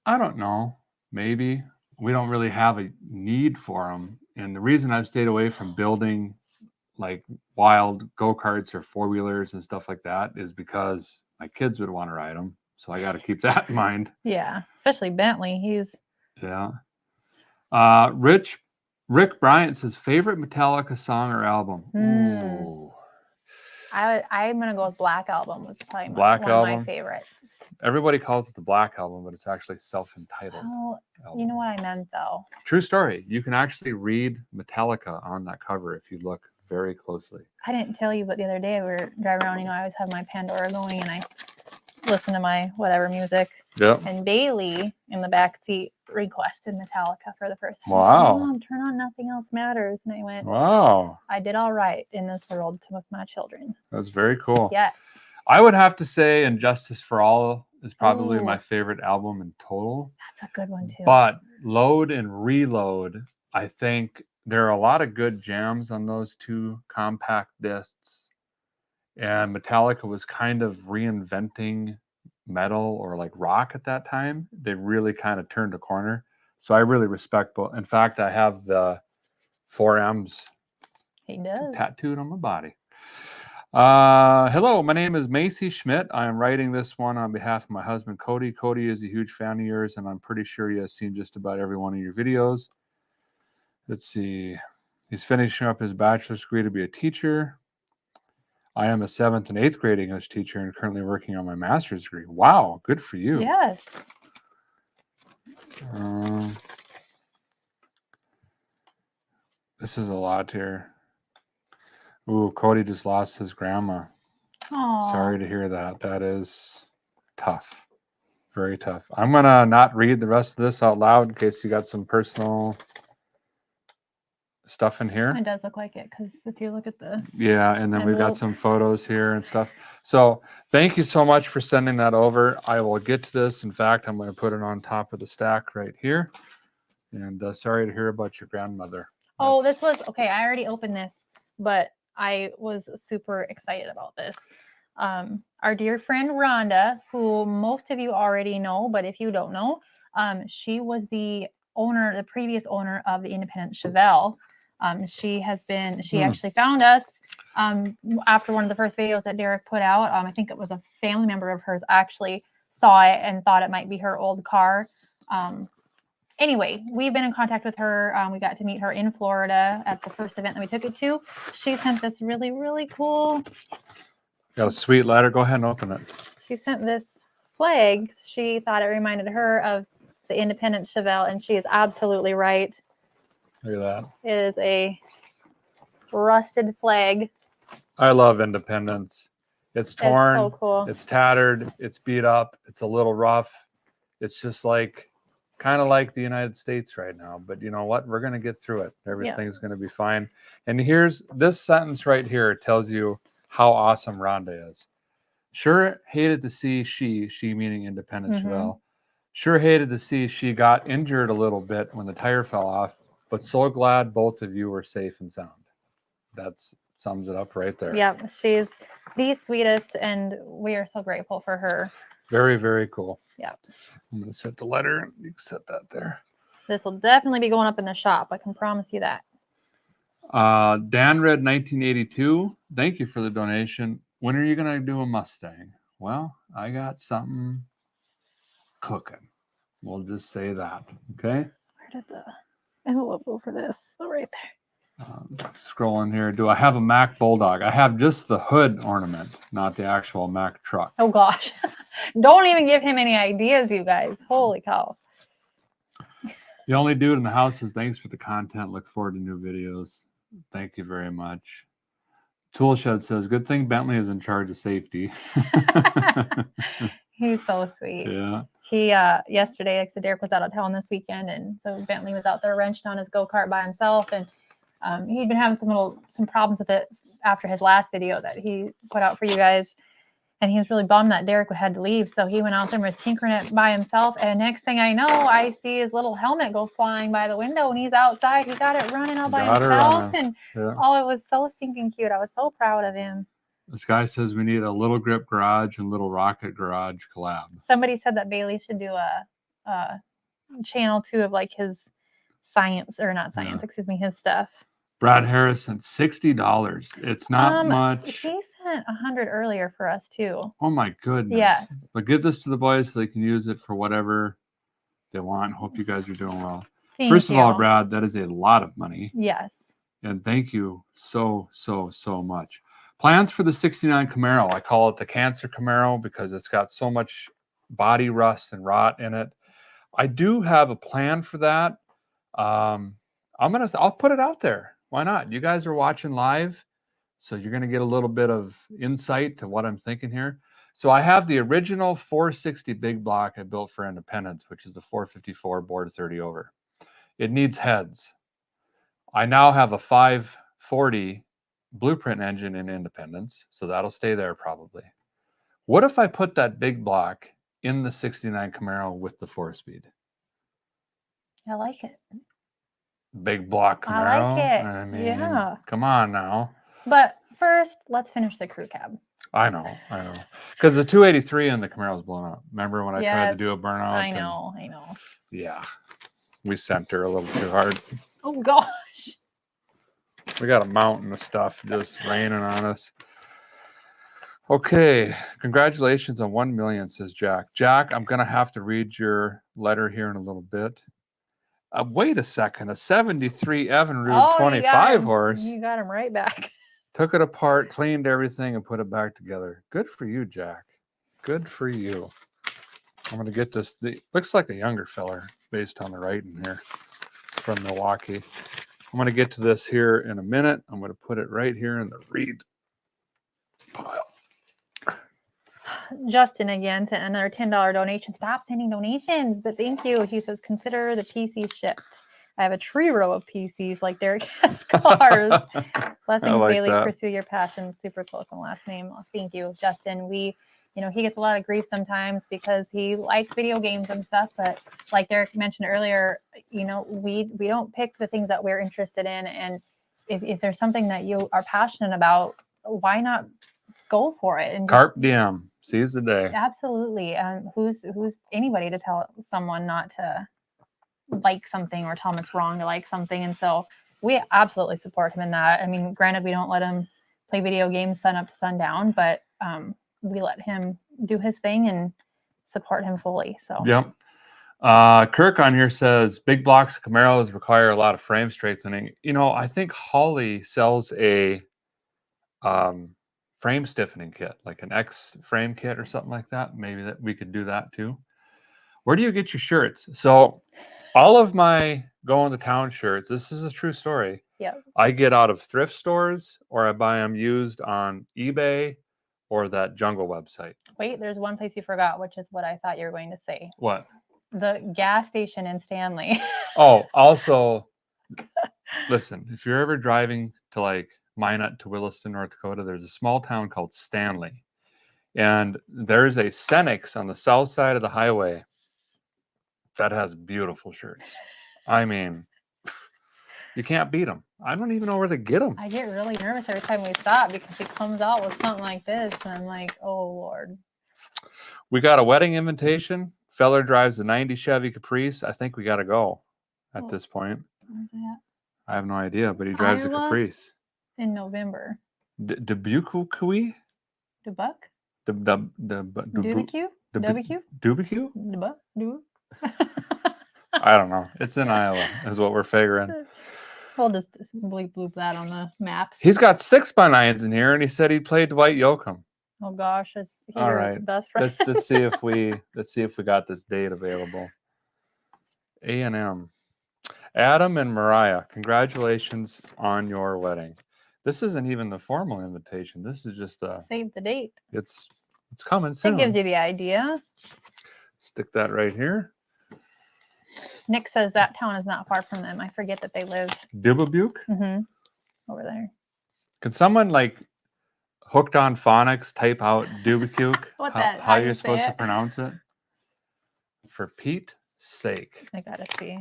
I don't know. Maybe. We don't really have a need for them. And the reason I've stayed away from building like wild go-karts or four-wheelers and stuff like that is because my kids would want to ride them. So I got to keep that in mind. Yeah, especially Bentley. Yeah. Rick Bryant says, favorite Metallica song or album? Ooh. I'm gonna go with Black Album. Was probably Black one Album? of my favorites. Everybody calls it the Black Album, but it's actually self-entitled. Oh, album. you know what I meant though. True story. You can actually read Metallica on that cover if you look very closely. I didn't tell you, but the other day we were driving around. You know, I always have my Pandora going, and I listen to my whatever music. Yep. And Bailey in the back seat requested Metallica for the first time. Wow. Mom, turn on Nothing Else Matters. And I went, Wow. I did all right in this world with my children. That's very cool. Yeah. I would have to say Injustice for All is probably Ooh. my favorite album in total. That's a good one too. But Load and Reload, I think there are a lot of good jams on those two compact discs. and Metallica was kind of reinventing metal or like rock at that time. They really kind of turned a corner. So I really respect both. In fact, I have the 4Ms He does. tattooed on my body. Hello, my name is Macy Schmidt. I am writing this one on behalf of my husband, Cody. Cody is a huge fan of yours, and I'm pretty sure he has seen just about every one of your videos. Let's see. He's finishing up his bachelor's degree to be a teacher. I am a 7th and 8th grade English teacher and currently working on my master's degree. Wow, good for you. Yes. This is a lot here. Ooh, Cody just lost his grandma. Aw. Sorry to hear that. That is tough. Very tough. I'm going to not read the rest of this out loud in case you got some personal stuff in here. It does look like it because if you look at the Yeah, and then we've got envelope. some photos here and stuff. So thank you so much for sending that over. I will get to this. In fact, I'm going to put it on top of the stack right here. And sorry to hear about your grandmother. Oh, That's- this was okay. I already opened this, but I was super excited about this. Our dear friend Rhonda, who most of you already know, but if you don't know, she was the previous owner of the Independent Chevelle. She actually found us after one of the first videos that Derek put out. I think it was a family member of hers actually saw it and thought it might be her old car. Anyway, we've been in contact with her. We got to meet her in Florida at the first event that we took it to. She sent this really, really cool. Got a sweet letter. Go ahead and open it. She sent this flag. She thought it reminded her of the Independent Chevelle, and she is absolutely right. Look at that. It is a rusted flag. I love Independence. It's torn. It's so cool. It's tattered. It's beat up. It's a little rough. It's just like kind of like the United States right now. But you know what? We're going to get through it. Everything's going to be fine. And here's this sentence right here tells you how awesome Rhonda is. Sure hated to see she meaning Independent Chevelle. Sure hated to see she got injured a little bit when the tire fell off, but so glad both of you were safe and sound. That sums it up right there. Yep, she's the sweetest, and we are so grateful for her. Very, very cool. Yep. I'm going to set the letter. You can set that there. This will definitely be going up in the shop. I can promise you that. Dan Red 1982. Thank you for the donation. When are you going to do a Mustang? Well, I got something cooking. We'll just say that. Okay. Where did the envelope go for this? Oh, right there. Scrolling here. Do I have a Mack Bulldog? I have just the hood ornament, not the actual Mack truck. Oh gosh. Don't even give him any ideas, you guys. Holy cow. The only dude in the house says thanks for the content. Look forward to new videos. Thank you very much. Toolshed says, good thing Bentley is in charge of safety. He's so sweet. Yeah. He yesterday, like, so Derek was out of town this weekend, and so Bentley was out there wrenching on his go-kart by himself, and he'd been having some problems with it after his last video that he put out for you guys, and he was really bummed that Derek had to leave, so he went out there and was tinkering it by himself, and next thing I know, I see his little helmet go flying by the window, and he's outside. He got it running all by himself, and oh, it was so stinking cute. I was so proud of him. This guy says we need a Little Grip Garage and Little Rocket Garage collab. Somebody said that Bailey should do a channel too of like his science, or not science, excuse me, his stuff. Brad Harrison, $60. It's not much. He sent 100 earlier for us too. Oh my goodness. Yes. But give this to the boys so they can use it for whatever they want. Hope you guys are doing well. First of all, Brad, that is a lot of money. Yes. And thank you so much. Plans for the 69 Camaro. I call it the cancer Camaro because it's got so much body rust and rot in it. I do have a plan for that. I'll put it out there. Why not? You guys are watching live, so you're going to get a little bit of insight to what I'm thinking here. So I have the original 460 big block I built for Independence, which is the 454 board 30 over. It needs heads. I now have a 540 blueprint engine in Independence, so that'll stay there probably. What if I put that big block in the 69 Camaro with the 4-speed? I like it. Big block Camaro. I like it. I mean, yeah. come on now. But first, let's finish the crew cab. I know. Because the 283 and the Camaro's blown up. Remember when I tried to Yes, do a burnout? I know. Yeah. We sent her a little too hard. Oh gosh. We got a mountain of stuff just raining on us. Okay. Congratulations on 1 million, says Jack. Jack, I'm going to have to read your letter here in a little bit. Wait a second. A 73 Evinrude 25 horse. You got him right back. Took it apart, cleaned everything, and put it back together. Good for you, Jack. Good for you. I'm going to get this. Looks like a younger feller based on the writing here. It's from Milwaukee. I'm going to get to this here in a minute. I'm going to put it right here in the read pile. Justin again sent another $10 donation. Stop sending donations, but thank you. He says, consider the PC shipped. I have a tree row of PCs like Derek has cars. Blessings like daily, that. pursue your passion. Super close on last name. Thank you, Justin. He gets a lot of grief sometimes because he likes video games and stuff, but like Derek mentioned earlier, we don't pick the things that we're interested in. And if there's something that you are passionate about, why not go for it? And Carp diem. Seize the day. Absolutely. Who's anybody to tell someone not to like something or tell him it's wrong to like something? And so we absolutely support him in that. I mean, granted, we don't let him play video games sun up to sundown, but we let him do his thing and support him fully. So Yep. Kirk on here says big blocks of Camaros require a lot of frame straightening. I think Holly sells a frame stiffening kit, like an X frame kit or something like that. Maybe that we could do that too. Where do you get your shirts? So all of my going to town shirts, this is a true story. yeah. I get out of thrift stores or I buy them used on eBay or that Jungle website. Wait, there's one place you forgot, which is what I thought you were going to say. What? The gas station in Stanley. Oh, also, listen, if you're ever driving to like Minot to Williston, North Dakota, there's a small town called Stanley. And there's a Cenex on the south side of the highway that has beautiful shirts. I mean, you can't beat them. I don't even know where to get them. I get really nervous every time we stop because he comes out with something like this. And I'm like, oh, Lord. We got a wedding invitation. Feller drives a 90 Chevy Caprice. I think we got to go at this point. Where's that? I have no idea, but he drives a Iowa? Caprice. In November. Dubukui? Dubuck? Dubikyu? WQ? Dubikyu? Dubuck? Dubuck? I don't know. It's in Iowa, is what we're figuring. We'll just bleep bloop that on the maps. He's got 6x9s in here, and he said he played Dwight Yoakam. Oh gosh, is he All your right. best friend? Let's see if we got this date available. A&M. Adam and Mariah, congratulations on your wedding. This isn't even the formal invitation. This is just Save the date. it's coming soon. It gives you the idea. Stick that right here. Nick says that town is not far from them. I forget that they live Dubbubuke. over there. Can someone like hooked on phonics type out Dubbubuke? How you're supposed to pronounce it? For Pete's sake. I gotta see.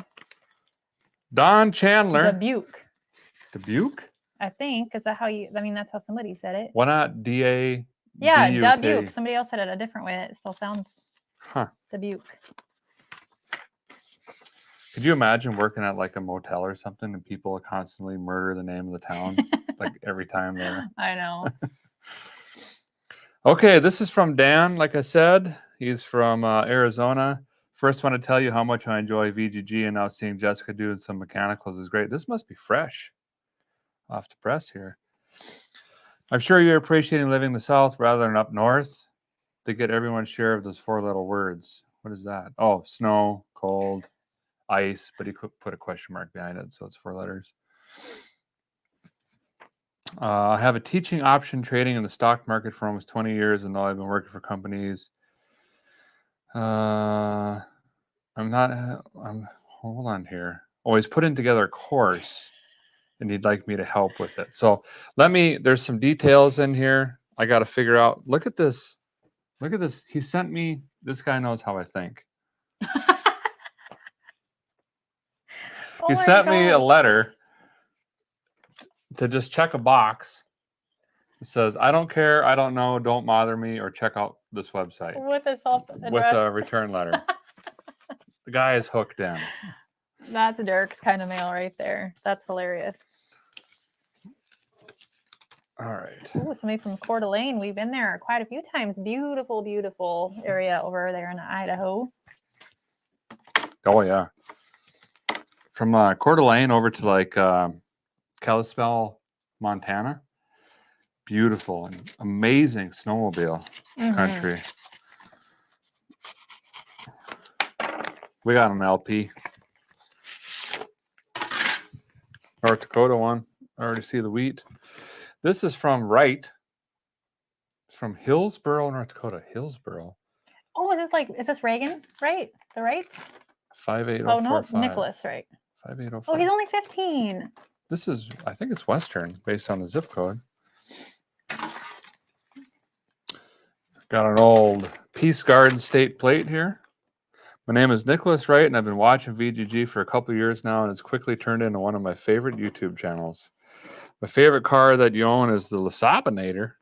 Don Chandler. Dubuque. Dubuque? I think. Is that how you? I mean, that's how somebody said it. Why not D-A? Yeah, B-U-K? Dubuque. Somebody else said it a different way. It still sounds Dubuque. Could you imagine working at like a motel or something and people constantly murder the name of the town like every time they're... I know. Okay, this is from Dan. Like I said, he's from Arizona. First, want to tell you how much I enjoy VGG, and now seeing Jessica doing some mechanicals is great. This must be fresh off the press here. I'm sure you're appreciating living in the South rather than up north to get everyone's share of those 4 little words. What is that? Oh, snow, cold, ice, but he could put a question mark behind it, so it's 4 letters. I have a teaching option trading in the stock market for almost 20 years, and though I've been working for companies, hold on here. Oh, he's putting together a course, and he'd like me to help with it. So there's some details in here. I got to figure out, look at this. Look at this. He sent me, this guy knows how I think. He sent me a letter to just check a box It says, I don't care, I don't know, don't bother me, or check out this website With a self with address. a return letter. The guy is hooked in. That's Dirk's kind of mail right there. That's hilarious. All right. Ooh, somebody from Coeur d'Alene. We've been there quite a few times. Beautiful, beautiful area over there in Idaho. Oh, yeah. From Coeur d'Alene over to like Kalispell, Montana. Beautiful and amazing snowmobile country. We got an LP. North Dakota one. I already see the wheat. This is from Wright. It's from Hillsboro, North Dakota. Hillsboro. Oh, is this Reagan? Right? The right? 58045. Oh, no, Nicholas, right? 5805. Oh, he's only 15. This is, I think it's Western based on the zip code. Got an old Peace Garden state plate here. My name is Nicholas Wright, and I've been watching VGG for a couple years now, and it's quickly turned into one of my favorite YouTube channels. My favorite car that you own is the Lasabinator.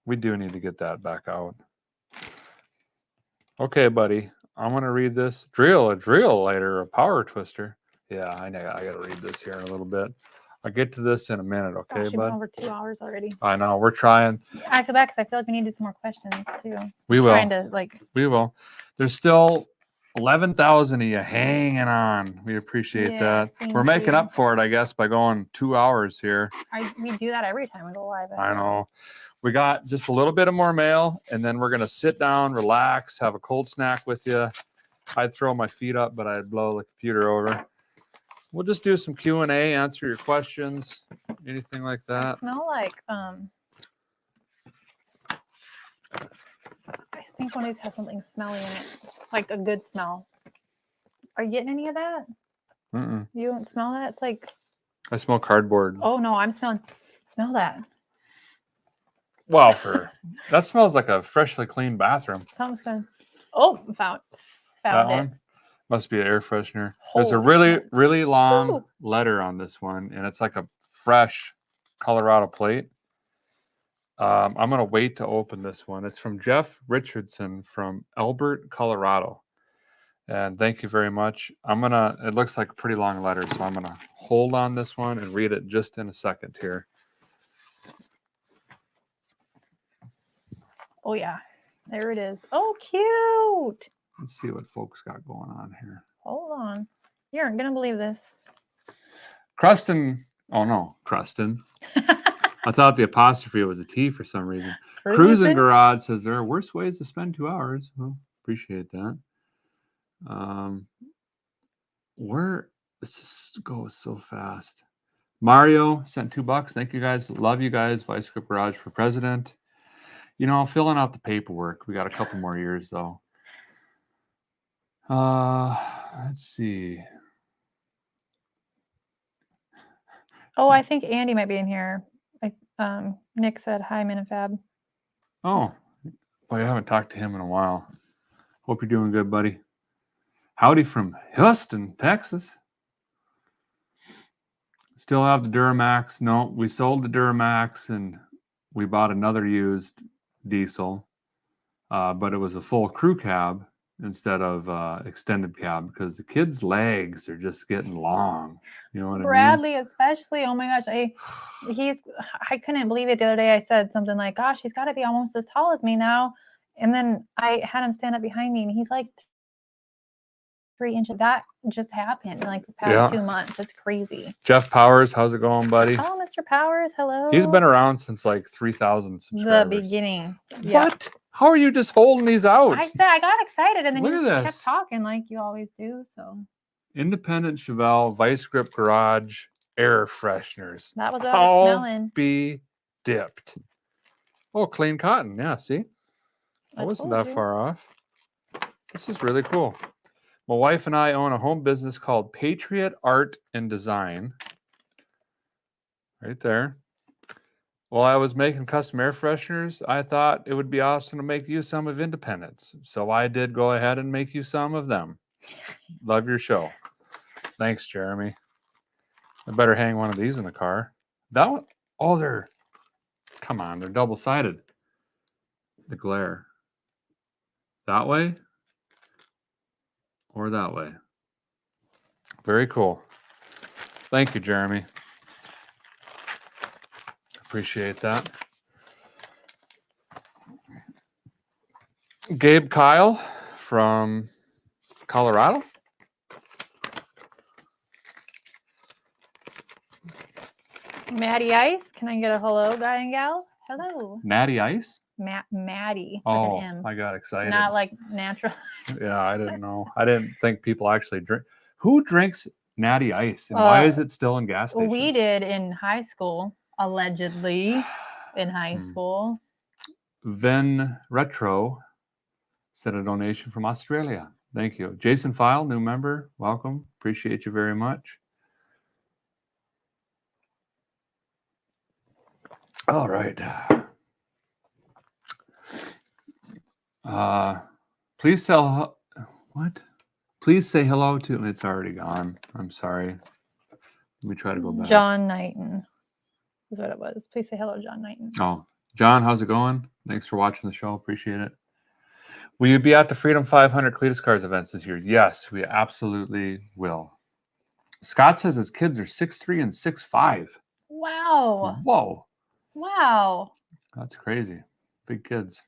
We do need to get that back out. Okay, buddy. I'm going to read this. A drill lighter, a power twister. Yeah, I know. I got to read this here in a little bit. I'll get to this in a minute, okay, Gosh, you've been bud? over 2 hours already. I know. We're trying. I feel bad because I feel like we need to do some more questions too. We will. Trying to like. We will. There's still 11,000 of you hanging on. We appreciate Yes, that. thank We're making you. up for it, I guess, by going 2 hours here. We do that every time we go live. I know. We got just a little bit of more mail, and then we're going to sit down, relax, have a cold snack with you. I'd throw my feet up, but I'd blow the computer over. We'll just do some Q&A, answer your questions, anything like I that. smell like I think one of these has something smelly in it, like a good smell. Are you getting any of that? Mm-mm. You don't smell that? It's like, I smell cardboard. oh no, I'm smelling. Smell that. Wow, that smells like a freshly cleaned bathroom. Something's good. Oh, found That it. one must be an air freshener. There's a Holy really, shit. really long Ooh. letter on this one, and it's like a fresh Colorado plate. I'm going to wait to open this one. It's from Jeff Richardson from Elbert, Colorado. And thank you very much. It looks like a pretty long letter, so I'm going to hold on this one and read it just in a second here. Oh yeah, there it is. Oh, cute. Let's see what folks got going on here. Hold on. You aren't gonna believe this. Cruston. Oh no, Cruston. I thought the apostrophe was a T for some reason. Cruising Garage says there are worse ways to spend 2 hours. Well, appreciate that. This just goes so fast. Mario sent $2. Thank you guys. Love you guys. Vice Grip Garage for president. You know, filling out the paperwork. We got a couple more years though. Let's see. Oh, I think Andy might be in here. Nick said hi, Minifab. Oh, boy, I haven't talked to him in a while. Hope you're doing good, buddy. Howdy from Houston, Texas. Still have the Duramax. No, we sold the Duramax and we bought another used diesel, but it was a full crew cab instead of extended cab because the kids' legs are just getting long. You know what I mean? Bradley, especially. Oh my gosh, I couldn't believe it the other day. I said something like, "Gosh, he's got to be almost as tall as me now." And then I had him stand up behind me, and he's like 3 inches. That just happened in like the past 2 months. It's crazy. Jeff Powers, how's it going, buddy? Oh, Mr. Powers, hello. He's been around since like 3,000 subscribers. The beginning. Yeah. What? How are you just holding these out? I said I got excited, and then Look you at just this. kept talking like you always do. So Independent Chevelle Vice Grip Garage air fresheners. that was what I was smelling. Be dipped. Oh, clean cotton. Yeah, see? I wasn't told that you. far off. This is really cool. My wife and I own a home business called Patriot Art and Design. Right there. While I was making custom air fresheners, I thought it would be awesome to make you some of Independence. So I did go ahead and make you some of them. Love your show. Thanks, Jeremy. I better hang one of these in the car. That one, oh, they're Come on, they're double-sided. The glare. That way or that way. Very cool. Thank you, Jeremy. Appreciate that. Gabe Kyle from Colorado. Maddie Ice, can I get a hello, guy and gal? Hello. Natty Ice? Maddie with Oh, an M. I got excited. Not like natural. Yeah, I didn't know. I didn't think people actually drink. Who drinks Natty Ice, and why is it still in gas stations? We did in high school, allegedly in high school. Ven Retro sent a donation from Australia. Thank you. Jason File, new member. Welcome. Appreciate you very much. All right. Please tell what? Please say hello to. It's already gone. I'm sorry. Let me try to go back. John Knighton is what it was. Please say hello, John Knighton. Oh, John, how's it going? Thanks for watching the show. Appreciate it. Will you be at the Freedom 500 Cletus Cars events this year? Yes, we absolutely will. Scott says his kids are 6'3" and 6'5". Wow. Whoa. Wow. That's crazy. Big kids.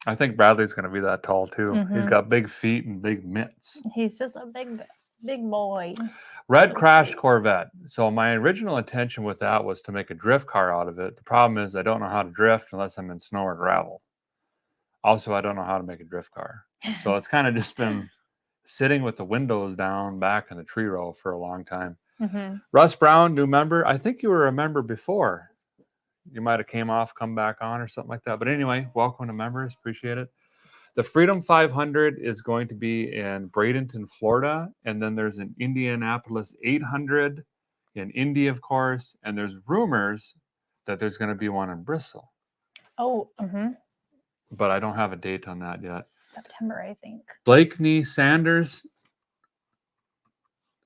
I think Bradley's going to be that tall too. He's got big feet and big mitts. He's just a big boy. Red Crash Corvette. So my original intention with that was to make a drift car out of it. The problem is I don't know how to drift unless I'm in snow or gravel. Also, I don't know how to make a drift car. So it's kind of just been sitting with the windows down back in the tree row for a long time. Russ Brown, new member. I think you were a member before. You might have come back on or something like that. But anyway, welcome to members. Appreciate it. The Freedom 500 is going to be in Bradenton, Florida. And then there's an Indianapolis 800 in Indy, of course. And there's rumors that there's going to be one in Bristol. Oh, But I don't have a date on that yet. September, I think. Blakeney Sanders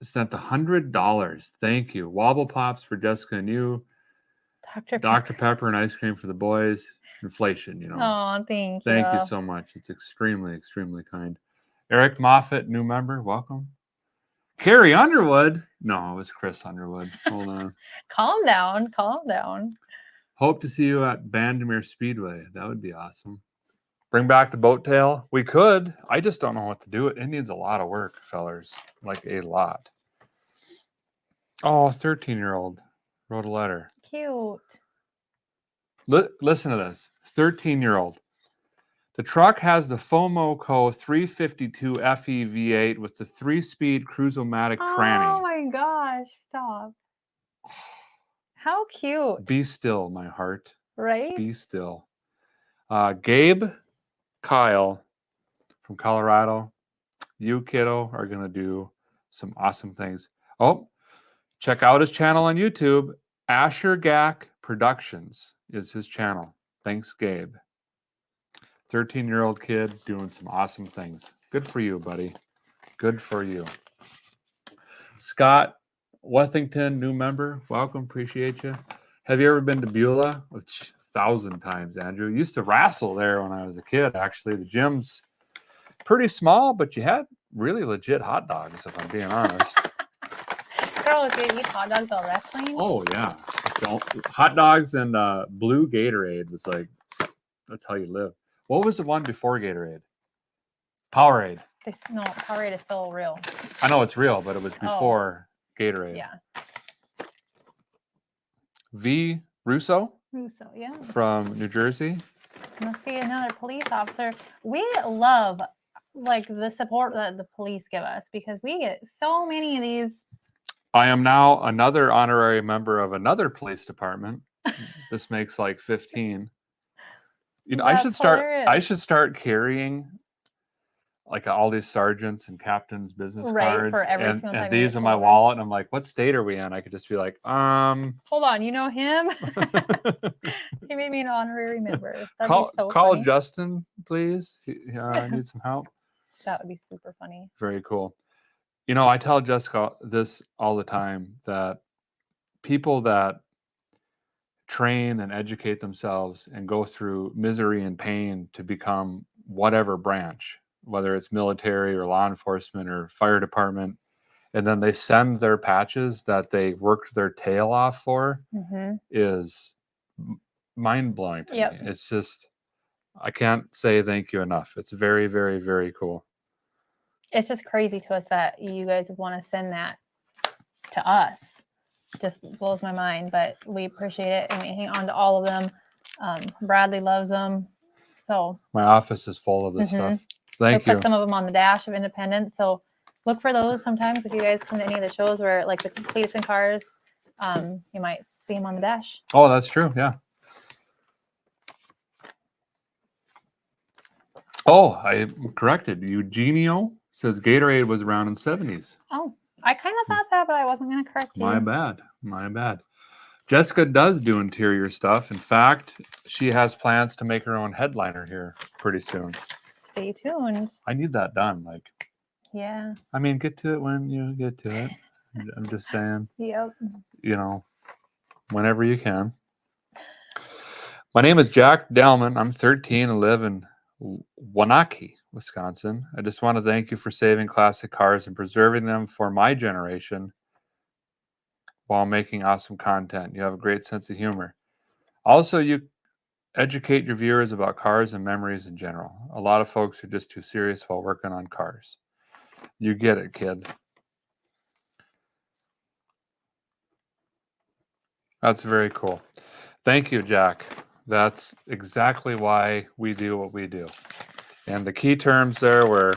sent $100. Thank you. Wobble Pops for Jessica and you. Dr. Pepper and ice cream for the boys. Inflation, you know. Oh, thank you. Thank you so much. It's extremely, extremely kind. Eric Moffat, new member. Welcome. Carrie Underwood. No, it was Chris Underwood. Hold on. Calm down. Calm down. Hope to see you at Bandimere Speedway. That would be awesome. Bring back the boat tail. We could. I just don't know what to do. It needs a lot of work, fellers. Like a lot. Oh, 13-year-old wrote a letter. Cute. Listen to this. 13-year-old. The truck has the FOMO-Co 352 FE V8 with the 3-speed Cruise-O-Matic tranny. Oh my gosh, stop. How cute. Be still, my heart. Right? Be still. Gabe Kyle from Colorado. You, kiddo, are going to do some awesome things. Oh, check out his channel on YouTube. Asher Gack Productions is his channel. Thanks, Gabe. 13-year-old kid doing some awesome things. Good for you, buddy. Good for you. Scott Wethington, new member. Welcome. Appreciate you. Have you ever been to Beulah? 1,000 times, Andrew. Used to wrestle there when I was a kid, actually. The gym's pretty small, but you had really legit hot dogs, if I'm being honest. Girl, if you eat hot dogs while wrestling? Oh, yeah. So, hot dogs and blue Gatorade was like, that's how you live. What was the one before Gatorade? Powerade. No, Powerade is still real. I know it's real, but it was before Gatorade. Yeah. V. Russo Yeah. from New Jersey. Must be another police officer. We love like the support that the police give us because we get so many of these. I am now another honorary member of another police department. This makes like 15. You know, I should start carrying like all these sergeants and captains' business cards. For every and single time these in my wallet. And I'm like, what state are we in? I could just be like, Hold on, you know him? He made me an honorary member. That'd be so call funny. Justin, please. I need some help. That would be super funny. Very cool. You know, I tell Jessica this all the time, that people that train and educate themselves and go through misery and pain to become whatever branch, whether it's military or law enforcement or fire department. And then they send their patches that they worked their tail off for is mind blowing to Yep. me. It's just, I can't say thank you enough. It's very, very, very cool. It's just crazy to us that you guys want to send that to us. Just blows my mind, but we appreciate it and we hang on to all of them. Bradley loves them. So my office is full of this stuff. Thank we you. put some of them on the dash of Independence. So look for those sometimes if you guys come to any of the shows where like the Cletus and cars, you might see them on the dash. Oh, that's true. Yeah. Oh, I corrected. Eugenio says Gatorade was around in 70s. Oh, I kind of thought that, but I wasn't going to correct you. My bad. My bad. Jessica does do interior stuff. In fact, she has plans to make her own headliner here pretty soon. Stay tuned. I need that done. Like, yeah. I mean, get to it when you get to it. I'm just saying. Yep. You know, whenever you can. My name is Jack Delman. I'm 13 and live in Wanaki, Wisconsin. I just want to thank you for saving classic cars and preserving them for my generation while making awesome content. You have a great sense of humor. Also, you educate your viewers about cars and memories in general. A lot of folks are just too serious while working on cars. You get it, kid. That's very cool. Thank you, Jack. That's exactly why we do what we do. And the key terms there were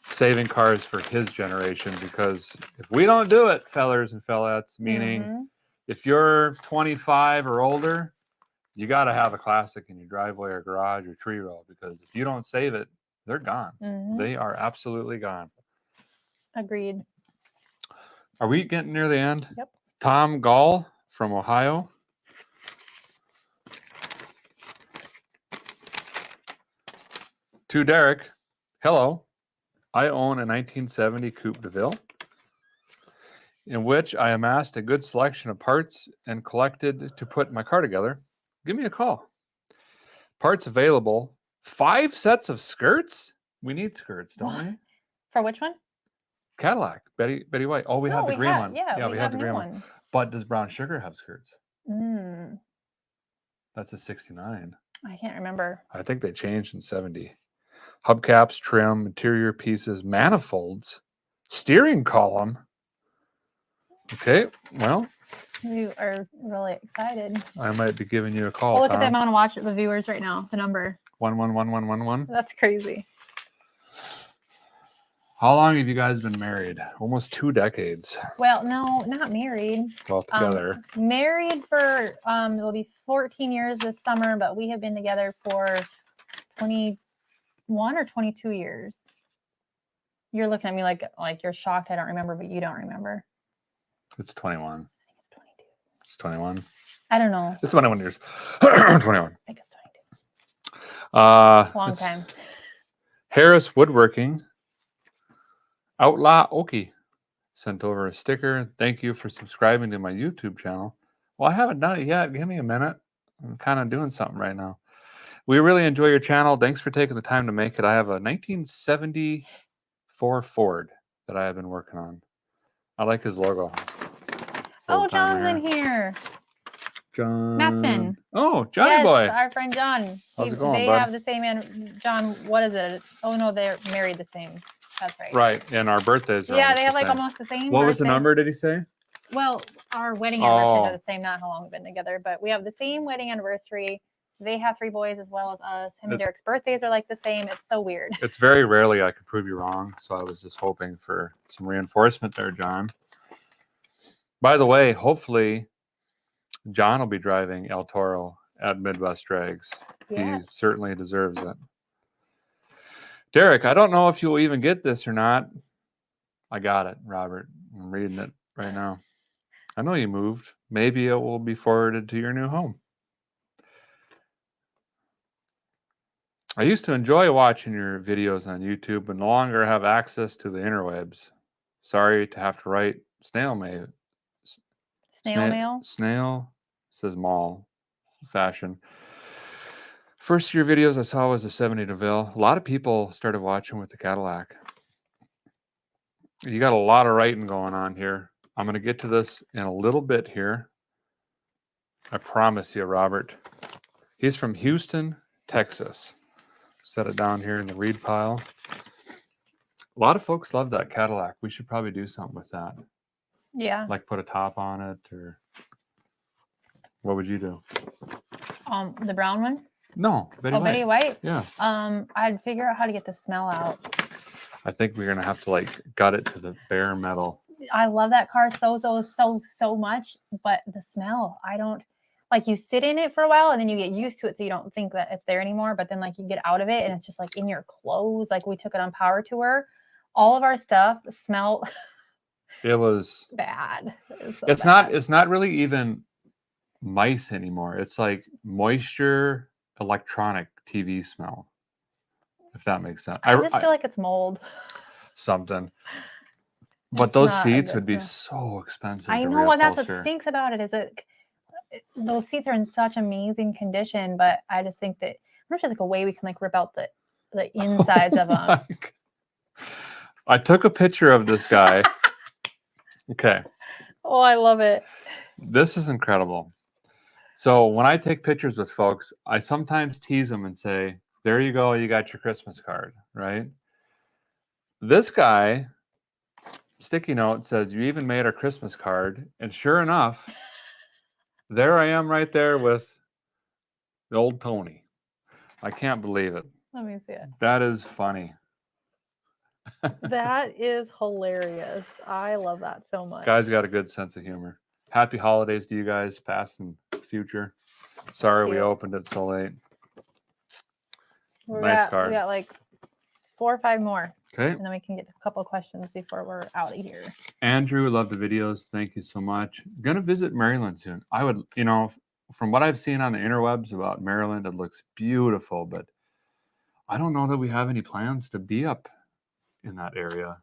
saving cars for his generation, because if we don't do it, fellers and fellettes, meaning if you're 25 or older, you got to have a classic in your driveway or garage or tree row, because if you don't save it, they're gone. They are absolutely gone. Agreed. Are we getting near the end? Yep. Tom Gall from Ohio. To Derek, hello. I own a 1970 Coupe de Ville, in which I amassed a good selection of parts and collected to put my car together. Give me a call. Parts available. 5 sets of skirts? We need skirts, don't we? For which one? Cadillac. Betty White. Oh, we have the green one. Yeah, we have the green one. But does Brown Sugar have skirts? That's a 69. I can't remember. I think they changed in 70. Hubcaps, trim, interior pieces, manifolds, steering column. Okay, well. You are really excited. I might be giving you a call. Oh, look at the amount of watch the viewers right now. The number 111111. That's crazy. How long have you guys been married? Almost 2 decades. Well, no, not married. Well, together. Married for it'll be 14 years this summer, but we have been together for 21 or 22 years. You're looking at me like you're shocked I don't remember, but you don't remember. It's 21. I think it's 22. It's 21. I don't know. It's 21 years. 21. I think it's 22. Long it's time. Harris Woodworking. Outlaw Okie sent over a sticker. Thank you for subscribing to my YouTube channel. Well, I haven't done it yet. Give me a minute. I'm kind of doing something right now. We really enjoy your channel. Thanks for taking the time to make it. I have a 1974 Ford that I have been working on. I like his logo. Oh, John's in here. John. Matson. Oh, Johnny yes, boy. Our friend John. How's it going, they bud? have the same John, what is it? Oh no, they're married the same. That's right. Right, and our birthdays are Yeah, they have the like same. almost the same. What was the birthday. number, did he say? Well, our wedding anniversaries Oh. are the same, not how long we've been together, but we have the same wedding anniversary. They have 3 boys as well as us. Him and Derek's birthdays are like the same. It's so weird. It's very rarely I can prove you wrong, so I was just hoping for some reinforcement there, John. By the way, hopefully John will be driving El Toro at Midwest Drags. Yeah. He certainly deserves it. Derek, I don't know if you'll even get this or not. I got it, Robert. I'm reading it right now. I know you moved. Maybe it will be forwarded to your new home. I used to enjoy watching your videos on YouTube, but no longer have access to the interwebs. Sorry to have to write snail mail. Snail mail? Snail says mall fashion. First of your videos I saw was a 70 DeVille. A lot of people started watching with the Cadillac. You got a lot of writing going on here. I'm going to get to this in a little bit here. I promise you, Robert. He's from Houston, Texas. Set it down here in the read pile. A lot of folks love that Cadillac. We should probably do something with that. Yeah. Like put a top on it, or what would you do? The brown one? No, Betty White. Betty White? Yeah. I'd figure out how to get the smell out. I think we're gonna have to like gut it to the bare metal. I love that car so much, but the smell, I don't like. You sit in it for a while and then you get used to it, so you don't think that it's there anymore. But then like you get out of it and it's just like in your clothes. Like we took it on power tour, all of our stuff smelled. It was bad. It was so it's bad. It's not really even mice anymore. It's like moisture, electronic TV smell. If that makes sense. I just feel like it's mold. Something. But those not a seats good would be smell. so expensive. I to know, and that's what reupholster. stinks about it is those seats are in such amazing condition, but I just think that I wonder if there's like a way we can like rip out the insides of them. I took a picture of this guy. Okay. Oh, I love it. This is incredible. So when I take pictures with folks, I sometimes tease them and say, there you go, you got your Christmas card, right? This guy, sticky note, says, you even made our Christmas card. And sure enough, there I am right there with the old Tony. I can't believe it. Let me see it. That is funny. That is hilarious. I love that so much. Guys got a good sense of humor. Happy holidays to you guys, past and future. Sorry we Cute. opened it so late. We Nice card. got like 4 or 5 more, Okay. and then we can get to a couple of questions before we're out of here. Andrew, love the videos. Thank you so much. Gonna visit Maryland soon. I would, from what I've seen on the interwebs about Maryland, it looks beautiful, but I don't know that we have any plans to be up in that area.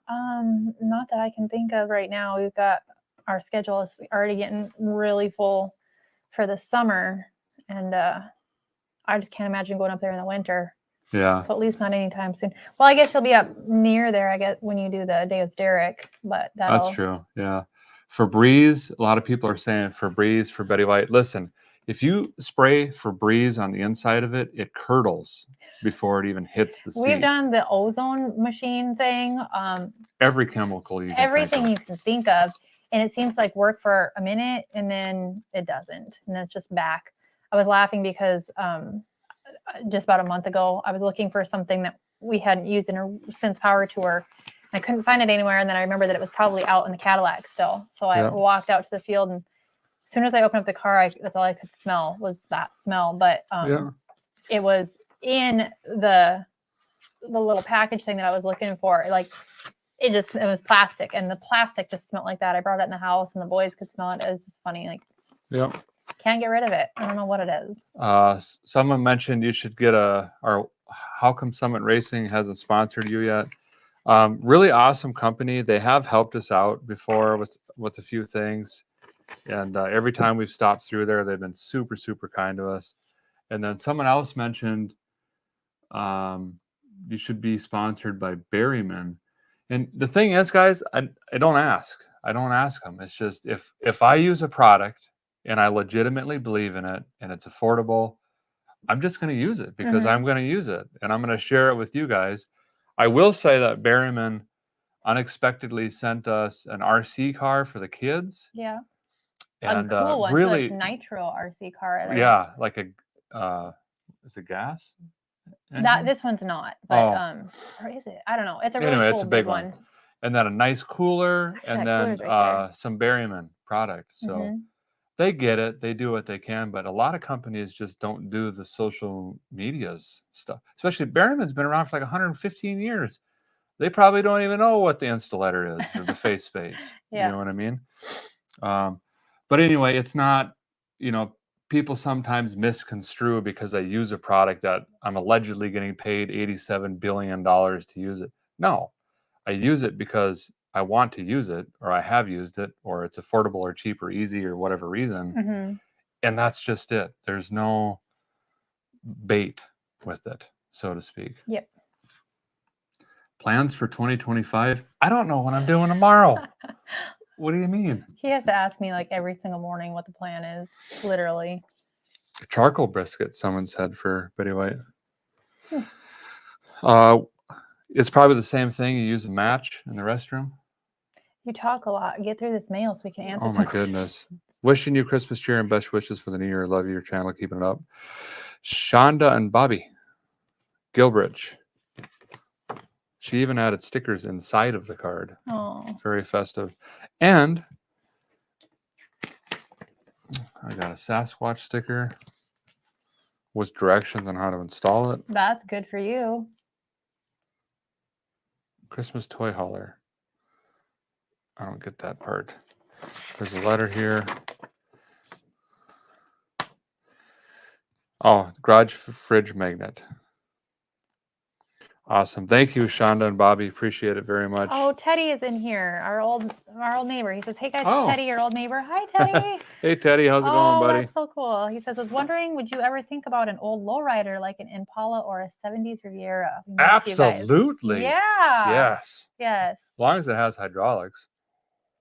Not that I can think of right now. We've got our schedule is already getting really full for the summer, and I just can't imagine going up there in the winter. Yeah. So at least not anytime soon. Well, I guess he'll be up near there, I guess, when you do the day with Derek, but That's true. Yeah. Febreze, a lot of people are saying Febreze for Betty White. Listen, if you spray Febreze on the inside of it, it curdles before it even hits the seat. We've done the ozone machine thing. Every chemical you can Everything think you can think of. And it seems like work for a minute and then it doesn't. And then it's just back. I was laughing because just about a month ago, I was looking for something that we hadn't used since Power Tour. I couldn't find it anywhere. And then I remember that it was probably out in the Cadillac still. So I walked out to the field, and as soon as I opened up the car, that's all I could smell was that smell. But it was in the little package thing that I was looking for. Like it was plastic, and the plastic just smelled like that. I brought it in the house, and the boys could smell it. It was just funny. Like, can't get rid of it. I don't know what it is. Someone mentioned you should get How Come Summit Racing hasn't sponsored you yet? Really awesome company. They have helped us out before with a few things. And every time we've stopped through there, they've been super, super kind to us. And then someone else mentioned you should be sponsored by Berryman. And the thing is, guys, I don't ask. I don't ask them. It's just if I use a product and I legitimately believe in it and it's affordable, I'm just going to use it because I'm going to use it. And I'm going to share it with you guys. I will say that Berryman unexpectedly sent us an RC car for the kids. Yeah. And a cool one. really like nitro RC car. Yeah, like is it gas? This one's not, but or is it? I don't know. It's a really cool it's a big one. And then a nice cooler, and then some Berryman product. So they get it. They do what they can, but a lot of companies just don't do the social medias stuff. Especially Berryman's been around for like 115 years. They probably don't even know what the installer is or the face space. You know what I mean? But anyway, it's not, people sometimes misconstrue because I use a product that I'm allegedly getting paid $87 billion to use it. No, I use it because I want to use it, or I have used it, or it's affordable or cheap or easy or whatever reason. And that's just it. There's no bait with it, so to speak. Yep. Plans for 2025? I don't know what I'm doing tomorrow. What do you mean? He has to ask me like every single morning what the plan is, literally. Charcoal brisket, someone said for Betty White. Hmm. It's probably the same thing. You use a match in the restroom. You talk a lot. Get through this mail so we can answer Oh some my goodness. Wishing you Christmas cheer and best wishes for the new year. Love your channel. Keeping it up. Shonda and Bobby Gilbridge. She even added stickers inside of the card. Oh, Very festive. And I got a Sasquatch sticker with directions on how to install it. that's good for you. Christmas toy hauler. I don't get that part. There's a letter here. Oh, garage fridge magnet. Awesome. Thank you, Shonda and Bobby. Appreciate it very much. Oh, Teddy is in here. Our old neighbor. He says, "Hey guys, Oh. Teddy, your old neighbor. Hi, Teddy." Hey, Teddy. How's it going, buddy? That's so cool. He says, "I was wondering, would you ever think about an old lowrider like an Impala or a '70s Riviera?" We miss you guys. Absolutely. Yeah. Yes. Yes. As long as it has hydraulics.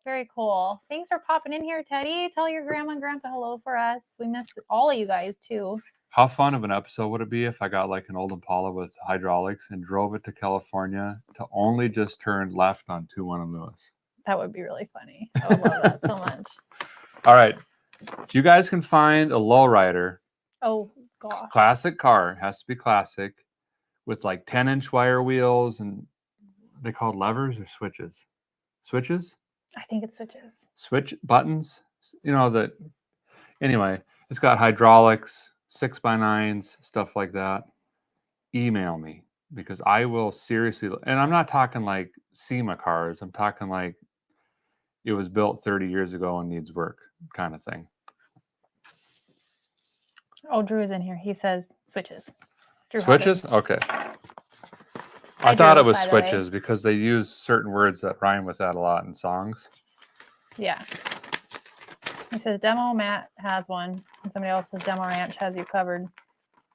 Very cool. Thanks for popping in here, Teddy. Tell your grandma and grandpa hello for us. We miss all of you guys too. How fun of an episode would it be if I got like an old Impala with hydraulics and drove it to California to only just turn left on 2-1 Lewis? That would be really funny. I would love that so much. All right. If you guys can find a lowrider, Oh gosh. classic car, has to be classic, with like 10-inch wire wheels and they called levers or switches? Switches? I think it switches. Switch buttons? You know, that. Anyway, it's got hydraulics, 6x9s, stuff like that. Email me because I will seriously, and I'm not talking like SEMA cars. I'm talking like it was built 30 years ago and needs work kind of thing. Oh, Drew is in here. He says switches. Drew Switches? Hodges. Okay. Hi, I thought Drew, it was by the way. switches because they use certain words that rhyme with that a lot in songs. Yeah. He says Demo Matt has one, and somebody else says Demo Ranch has you covered.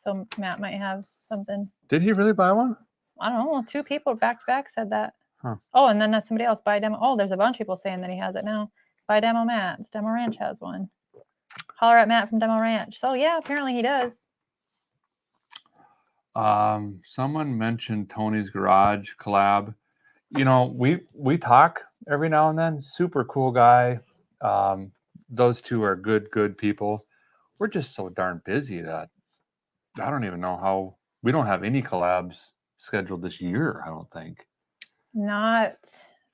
So Matt might have something. Did he really buy one? I don't know. 2 people back to back said that. Huh. Oh, and then that's somebody else. Buy Demo. Oh, there's a bunch of people saying that he has it now. Buy Demo Matt. Demo Ranch has one. Holler at Matt from Demo Ranch. So yeah, apparently he does. Someone mentioned Tony's Garage collab. You know, we talk every now and then. Super cool guy. Those two are good people. We're just so darn busy that I don't even know how. We don't have any collabs scheduled this year, I don't think. Not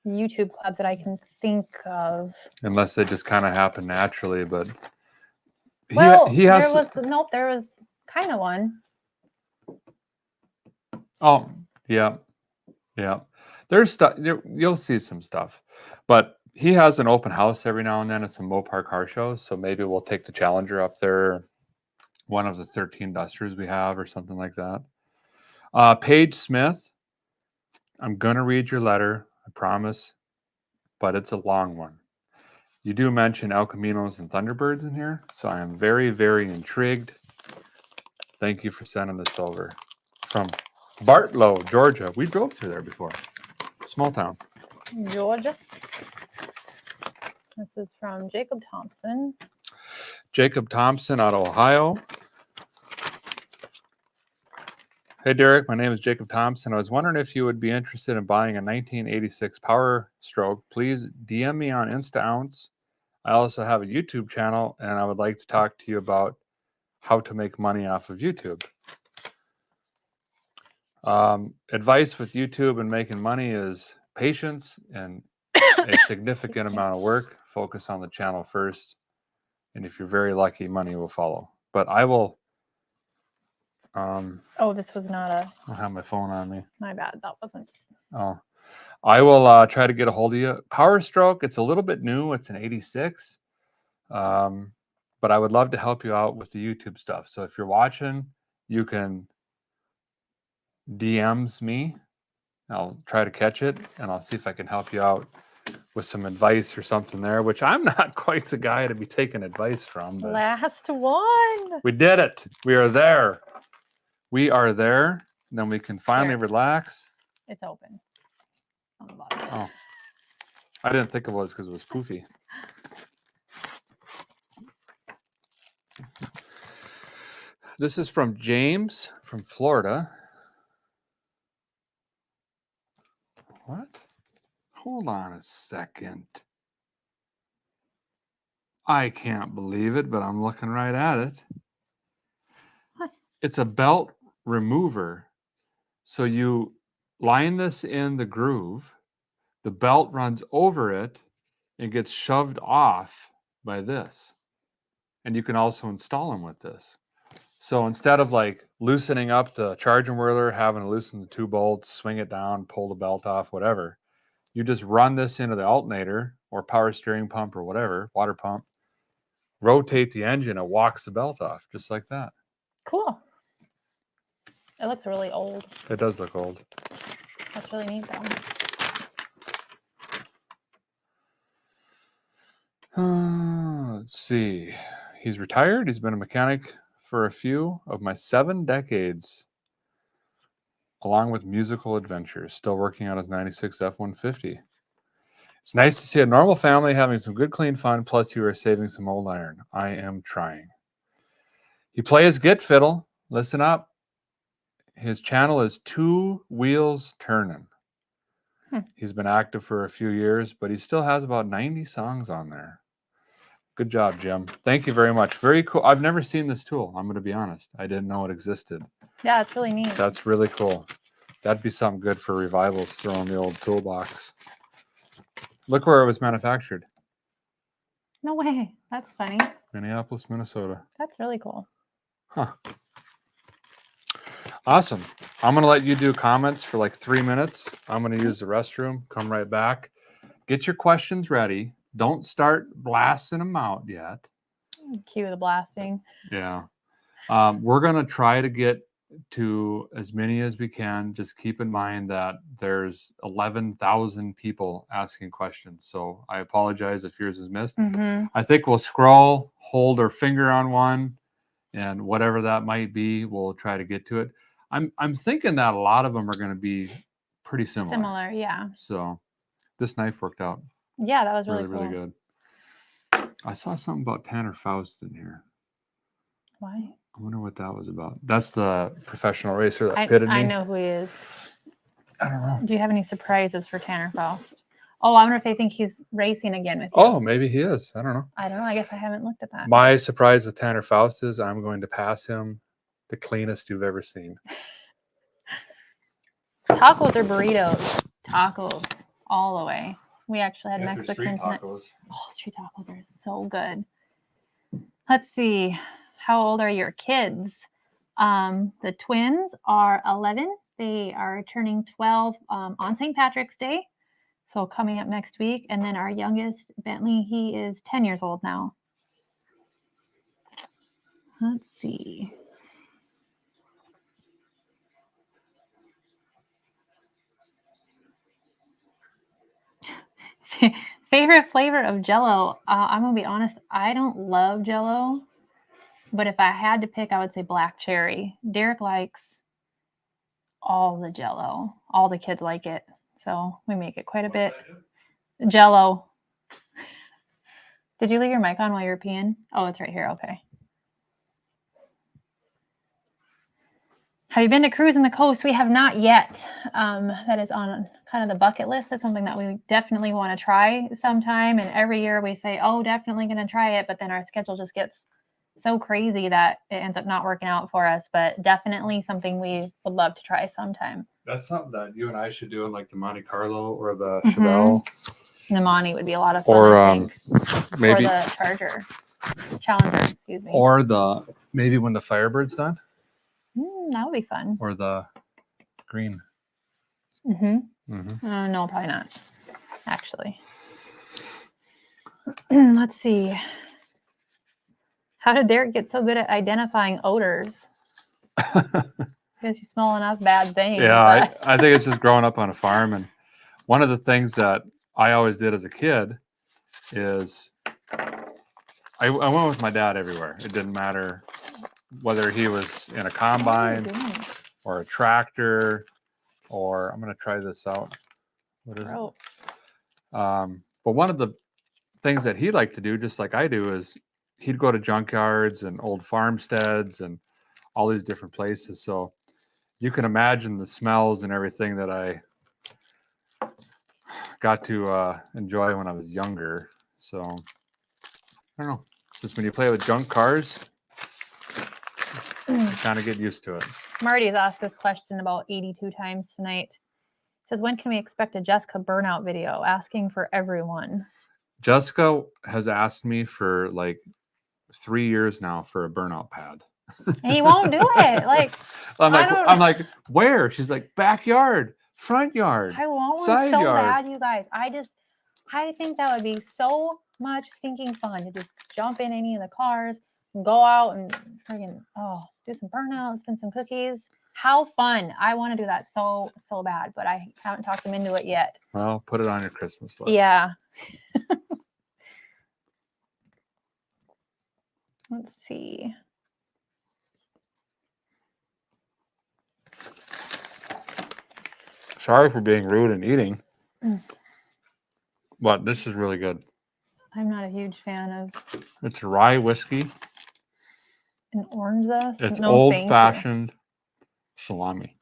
YouTube clubs that I can think of. Unless they just kind of happen naturally, but Well, he has. there was kind of one. Oh, yeah. There's stuff. You'll see some stuff, but he has an open house every now and then at some Mopar car shows. So maybe we'll take the Challenger up there, one of the 13 Dusters we have, or something like that. Paige Smith, I'm gonna read your letter, I promise, but it's a long one. You do mention El Caminos and Thunderbirds in here, so I am very, very intrigued. Thank you for sending this over from Bartlow, Georgia. We drove through there before. Small town. Georgia. This is from Jacob Thompson. Jacob Thompson out of Ohio. Hey, Derek. My name is Jacob Thompson. I was wondering if you would be interested in buying a 1986 Power Stroke. Please DM me on InstaOunce. I also have a YouTube channel, and I would like to talk to you about how to make money off of YouTube. Advice with YouTube and making money is patience and a significant amount of work. Focus on the channel first, and if you're very lucky, money will follow. But I will. Oh, this was not a. I have my phone on me. My bad. That wasn't. Oh, I will try to get a hold of you. Power Stroke. It's a little bit new. It's an 86. But I would love to help you out with the YouTube stuff. So if you're watching, you can DMs me. I'll try to catch it, and I'll see if I can help you out with some advice or something there, which I'm not quite the guy to be taking advice from. But Last one. we did it. We are there. We are there. Then we can finally There. relax. It's open on the bottom. Oh, I didn't think it was because it was poofy. This is from James from Florida. What? Hold on a second. I can't believe it, but I'm looking right at it. What? It's a belt remover. So you line this in the groove, the belt runs over it and gets shoved off by this. And you can also install them with this. So instead of like loosening up the charging whirler, having to loosen the 2 bolts, swing it down, pull the belt off, whatever, you just run this into the alternator or power steering pump or whatever, water pump, rotate the engine, it walks the belt off just like that. Cool. It looks really old. It does look old. That's really neat though. Let's see. He's retired. He's been a mechanic for a few of my 7 decades, along with musical adventures. Still working on his 96 F-150. It's nice to see a normal family having some good, clean fun, plus you are saving some old iron. I am trying. He plays git fiddle. Listen up. His channel is 2 Wheels Turnin'. He's been active for a few years, but he still has about 90 songs on there. Good job, Jim. Thank you very much. Very cool. I've never seen this tool. I'm going to be honest. I didn't know it existed. Yeah, it's really neat. That's really cool. That'd be something good for revivals, throwing the old toolbox. Look where it was manufactured. No way. That's funny. Minneapolis, Minnesota. That's really cool. Huh. Awesome. I'm going to let you do comments for like 3 minutes. I'm going to use the restroom. Come right back. Get your questions ready. Don't start blasting them out yet. Cue the blasting. Yeah. We're going to try to get to as many as we can. Just keep in mind that there's 11,000 people asking questions. So I apologize if yours is missed. I think we'll scroll, hold our finger on one, and whatever that might be, we'll try to get to it. I'm thinking that a lot of them are going to be pretty similar. Similar, yeah. So this knife worked out Yeah, that was really really, cool. really good. I saw something about Tanner Faust in here. Why? I wonder what that was about. That's the professional racer that pitted me. I know who he is. I don't know. Do you have any surprises for Tanner Faust? Oh, I wonder if they think he's racing again with you. Oh, maybe he is. I don't know. I don't know. I guess I haven't looked at that. My surprise with Tanner Faust is I'm going to pass him the cleanest you've ever seen. Tacos or burritos? Tacos all the way. We actually had Mexican tonight. Oh, street tacos are so good. Let's see. How old are your kids? The twins are 11. They are turning 12 on St. Patrick's Day. So coming up next week. And then our youngest, Bentley, he is 10 years old now. Let's see. Favorite flavor of Jell-O? I'm going to be honest. I don't love Jell-O. But if I had to pick, I would say black cherry. Derek likes all the Jell-O. All the kids like it. So we make it quite a bit. Jell-O. Did you leave your mic on while you were peeing? Oh, it's right here. Okay. Have you been to cruising the coast? We have not yet. That is on kind of the bucket list. That's something that we definitely want to try sometime. And every year we say, oh, definitely going to try it. But then our schedule just gets so crazy that it ends up not working out for us. But definitely something we would love to try sometime. That's something that you and I should do in like the Monte Carlo or the Chevelle. The Monte would be a lot of fun. Or I think. maybe or the Charger. Challenger, excuse me. Or the maybe when the Firebird's done. That would be fun. Or the green. No, probably not. Actually. Let's see. How did Derek get so good at identifying odors? Because you smell enough bad things. Yeah, I think it's just growing up on a farm. And one of the things that I always did as a kid is I went with my dad everywhere. It didn't matter whether he was in a What are you combine doing? or a tractor, or I'm going to try this out. What is Gross. it? But one of the things that he liked to do, just like I do, is he'd go to junkyards and old farmsteads and all these different places. So you can imagine the smells and everything that I got to enjoy when I was younger. So I don't know. Just when you play with junk cars, you kind of get used to it. Marty's asked this question about 82 times tonight. He says, when can we expect a Jessica burnout video? Asking for everyone. Jessica has asked me for like 3 years now for a burnout pad. And he won't do it. Like, I'm like, where? She's like, backyard, front yard, I want one side so yard. bad, you guys. I think that would be so much stinking fun to just jump in any of the cars and go out and friggin' do some burnouts, spin some cookies. How fun. I want to do that so bad, but I haven't talked him into it yet. Well, put it on your Christmas list. Yeah. Let's see. Sorry for being rude and eating. Mm. But this is really good. I'm not a huge fan of It's rye whiskey. an orange zest. It's No, thank you. old-fashioned salami.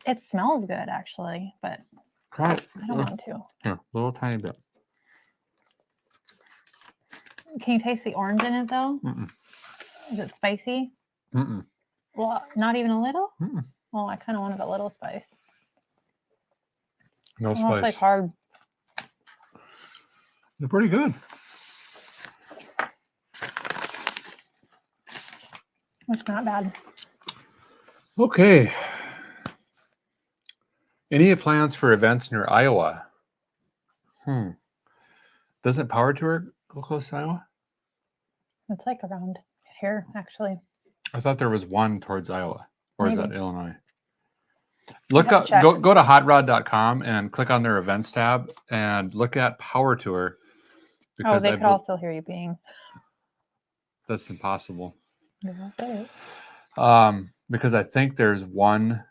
It smells good, actually, but Try it. I don't want to. Here, a little tiny bit. Can you taste the orange in it, though? Mm-mm. Is it spicy? Mm-mm. Well, not even a little? Mm-mm. Well, I kind of wanted a little spice. No Almost spice. like hard. They're pretty good. It's not bad. Okay. Any plans for events near Iowa? Doesn't Power Tour go close to Iowa? It's like around here, actually. I thought there was one towards Iowa. Or is that Maybe. Illinois? Look have up, to check. go to hotrod.com and click on their events tab and look at Power Tour. Oh, they could all still hear you being. That's impossible. Yeah, I'll say it. Because I think there's one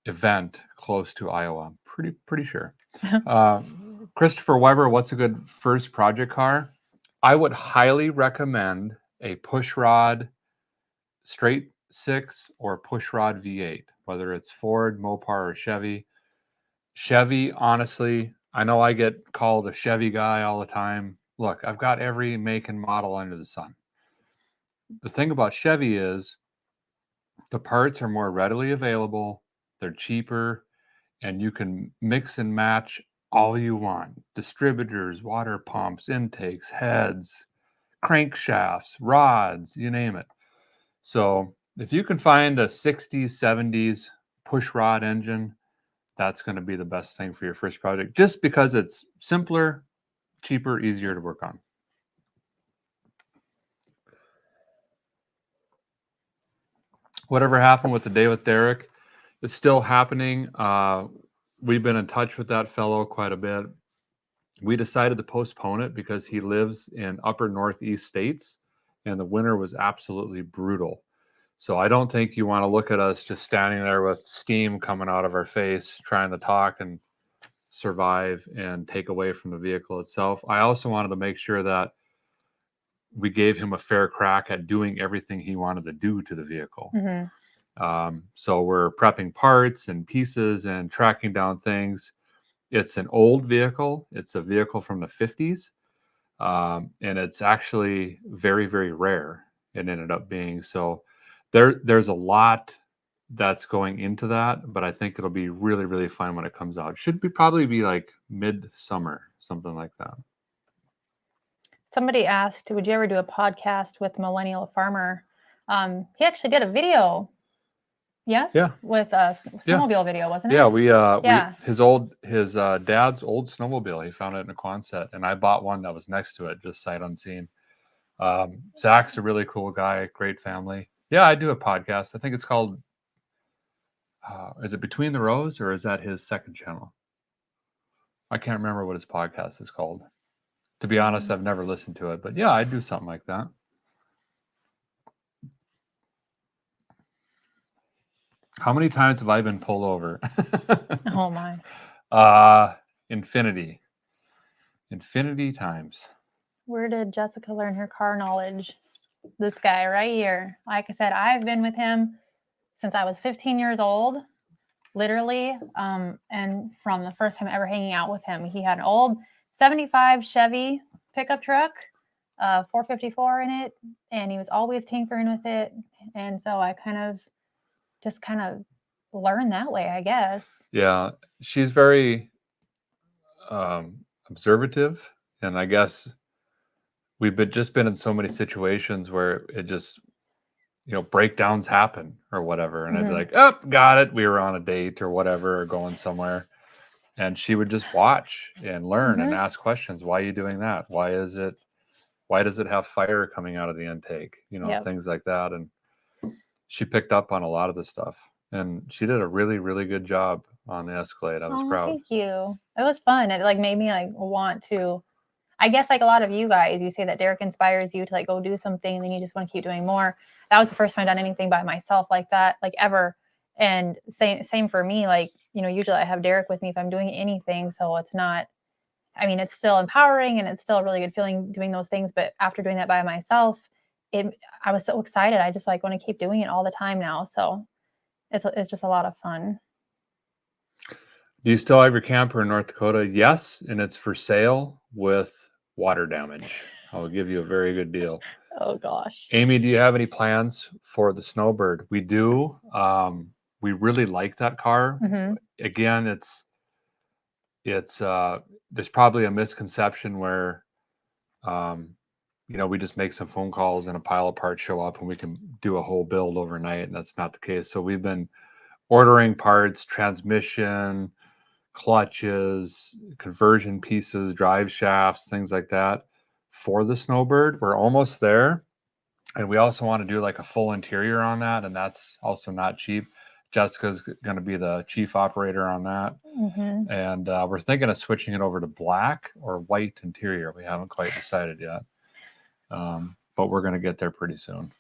event close to Iowa. I'm pretty sure. Christopher Weber, what's a good first project car? I would highly recommend a pushrod straight six or pushrod V8, whether it's Ford, Mopar, or Chevy. Chevy, honestly, I know I get called a Chevy guy all the time. Look, I've got every make and model under the sun. The thing about Chevy is the parts are more readily available, they're cheaper, and you can mix and match all you want. Distributors, water pumps, intakes, heads, crankshafts, rods, you name it. So if you can find a 60s, 70s push rod engine, that's going to be the best thing for your first project, just because it's simpler, cheaper, easier to work on. Whatever happened with the day with Derek, it's still happening. We've been in touch with that fellow quite a bit. We decided to postpone it because he lives in upper Northeast states and the winter was absolutely brutal. So I don't think you want to look at us just standing there with steam coming out of our face, trying to talk and survive and take away from the vehicle itself. I also wanted to make sure that we gave him a fair crack at doing everything he wanted to do to the vehicle. Mm-hmm. So we're prepping parts and pieces and tracking down things. It's an old vehicle. It's a vehicle from the 50s. And it's actually very, very rare. It ended up being. So there's a lot that's going into that, but I think it'll be really, really fun when it comes out. Should probably be like mid-summer, something like that. Somebody asked, would you ever do a podcast with Millennial Farmer? He actually did a video. Yes? Yeah. With a snowmobile video, wasn't it? Yeah, his dad's old snowmobile. He found it in a Quonset, and I bought one that was next to it, just sight unseen. Zach's a really cool guy, great family. Yeah, I do a podcast. I think it's called, is it Between the Rows, or is that his second channel? I can't remember what his podcast is called. To be honest, I've never listened to it, but yeah, I'd do something like that. How many times have I been pulled over? Oh my. Infinity times. Where did Jessica learn her car knowledge? This guy right here. Like I said, I've been with him since I was 15 years old, literally. And from the first time ever hanging out with him, he had an old 75 Chevy pickup truck, 454 in it, and he was always tinkering with it. And so I kind of learned that way, I guess. Yeah, she's very observative, and I guess we've just been in so many situations where it just, breakdowns happen or whatever, and I'd be like, oh, got it, we were on a date or whatever, or going somewhere, and she would just watch and learn and ask questions. Why are you doing that? Why does it have fire coming out of the intake? Things like that. And she picked up on a lot of the stuff, and she did a really, really good job on the Escalade. I was proud. Thank you. It was fun. It made me want to, I guess, like a lot of you guys, you say that Derek inspires you to go do something, and then you just want to keep doing more. That was the first time I've done anything by myself like that, ever. And same for me. Usually I have Derek with me if I'm doing anything. So it's not, it's still empowering and it's still a really good feeling doing those things. But after doing that by myself, I was so excited. I just want to keep doing it all the time now. So it's just a lot of fun. Do you still have your camper in North Dakota? Yes, and it's for sale with water damage. I'll give you a very good deal. Oh gosh. Amy, do you have any plans for the Snowbird? We do. We really like that car. Again, it's there's probably a misconception where we just make some phone calls and a pile of parts show up and we can do a whole build overnight, and that's not the case. So we've been ordering parts, transmission, clutches, conversion pieces, drive shafts, things like that for the Snowbird. We're almost there. And we also want to do a full interior on that, and that's also not cheap. Jessica's going to be the chief operator on that. And we're thinking of switching it over to black or white interior. We haven't quite decided yet. But we're going to get there pretty soon.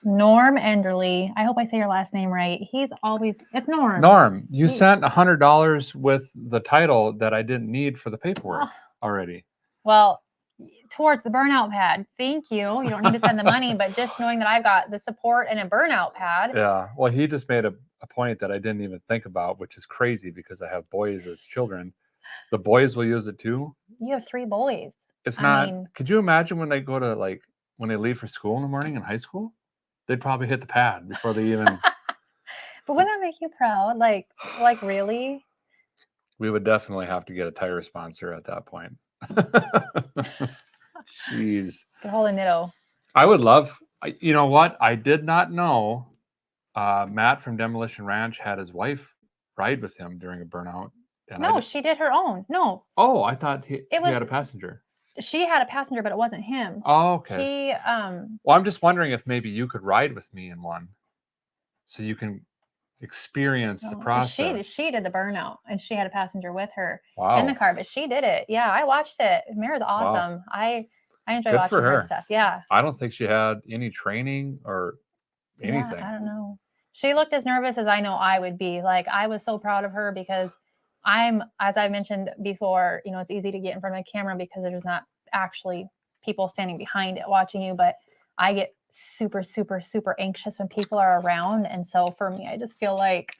Norm Enderly. I hope I say your last name right. It's Norm. Norm, you sent $100 with the title that I didn't need for the paperwork already. Well, towards the burnout pad. Thank you. You don't need to send the money, but just knowing that I've got the support and a burnout pad. Yeah. Well, he just made a point that I didn't even think about, which is crazy because I have boys as children. The boys will use it too. You have 3 boys. It's not. Could you imagine when they go to when they leave for school in the morning in high school? They'd probably hit the pad before they even. But wouldn't that make you proud? Really? We would definitely have to get a tire sponsor at that point. Jeez. Get hold of Nitto. I would love. You know what? I did not know. Matt from Demolition Ranch had his wife ride with him during a burnout. And no, she did her own. No. Oh, I thought he had a passenger. She had a passenger, but it wasn't him. Oh, okay. She Well, I'm just wondering if maybe you could ride with me in one, so you can experience the process. She did the burnout, and she had a passenger with her Wow. in the car, but she did it. Yeah, I watched it. Mara's awesome. Wow. I enjoy watching her stuff. Yeah. I don't think she had any training or anything. Yeah, I don't know. She looked as nervous as I know I would be. I was so proud of her because as I mentioned before, it's easy to get in front of a camera because there's not actually people standing behind it watching you, but I get super, super, super anxious when people are around. And so for me, I just feel like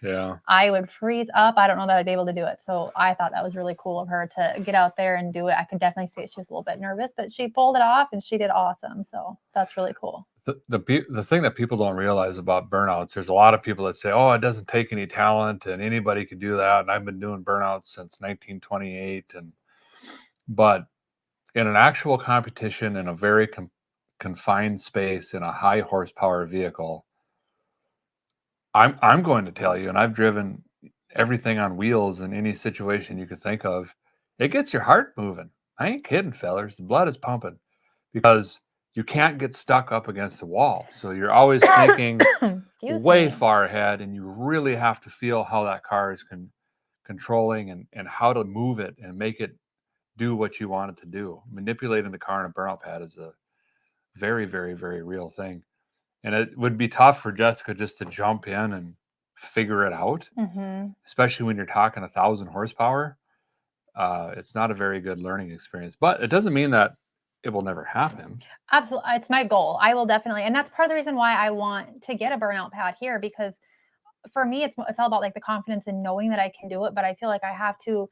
I would freeze up. I don't know that I'd be able to do it. So I thought that was really cool of her to get out there and do it. I could definitely see she was a little bit nervous, but she pulled it off and she did awesome. So that's really cool. The thing that people don't realize about burnouts, there's a lot of people that say, oh, it doesn't take any talent and anybody can do that. And I've been doing burnouts since 1928. But in an actual competition in a very confined space in a high horsepower vehicle, I'm going to tell you, and I've driven everything on wheels in any situation you could think of, it gets your heart moving. I ain't kidding, fellers. The blood is pumping because you can't get stuck up against the wall. So you're always thinking way far ahead, and you really have to feel how that car is controlling and how to move it and make it do what you want it to do. Manipulating the car in a burnout pad is a very, very, very real thing. And it would be tough for Jessica just to jump in and figure it out, especially when you're talking 1,000 horsepower. It's not a very good learning experience, but it doesn't mean that it will never happen. Absolutely. It's my goal. I will definitely. And that's part of the reason why I want to get a burnout pad here, because for me, it's all about like the confidence in knowing that I can do it. But I feel like I have to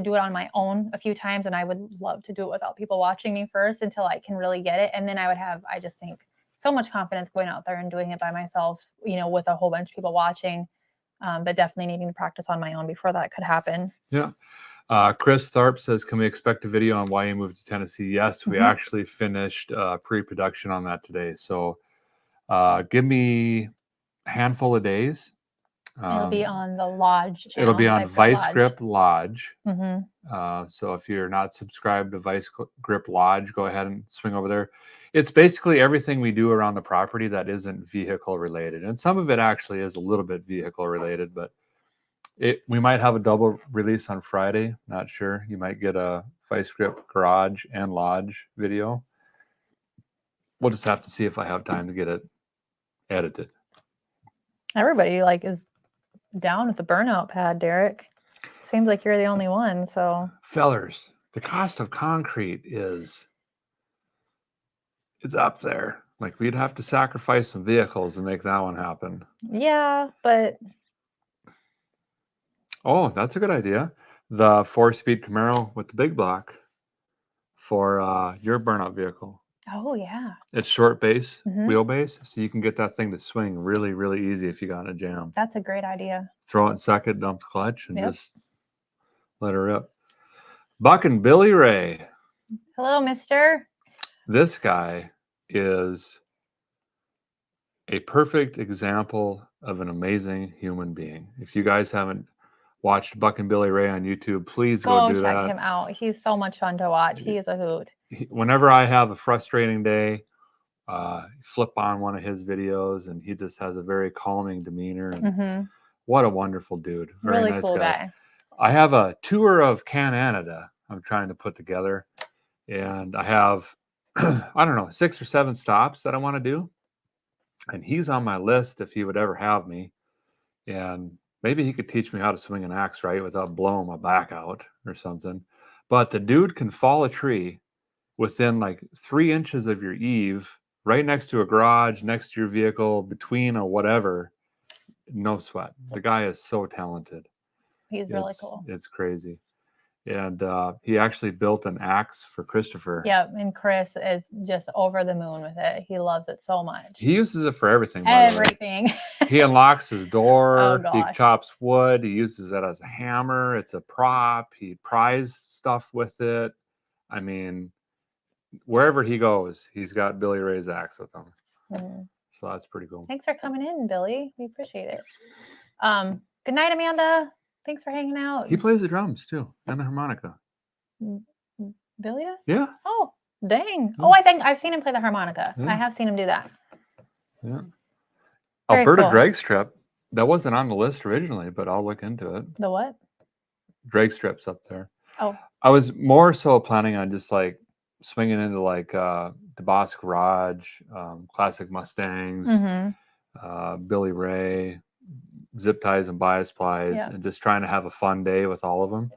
do it on my own a few times. And I would love to do it without people watching me first until I can really get it. And then I would have, I just think, so much confidence going out there and doing it by myself, with a whole bunch of people watching, but definitely needing to practice on my own before that could happen. Yeah. Chris Tharp says, can we expect a video on why you moved to Tennessee? Yes, we actually finished pre-production on that today. So give me a handful of days. It'll be on the Lodge channel. It'll be on Vice Grip Lodge. Mm-hmm. So if you're not subscribed to Vice Grip Lodge, go ahead and swing over there. It's basically everything we do around the property that isn't vehicle related. And some of it actually is a little bit vehicle related, but we might have a double release on Friday. Not sure. You might get a Vice Grip Garage and Lodge video. We'll just have to see if I have time to get it edited. Everybody is down with the burnout pad, Derek. Seems like you're the only one. So fellers, the cost of concrete it's up there. Like, we'd have to sacrifice some vehicles to make that one happen. Yeah, but oh, that's a good idea. The 4-speed Camaro with the big block for your burnout vehicle. Oh yeah, it's short base, wheelbase, so you can get that thing to swing really, really easy if you got in a jam. That's a great idea. Throw it in second, dump the clutch, and just let her rip. Buck and Billy Ray. Hello, mister. This guy is a perfect example of an amazing human being. If you guys haven't watched Buck and Billy Ray on YouTube, please go do that. Go check him out. He's so much fun to watch. He is a hoot. Whenever I have a frustrating day, flip on one of his videos, and he just has a very calming demeanor. And what a wonderful dude. Very really nice cool guy. I have a tour of Canada I'm trying to put together, and I have, I don't know, 6 or 7 stops that I want to do. And he's on my list if he would ever have me. And maybe he could teach me how to swing an axe right without blowing my back out or something. But the dude can fall a tree within like 3 inches of your eave, right next to a garage, next to your vehicle, between or whatever. No sweat. The guy is so talented. He's really cool. It's crazy. And he actually built an axe for Christopher. Yep, and Chris is just over the moon with it. He loves it so much. He uses it for everything. Everything. He unlocks his door. Oh, gosh. He chops wood. He uses it as a hammer. It's a prop. He pries stuff with it. I mean, wherever he goes, he's got Billy Ray's axe with him. So that's pretty cool. Thanks for coming in, Billy. We appreciate it. Good night, Amanda. Thanks for hanging out. He plays the drums too and the harmonica. Billy does? Yeah. Oh, dang. Yeah. Oh, I think I've seen him play the harmonica. Yeah. I have seen him do that. Yeah. Very Alberta cool. drag strip. That wasn't on the list originally, but I'll look into it. The what? Drag strips up there. Oh. I was more so planning on just like swinging into like DeBoss Garage, classic Mustangs, Billy Ray, zip ties and bias plies, and just trying to have a fun day with all of them.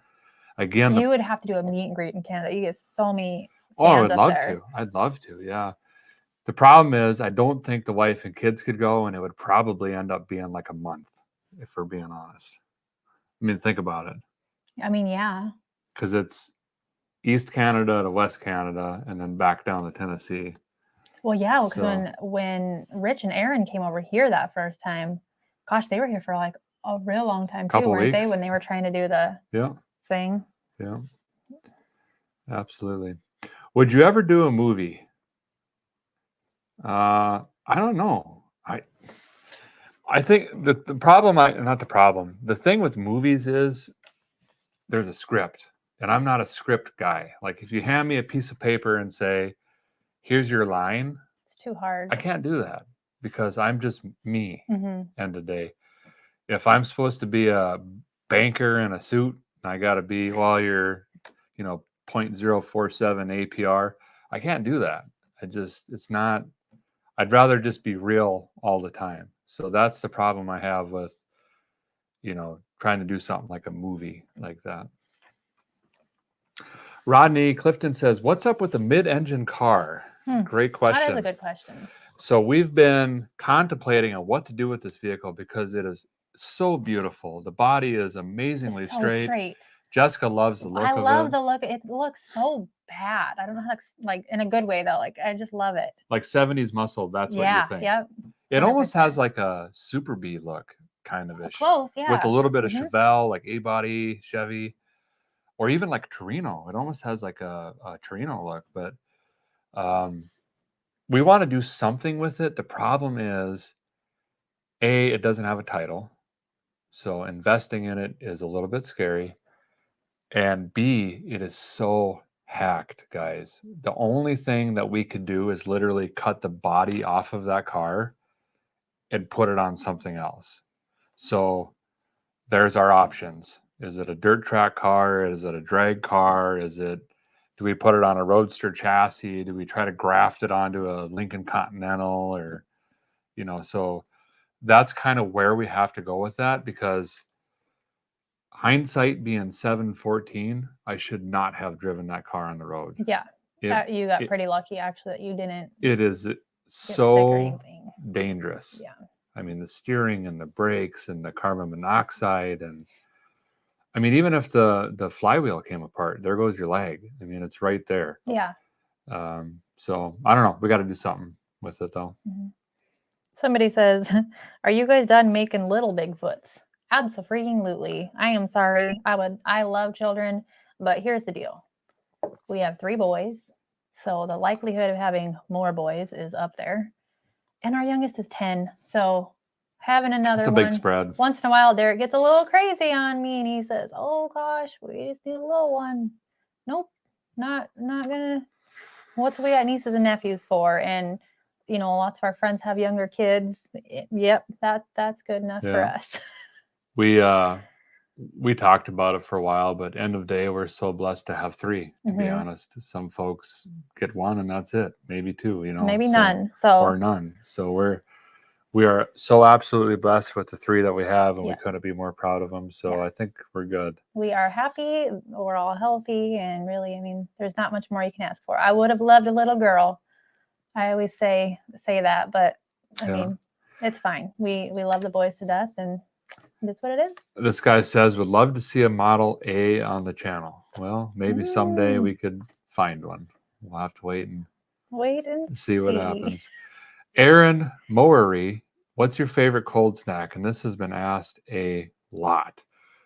Again, you would have to do a meet and greet in Canada. You get so many fans. Oh, I would love to. I'd love to. Yeah. The problem is I don't think the wife and kids could go, and it would probably end up being like a month, if we're being honest. I mean, think about it. I mean, yeah. Because it's East Canada to West Canada and then back down to Tennessee. Well, yeah, because when Rich and Aaron came over here that first time, gosh, they were here for like a real long time too, weren't they? When they were trying to do the thing. Yeah, absolutely. Would you ever do a movie? I don't know. I think the problem, the thing with movies is there's a script, and I'm not a script guy. Like, if you hand me a piece of paper and say, here's your line, it's too hard. I can't do that because I'm just me end of day. If I'm supposed to be a banker in a suit. And I got to be, well, you're, 0.047 APR. I can't do that. It's not, I'd rather just be real all the time. So that's the problem I have with, trying to do something like a movie like that. Rodney Clifton says, what's up with the mid-engine car? Great question. That is a good question. So we've been contemplating on what to do with this vehicle because it is so beautiful. The body is amazingly It's so straight. Jessica loves the look of it. I love the look. It looks so bad. I don't know how to, like, in a good way though. Like, I just love it. Like 70s muscle, that's what you think. Yep. It almost has like a Super B look, kind of ish. Close, yeah. With a little bit of Chevelle, like A-body, Chevy, or even like Torino. It almost has like a Torino look, but we want to do something with it. The problem is, A, it doesn't have a title. So investing in it is a little bit scary. And B, it is so hacked, guys. The only thing that we could do is literally cut the body off of that car and put it on something else. So there's our options. Is it a dirt track car? Is it a drag car? Do we put it on a roadster chassis? Do we try to graft it onto a Lincoln Continental? Or, so that's kind of where we have to go with that, because hindsight being 7/14, I should not have driven that car on the road. Yeah. You got pretty lucky actually that you didn't. It is so dangerous. Yeah. I mean, the steering and the brakes and the carbon monoxide, and I mean, even if the flywheel came apart, there goes your leg. I mean, it's right there. Yeah. So I don't know. We got to do something with it though. Mm-hmm. Somebody says, "Are you guys done making little Bigfoots?" Absolutely. I am sorry. I love children, but here's the deal. We have 3 boys, so the likelihood of having more boys is up there. And our youngest is 10, so having another one. It's a big spread. Once in a while, Derek gets a little crazy on me, and he says, "Oh gosh, we just need a little one." Nope, not gonna. What's we got nieces and nephews for? And lots of our friends have younger kids. Yep, that's good enough for us. We talked about it for a while, but end of day, we're so blessed to have 3, to be honest. Some folks get 1 and that's it. Maybe 2, maybe none. Or none. So we are so absolutely blessed with the 3 that we have, and we couldn't be more proud of them. So I think we're good. We are happy. We're all healthy, and really, I mean, there's not much more you can ask for. I would have loved a little girl. I always say that, but I mean, it's fine. We love the boys to death, and that's what it is. This guy says, would love to see a Model A on the channel. Well, maybe someday we could find one. We'll have to wait and see what happens. Aaron Mowery, what's your favorite cold snack? And this has been asked a lot.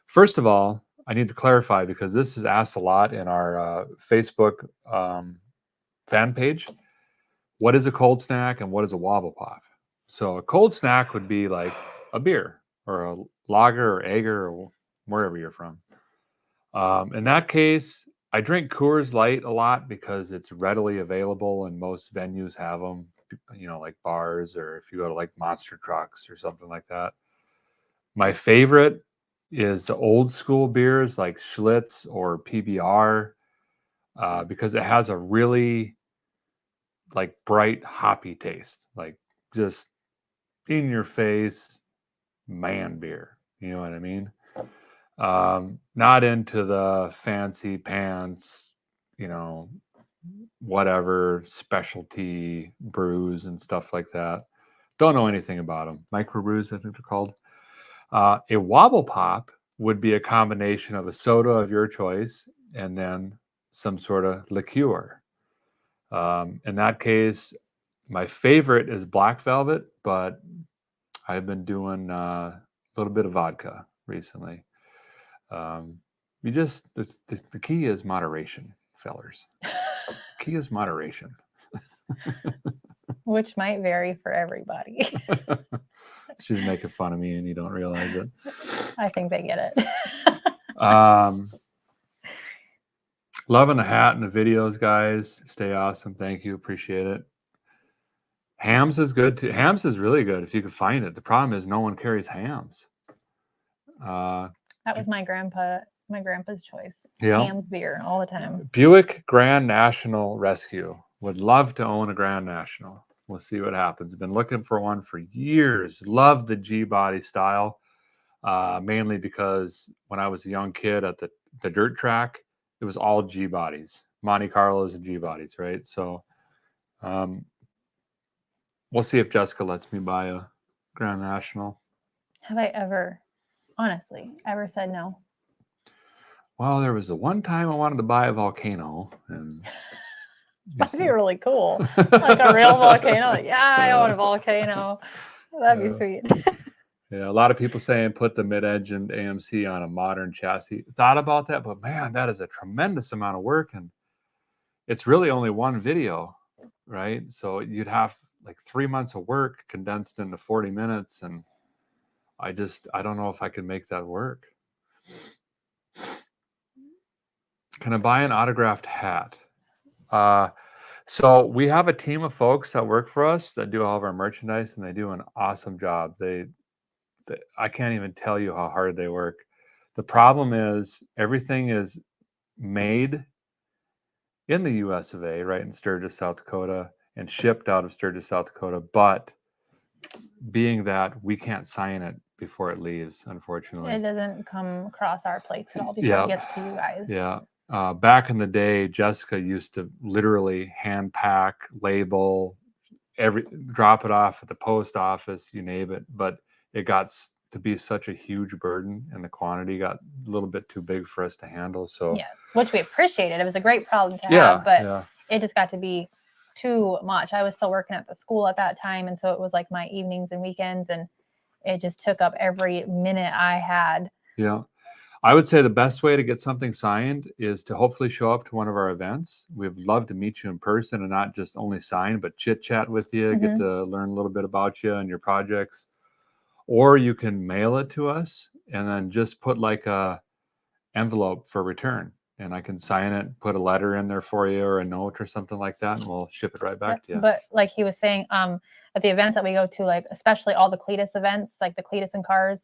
First of all, I need to clarify, because this is asked a lot in our Facebook fan page. What is a cold snack and what is a wobble pop? So a cold snack would be like a beer or a lager or Egger or wherever you're from. In that case, I drink Coors Light a lot because it's readily available and most venues have them, like bars, or if you go to like Monster Trucks or something like that. My favorite is the old school beers like Schlitz or PBR, because it has a really like bright hoppy taste, like just in your face man beer. You know what I mean? Not into the fancy pants, whatever specialty brews and stuff like that. Don't know anything about them. Microbrews, I think they're called. A wobble pop would be a combination of a soda of your choice and then some sort of liqueur. In that case, my favorite is Black Velvet, but I've been doing a little bit of vodka recently. The key is moderation, fellers. The key is moderation. Which might vary for everybody. She's making fun of me and you don't realize it. I think they get it. Loving the hat and the videos, guys. Stay awesome. Thank you. Appreciate it. Hams is good too. Hams is really good if you can find it. The problem is no one carries hams. That was my grandpa's choice. Yeah. Ham's beer all the time. Buick Grand National Rescue. Would love to own a Grand National. We'll see what happens. Been looking for one for years. Love the G body style, mainly because when I was a young kid at the dirt track, it was all G bodies, Monte Carlos and G bodies, right? So we'll see if Jessica lets me buy a Grand National. Have I ever, honestly, ever said no? Well, there was the one time I wanted to buy a Volcano, and That'd be really cool. Like a real volcano. Like, yeah, I want a volcano. That'd be sweet. Yeah, a lot of people saying put the mid-engine AMC on a modern chassis. Thought about that, but man, that is a tremendous amount of work, and it's really only one video, right? So you'd have like 3 months of work condensed into 40 minutes, and I don't know if I could make that work. Can I buy an autographed hat? So we have a team of folks that work for us that do all of our merchandise, and they do an awesome job. I can't even tell you how hard they work. The problem is everything is made in the US of A, right, in Sturgis, South Dakota, and shipped out of Sturgis, South Dakota. But being that we can't sign it before it leaves, unfortunately. It doesn't come across our plates at all before it gets to you guys. Yeah. Back in the day, Jessica used to literally hand pack, label, drop it off at the post office, you name it. But it got to be such a huge burden, and the quantity got a little bit too big for us to handle. So yes, which we appreciated. It was a great problem to have, but it just got to be too much. I was still working at the school at that time, and so it was like my evenings and weekends, and it just took up every minute I had. Yeah. I would say the best way to get something signed is to hopefully show up to one of our events. We'd love to meet you in person and not just only sign, but chit chat with you, get to learn a little bit about you and your projects. Or you can mail it to us and then just put like a envelope for return, and I can sign it, put a letter in there for you or a note or something like that, and we'll ship it right back to you. But like he was saying, at the events that we go to, like especially all the Cletus events, like the Cletus and cars,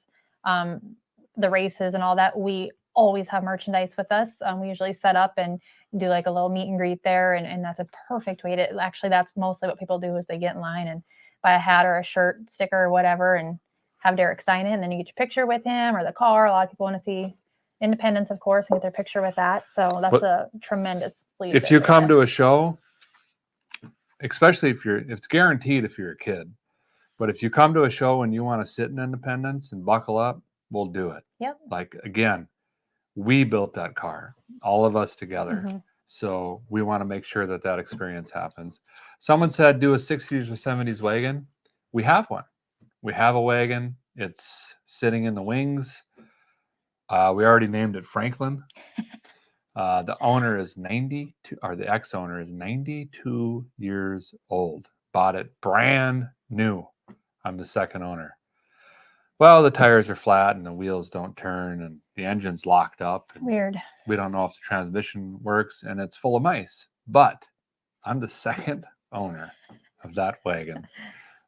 the races and all that, we always have merchandise with us. We usually set up and do like a little meet and greet there, and that's a perfect way to actually, that's mostly what people do is they get in line and buy a hat or a shirt, sticker or whatever, and have Derek sign it, and then you get your picture with him or the car. A lot of people want to see Independence, of course, and get their picture with that. So that's a tremendous lead. If you come to a show, especially if it's guaranteed if you're a kid, but if you come to a show and you want to sit in Independence and buckle up, we'll do it. Yep. Like, again, we built that car, all of us together. So we want to make sure that experience happens. Someone said do a 60s or 70s wagon. We have one. We have a wagon. It's sitting in the wings. We already named it Franklin. The owner is 92, or the ex-owner is 92 years old. Bought it brand new. I'm the second owner. Well, the tires are flat and the wheels don't turn and the engine's locked up. Weird. We don't know if the transmission works and it's full of mice. But I'm the second owner of that wagon.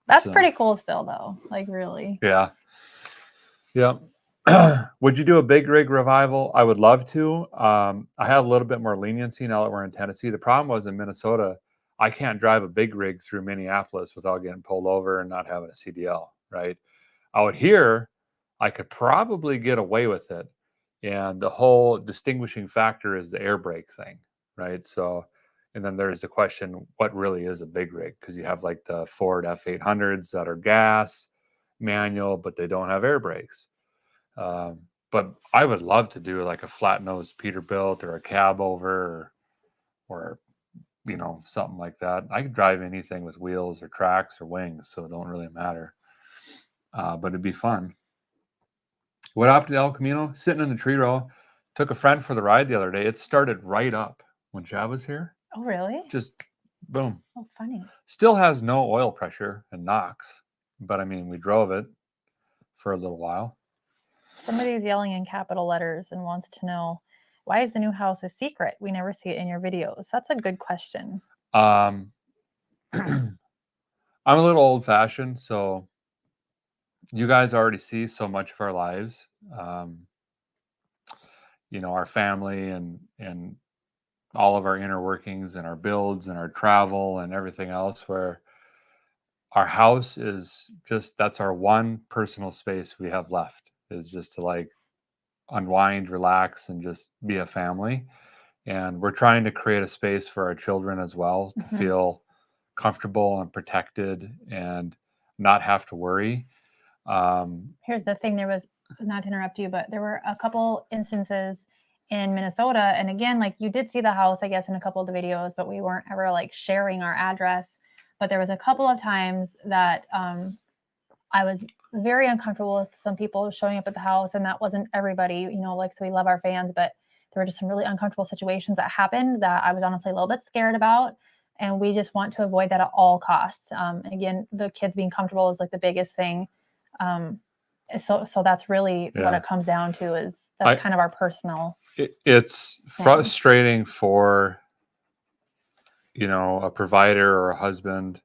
That's pretty cool still, though. Like, really. Yeah. Yeah. Would you do a big rig revival? I would love to. I have a little bit more leniency now that we're in Tennessee. The problem was in Minnesota, I can't drive a big rig through Minneapolis without getting pulled over and not having a CDL, right? Out here, I could probably get away with it. And the whole distinguishing factor is the air brake thing, right? So, and then there's the question, what really is a big rig? Because you have like the Ford F800s that are gas, manual, but they don't have air brakes. But I would love to do like a flat nose Peterbilt or a cab over or you know, something like that. I could drive anything with wheels or tracks or wings, so it don't really matter. But it'd be fun. What happened to El Camino? Sitting in the tree row. Took a friend for the ride the other day. It started right up when Chad was here. Oh, really? Just boom. Oh, funny. Still has no oil pressure and knocks, but I mean, we drove it for a little while. Somebody's yelling in capital letters and wants to know, why is the new house a secret? We never see it in your videos. That's a good question. I'm a little old fashioned, so you guys already see so much of our lives. our family and all of our inner workings and our builds and our travel and everything else, where our house is just, that's our one personal space we have left, is just to like unwind, relax, and just be a family. And we're trying to create a space for our children as well to feel comfortable and protected and not have to worry. Here's the thing. There was, not to interrupt you, but there were a couple instances in Minnesota. And again, like you did see the house, I guess, in a couple of the videos, but we weren't ever like sharing our address. But there was a couple of times that I was very uncomfortable with some people showing up at the house, and that wasn't everybody, like, so we love our fans, but there were just some really uncomfortable situations that happened that I was honestly a little bit scared about. And we just want to avoid that at all costs. Again, the kids being comfortable is like the biggest thing. So that's really what it comes down to, is that's kind of our personal. It's frustrating for, a provider or a husband,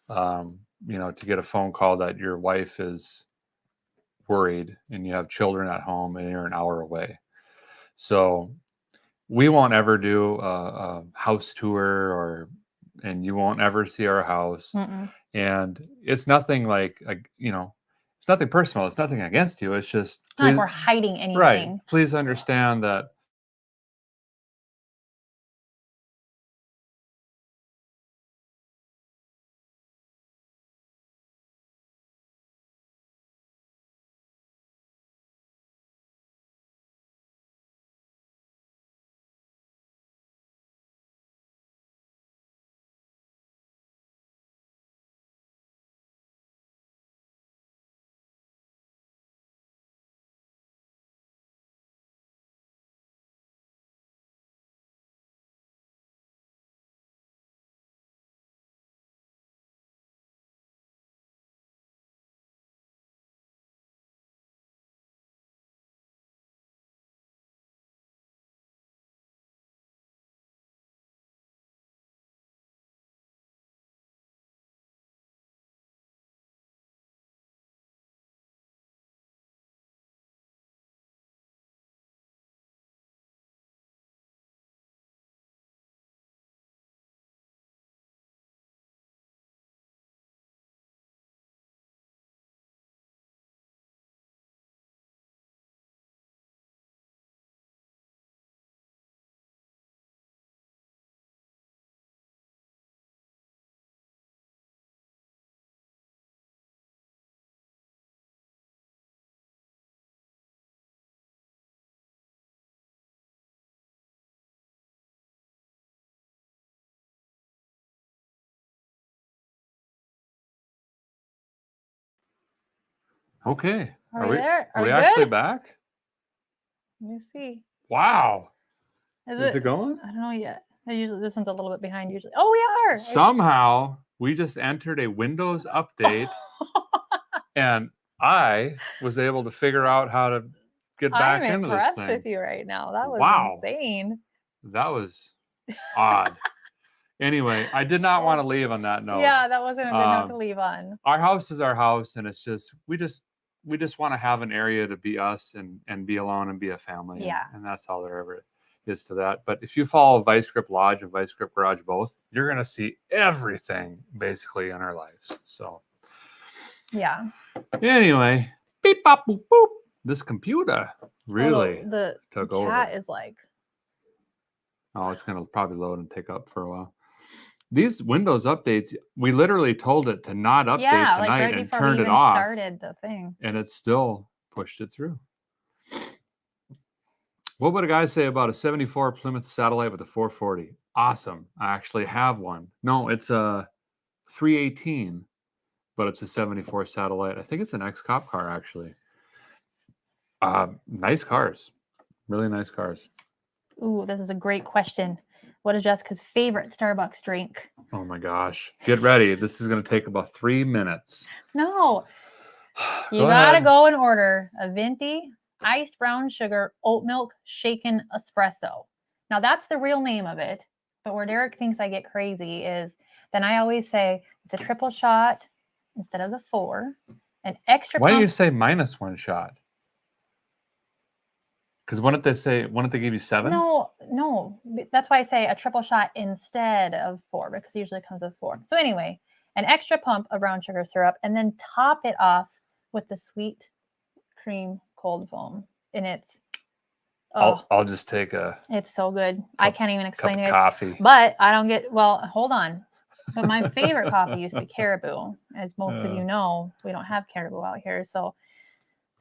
to get a phone call that your wife is worried and you have children at home and you're an hour away. So we won't ever do a house tour, and you won't ever see our house. And it's nothing like, it's nothing personal. It's nothing against you. It's just, not like we're hiding anything. Right. Please understand that. Okay. Are we there? Are we actually back? Let me see. Wow. Is it going? I don't know yet. This one's a little bit behind usually. Oh, we are. Somehow we just entered a Windows update and I was able to figure out how to get back into this thing. I'm impressed with you right now. That was insane. That was odd. Anyway, I did not want to leave on that note. Yeah, that wasn't a good note to leave on. Our house is our house, and it's just we just want to have an area to be us and be alone and be a family. Yeah. And that's all there ever is to that. But if you follow Vice Grip Lodge and Vice Grip Garage both, you're gonna see everything basically in our lives. So yeah. Anyway, beep bop boop boop. This computer really the took over. Chat is like, oh, it's gonna probably load and take up for a while. These Windows updates, we literally told it to not update tonight, like right and before turned we it even off. Started the thing, and it still pushed it through. What would a guy say about a 74 Plymouth Satellite with a 440? Awesome. I actually have one. No, it's a 318, but it's a 74 Satellite. I think it's an ex-cop car, actually. Nice cars. Really nice cars. Ooh, this is a great question. What is Jessica's favorite Starbucks drink? Oh my gosh. Get ready. This is going to take about 3 minutes. No. You gotta go and order a venti iced brown sugar oat milk shaken espresso. Now that's the real name of it. But where Derek thinks I get crazy is then I always say it's a triple shot instead of the 4. An extra. Why do you say -1 shot? Because wouldn't they give you 7? No. That's why I say a triple shot instead of 4, because it usually comes with 4. So anyway, an extra pump of brown sugar syrup, and then top it off with the sweet cream cold foam. And it's I'll just take it's so good. I can't even cup explain of it. coffee. But I don't get, well, hold on. But my favorite coffee used to be Caribou. As most of you know, we don't have Caribou out here. So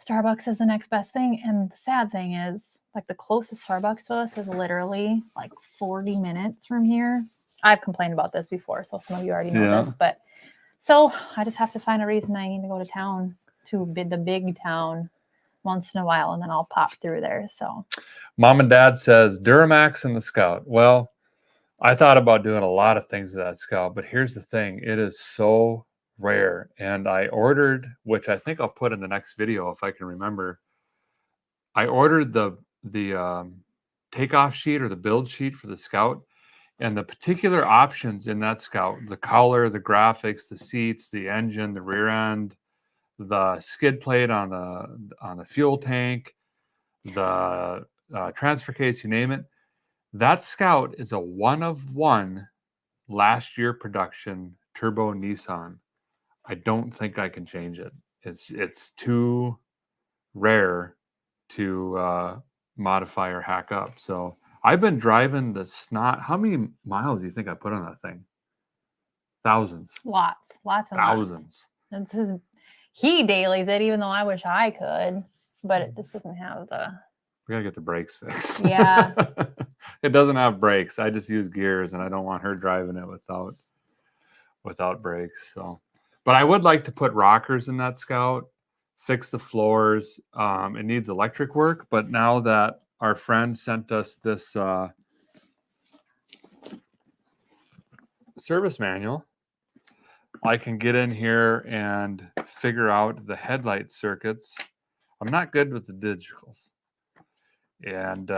Starbucks is the next best thing. And the sad thing is, like, the closest Starbucks to us is literally like 40 minutes from here. I've complained about this before, so some of you already know this. But so I just have to find a reason I need to go to town, to the big town, once in a while, and then I'll pop through there. So Mom and Dad says Duramax and the Scout. Well, I thought about doing a lot of things to that Scout, but here's the thing. It is so rare. And I ordered, which I think I'll put in the next video if I can remember. I ordered the takeoff sheet or the build sheet for the Scout, and the particular options in that Scout, the color, the graphics, the seats, the engine, the rear end, the skid plate on the fuel tank, the transfer case, you name it. That Scout is a 1-of-1 last year production turbo Nissan. I don't think I can change it. It's too rare to modify or hack up. So I've been driving the snot. How many miles do you think I put on that thing? Thousands. lots and Thousands. lots. He dailies it, even though I wish I could, but it just doesn't have the. We gotta get the brakes fixed. Yeah. It doesn't have brakes. I just use gears, and I don't want her driving it without brakes. So, but I would like to put rockers in that Scout, fix the floors. It needs electric work, but now that our friend sent us this service manual, I can get in here and figure out the headlight circuits. I'm not good with the digitals. And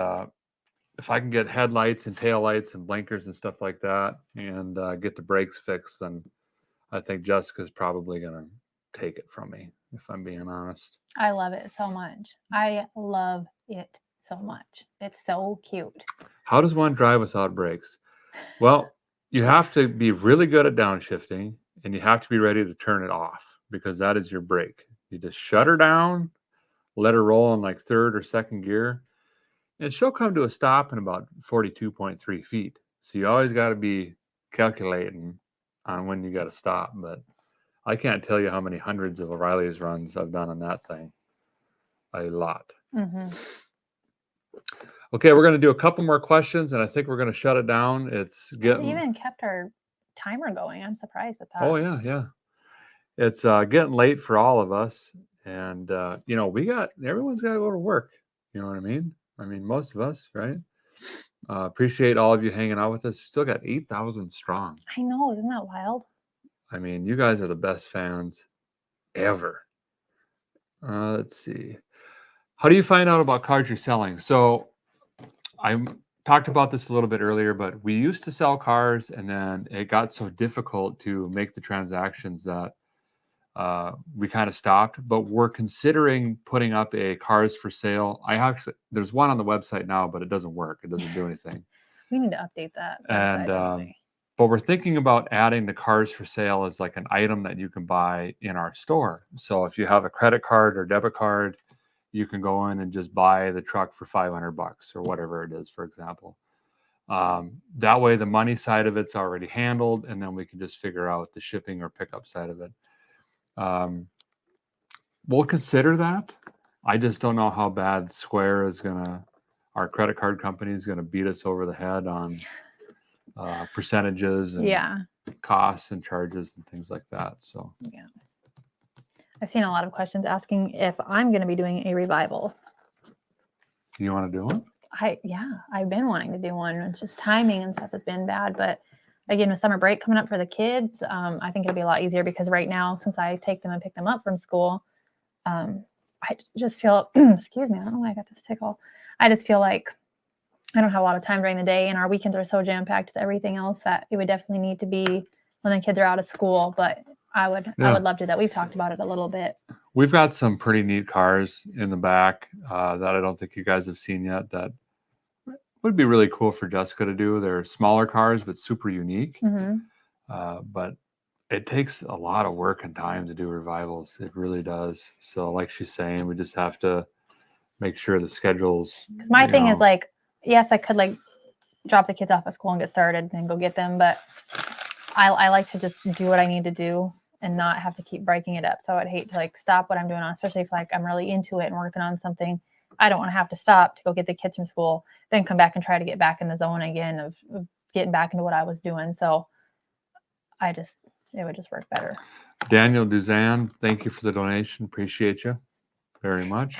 if I can get headlights and taillights and blinkers and stuff like that and get the brakes fixed, then I think Jessica's probably going to take it from me, if I'm being honest. I love it so much. I love it so much. It's so cute. How does one drive without brakes? Well, you have to be really good at downshifting, and you have to be ready to turn it off, because that is your brake. You just shut her down, let her roll in like 3rd or 2nd gear, and she'll come to a stop in about 42.3 feet. So you always got to be calculating on when you got to stop. But I can't tell you how many hundreds of O'Reilly's runs I've done on that thing. A lot. Mm-hmm. Okay, we're going to do a couple more questions, and I think we're going to shut it down. It's getting... We even kept our timer going. I'm surprised at that. Oh, yeah. It's getting late for all of us. And, everyone's got to go to work. You know what I mean? I mean, most of us, right? Appreciate all of you hanging out with us. Still got 8,000 strong. I know. Isn't that wild? I mean, you guys are the best fans ever. Let's see. How do you find out about cars you're selling? So I talked about this a little bit earlier, but we used to sell cars, and then it got so difficult to make the transactions that we kind of stopped. But we're considering putting up a cars for sale. There's one on the website now, but it doesn't work. It doesn't do anything. We need to update that. And but we're thinking about adding the cars for sale as like an item that you can buy in our store. So if you have a credit card or debit card, you can go in and just buy the truck for $500 or whatever it is, for example. That way the money side of it's already handled, and then we can just figure out the shipping or pickup side of it. We'll consider that. I just don't know how bad Square is our credit card company is gonna beat us over the head on percentages and costs and charges and things like that. So yeah, I've seen a lot of questions asking if I'm going to be doing a revival. You want to do one? I've been wanting to do one. It's just timing and stuff has been bad, but again, with summer break coming up for the kids, I think it'll be a lot easier, because right now, since I take them and pick them up from school, I just feel, excuse me, I don't know why I got this tickle. I just feel like I don't have a lot of time during the day, and our weekends are so jam-packed with everything else that it would definitely need to be when the kids are out of school. But I would love to do that. We've talked about it a little bit. We've got some pretty neat cars in the back that I don't think you guys have seen yet that would be really cool for Jessica to do. They're smaller cars, but super unique. But it takes a lot of work and time to do revivals. It really does. So like she's saying, we just have to make sure the schedules. Because my thing is like, yes, I could like drop the kids off at school and get started and go get them, but I like to just do what I need to do and not have to keep breaking it up. So I'd hate to like stop what I'm doing on, especially if like I'm really into it and working on something. I don't want to have to stop to go get the kids from school, then come back and try to get back in the zone again of getting back into what I was doing. So it would just work better. Daniel Duzan, thank you for the donation. Appreciate you very much.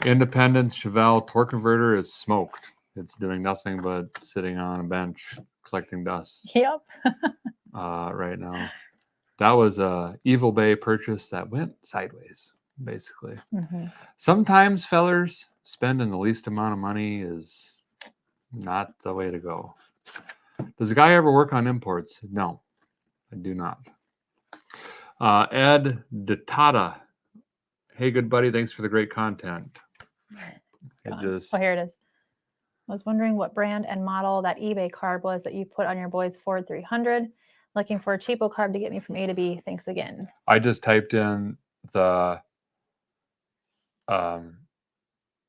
Independence Chevelle torque converter is smoked. It's doing nothing but sitting on a bench collecting dust. Yep. Right now. That was a Evil Bay purchase that went sideways, basically. Sometimes, fellers, spending the least amount of money is not the way to go. Does a guy ever work on imports? No, I do not. Ed Detata. Hey, good buddy. Thanks for the great content. Oh, here it is. I was wondering what brand and model that eBay carb was that you put on your boy's Ford 300. Looking for a cheapo carb to get me from A to B. Thanks again. I just typed in the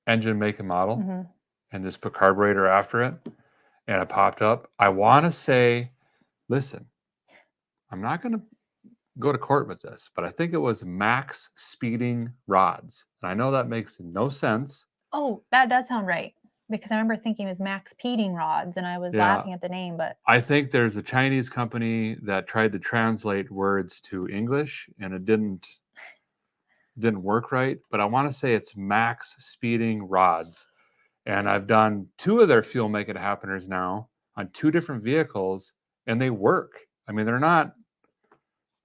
engine, make, and model and just put carburetor after it, and it popped up. I want to say, listen, I'm not going to go to court with this, but I think it was max speeding rods. And I know that makes no sense. Oh, that does sound right. Because I remember thinking it was Max Peating rods, and I was laughing at the name. But I think there's a Chinese company that tried to translate words to English, and it didn't work right. But I want to say it's Max Speeding rods, and I've done 2 of their fuel make it happeners now on 2 different vehicles, and they work. I mean, they're not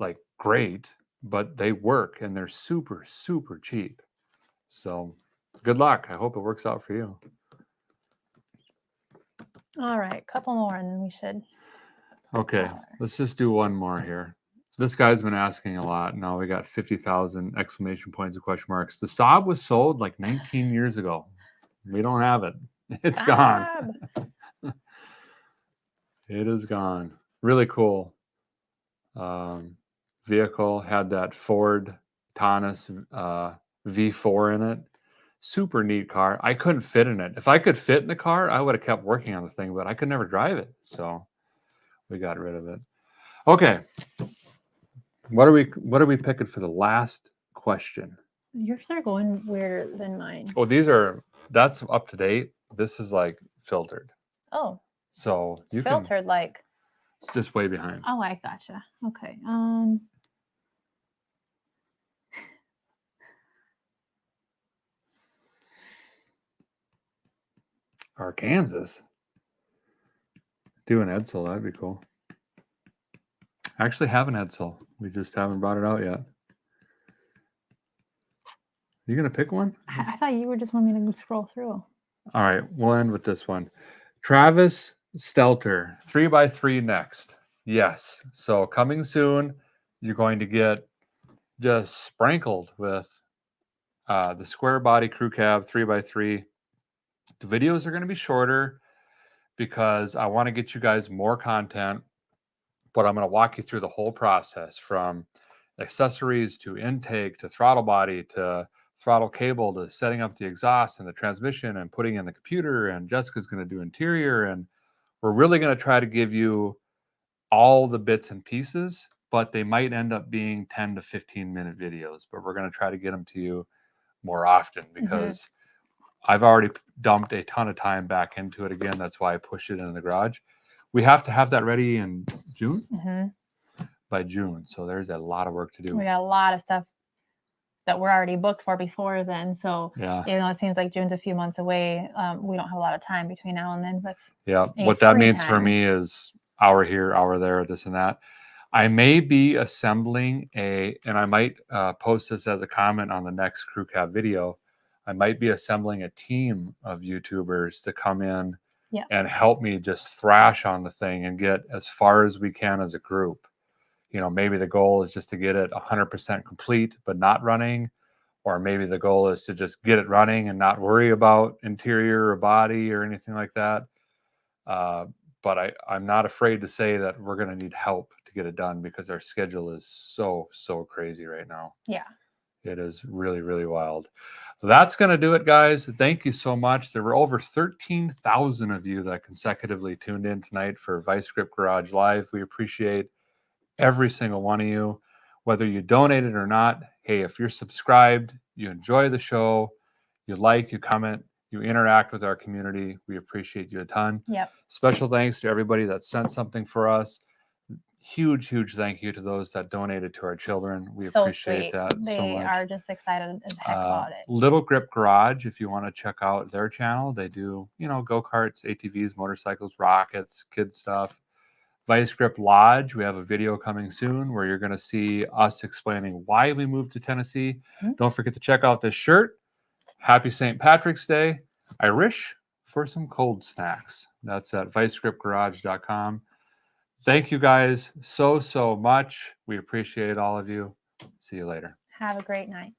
like great, but they work, and they're super, super cheap. So good luck. I hope it works out for you. All right, couple more and then we should. Okay, let's just do one more here. This guy's been asking a lot. Now we got 50,000 exclamation points and question marks. The Saab was sold like 19 years ago. We don't have it. It's gone. It is gone. Really cool vehicle. Had that Ford Taunus V4 in it. Super neat car. I couldn't fit in it. If I could fit in the car, I would have kept working on the thing, but I could never drive it. So we got rid of it. Okay. What are we picking for the last question? Yours are going weirder than mine. Oh, that's up to date. This is like filtered. Oh. So you filtered like it's just way behind. Oh, I gotcha. Okay. Arkansas. Do an Edsel, that'd be cool. I actually have an Edsel. We just haven't brought it out yet. You gonna pick one? I thought you were just wanting me to scroll through. All right, we'll end with this one. Travis Stelter, 3x3 next. Yes. So coming soon, you're going to get just sprinkled with the square body crew cab 3x3. The videos are going to be shorter because I want to get you guys more content, but I'm going to walk you through the whole process from accessories to intake to throttle body to throttle cable to setting up the exhaust and the transmission and putting in the computer, and Jessica's going to do interior, and we're really going to try to give you all the bits and pieces, but they might end up being 10 to 15 minute videos, but we're going to try to get them to you more often because I've already dumped a ton of time back into it again. That's why I pushed it in the garage. We have to have that ready in June, by June. So there's a lot of work to do. We got a lot of stuff that we're already booked for before then. So even though it seems like June's a few months away, we don't have a lot of time between now and then. But what that means for me is hour here, hour there, this and that. I may be assembling and I might post this as a comment on the next crew cab video. I might be assembling a team of YouTubers to come in and help me just thrash on the thing and get as far as we can as a group. You know, maybe the goal is just to get it 100% complete, but not running. or maybe the goal is to just get it running and not worry about interior or body or anything like that. But I'm not afraid to say that we're going to need help to get it done because our schedule is so crazy right now. Yeah. It is really, really wild. So that's going to do it, guys. Thank you so much. There were over 13,000 of you that consecutively tuned in tonight for Vice Grip Garage Live. We appreciate every single one of you, whether you donated or not. Hey, if you're subscribed, you enjoy the show, you like, you comment, you interact with our community, we appreciate you a ton. Yep. Special thanks to everybody that sent something for us. Huge thank you to those that donated to our children. We So appreciate sweet. that They so much. are just excited as heck about it. Little Grip Garage, if you want to check out their channel, they do, go-karts, ATVs, motorcycles, rockets, kid stuff. Vice Grip Lodge, we have a video coming soon where you're going to see us explaining why we moved to Tennessee. Don't forget to check out this shirt. Happy St. Patrick's Day. Irish for some cold snacks. That's at vicegripgarage.com. Thank you guys so much. We appreciate all of you. See you later. Have a great night.